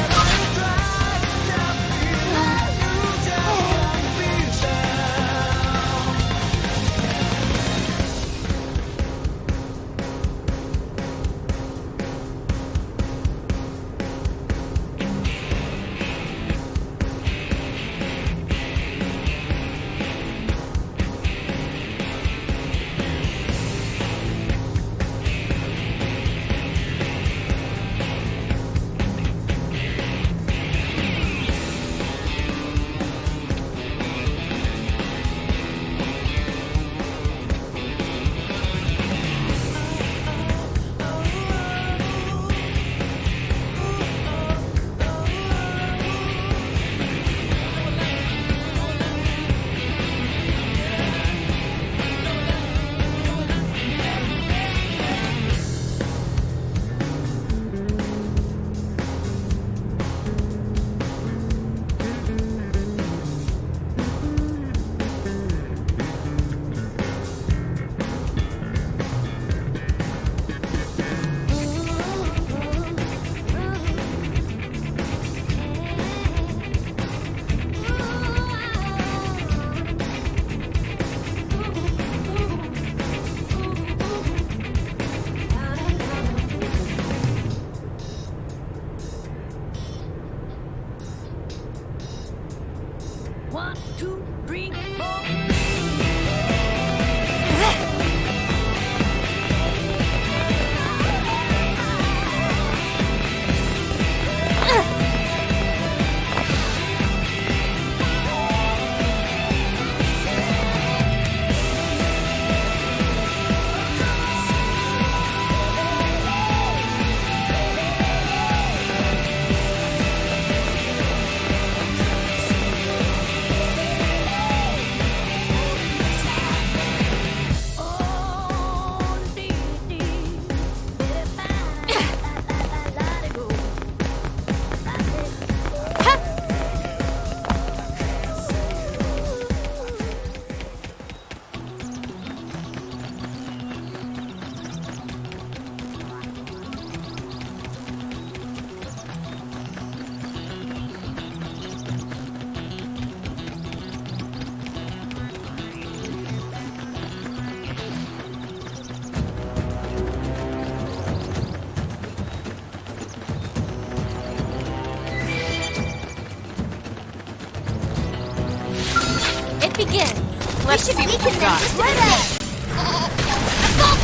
Begins. Let's see what we got. Assault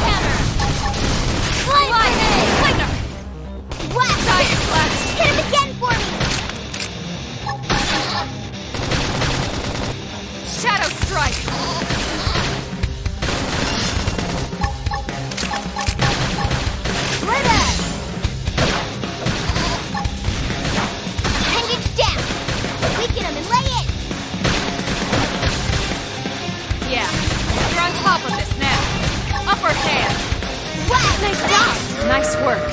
Hammer! Fly Winner! What? Giant Flash! Hit him again for me! Shadow Strike! Greta! Hang it down! Weaken him and lay in! Yeah, you're on top of this now. Upper hand. Wow, nice job! Nice work.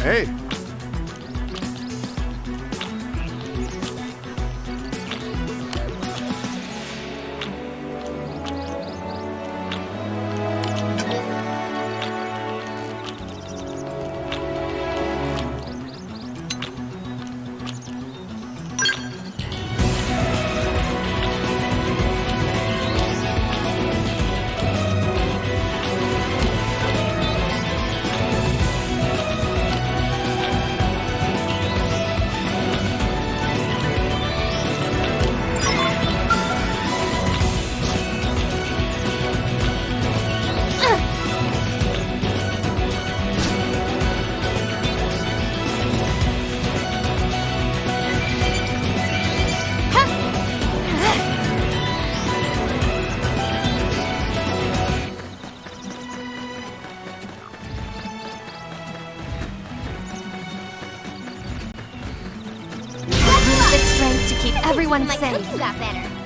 Hey, Use the strength to keep everyone My safe. cooking got better.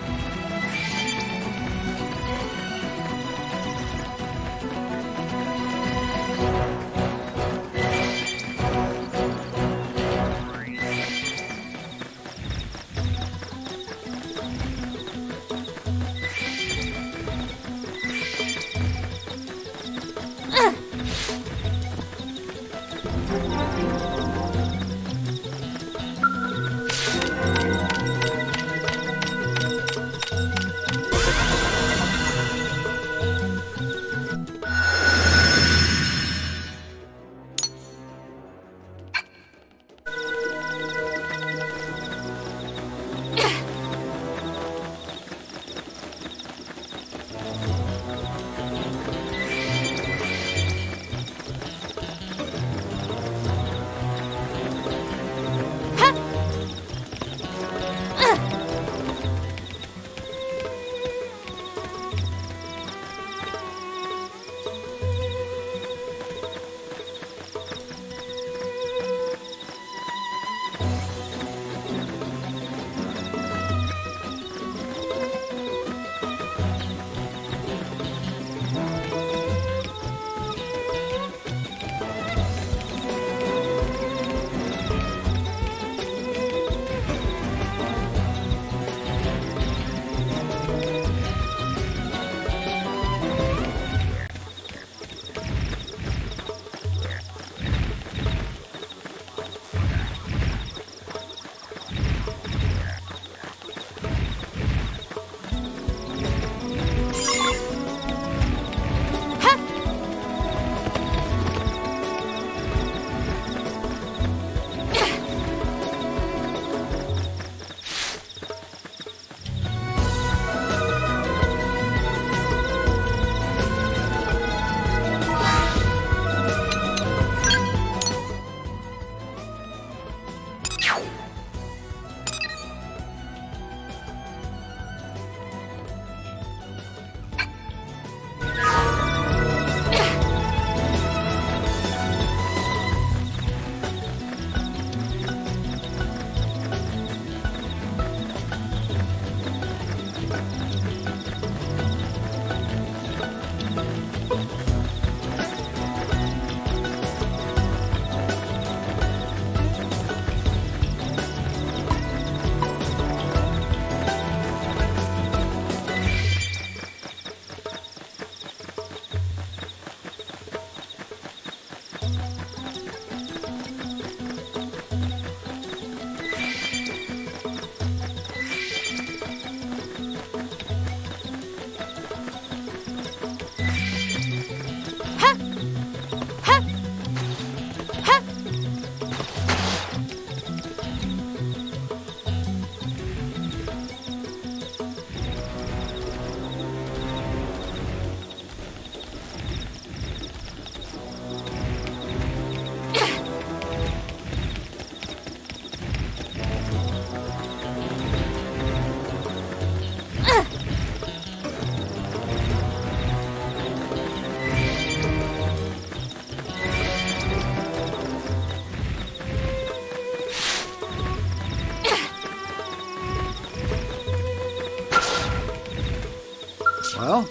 well,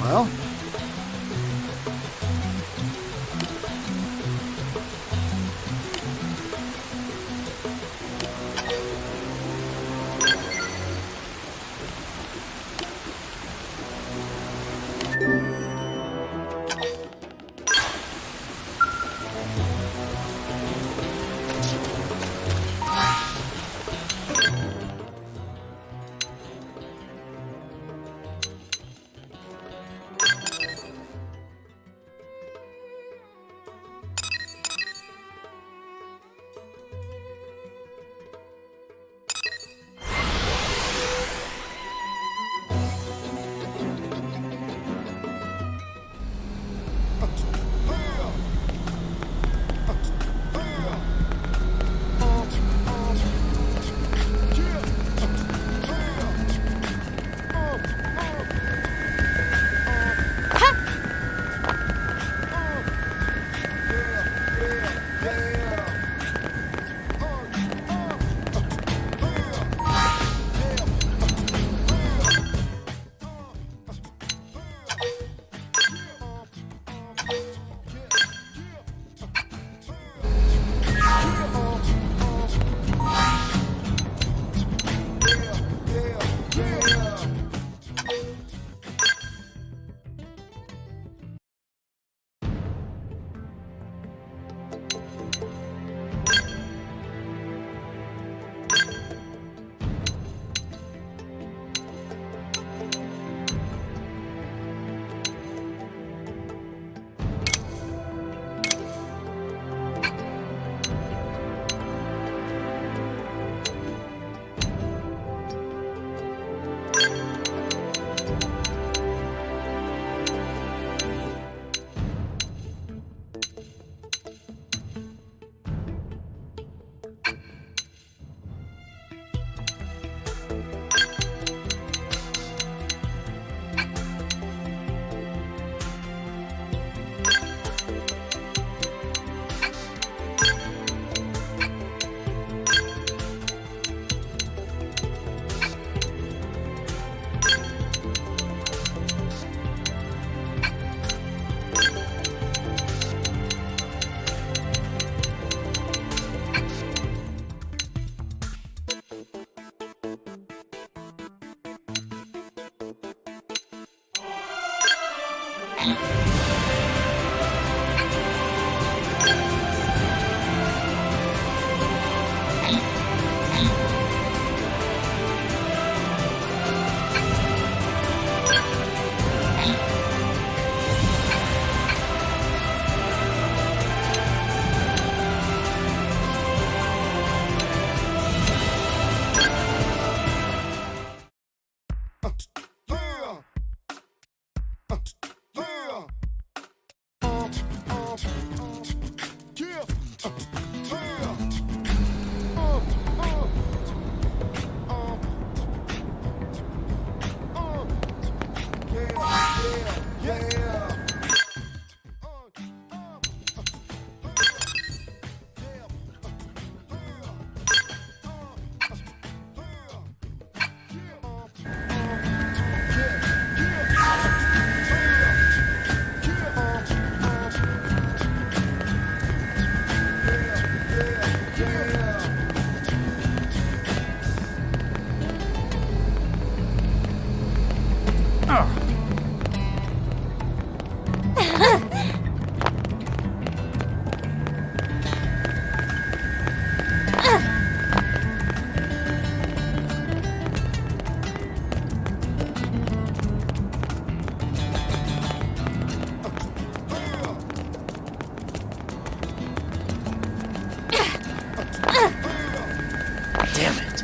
Well, damn it.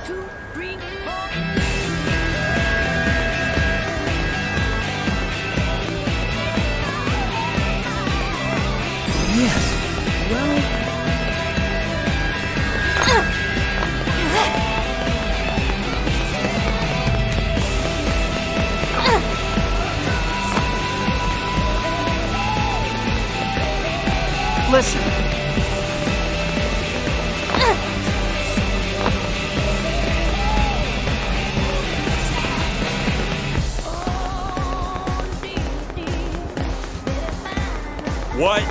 two, three, four. Yes. Well... Listen. What?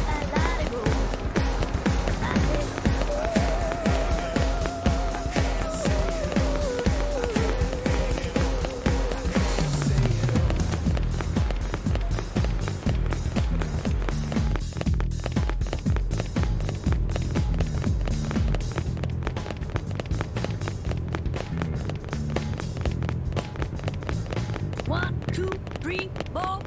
One, two, three, four.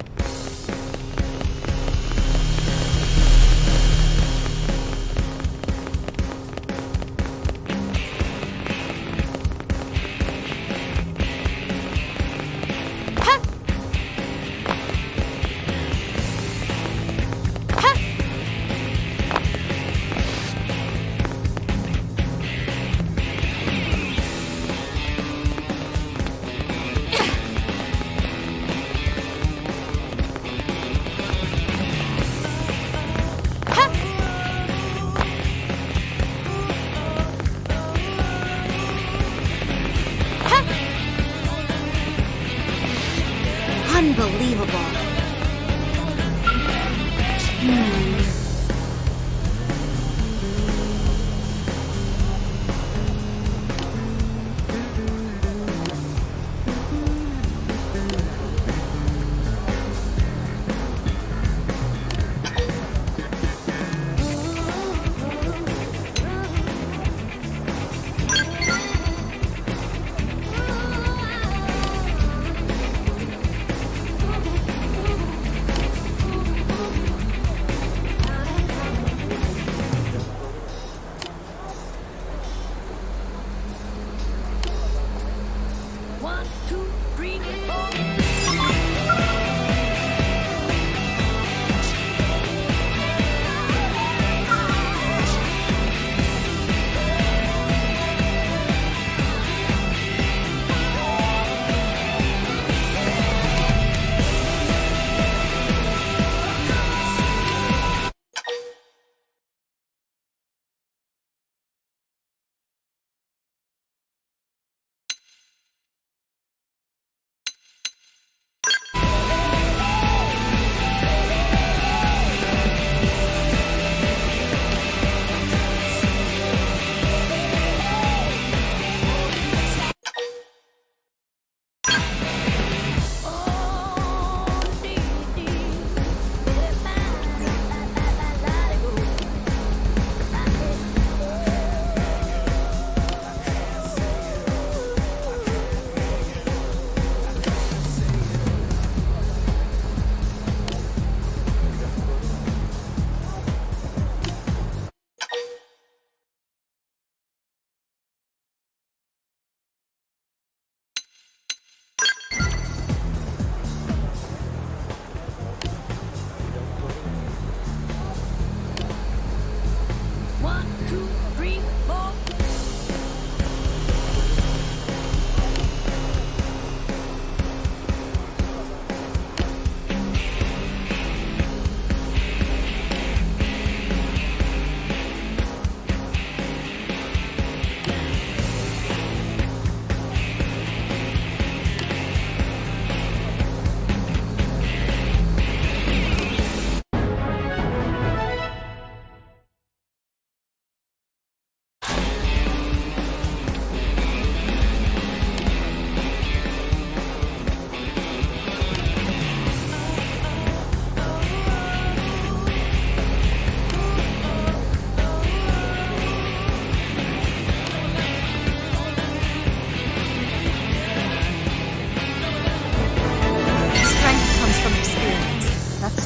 Unbelievable. One, two, three, four. One, two, three, four.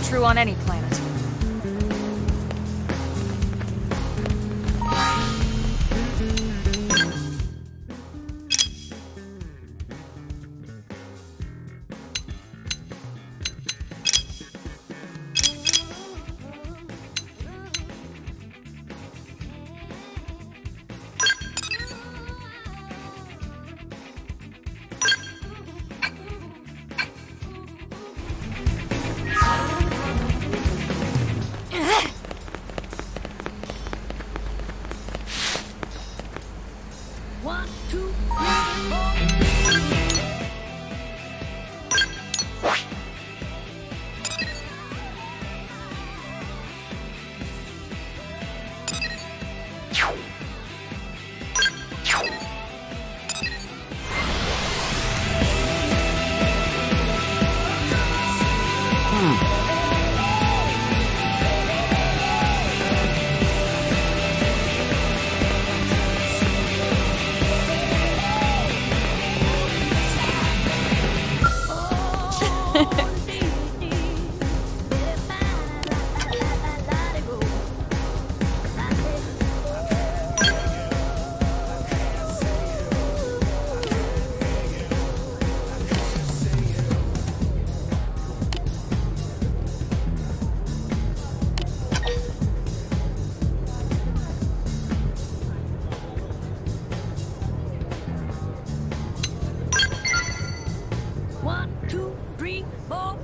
True on any planet. two, three, four. One, two, three, four.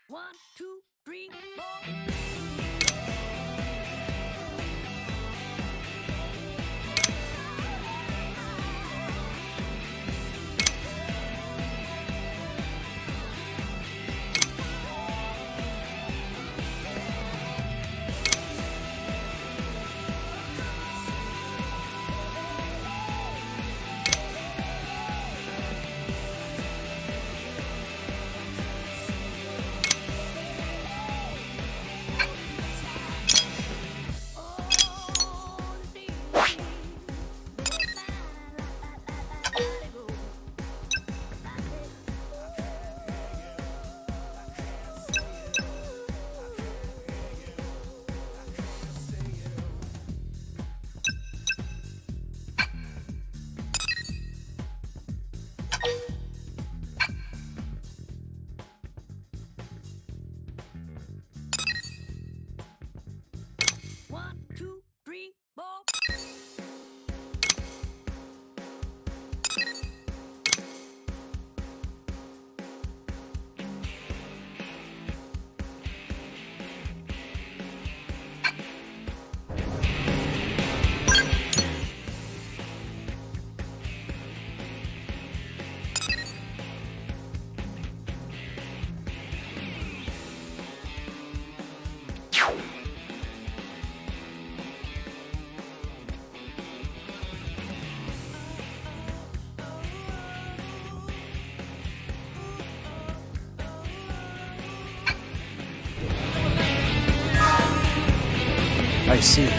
One, two, three, four. One, two, three, four. I see.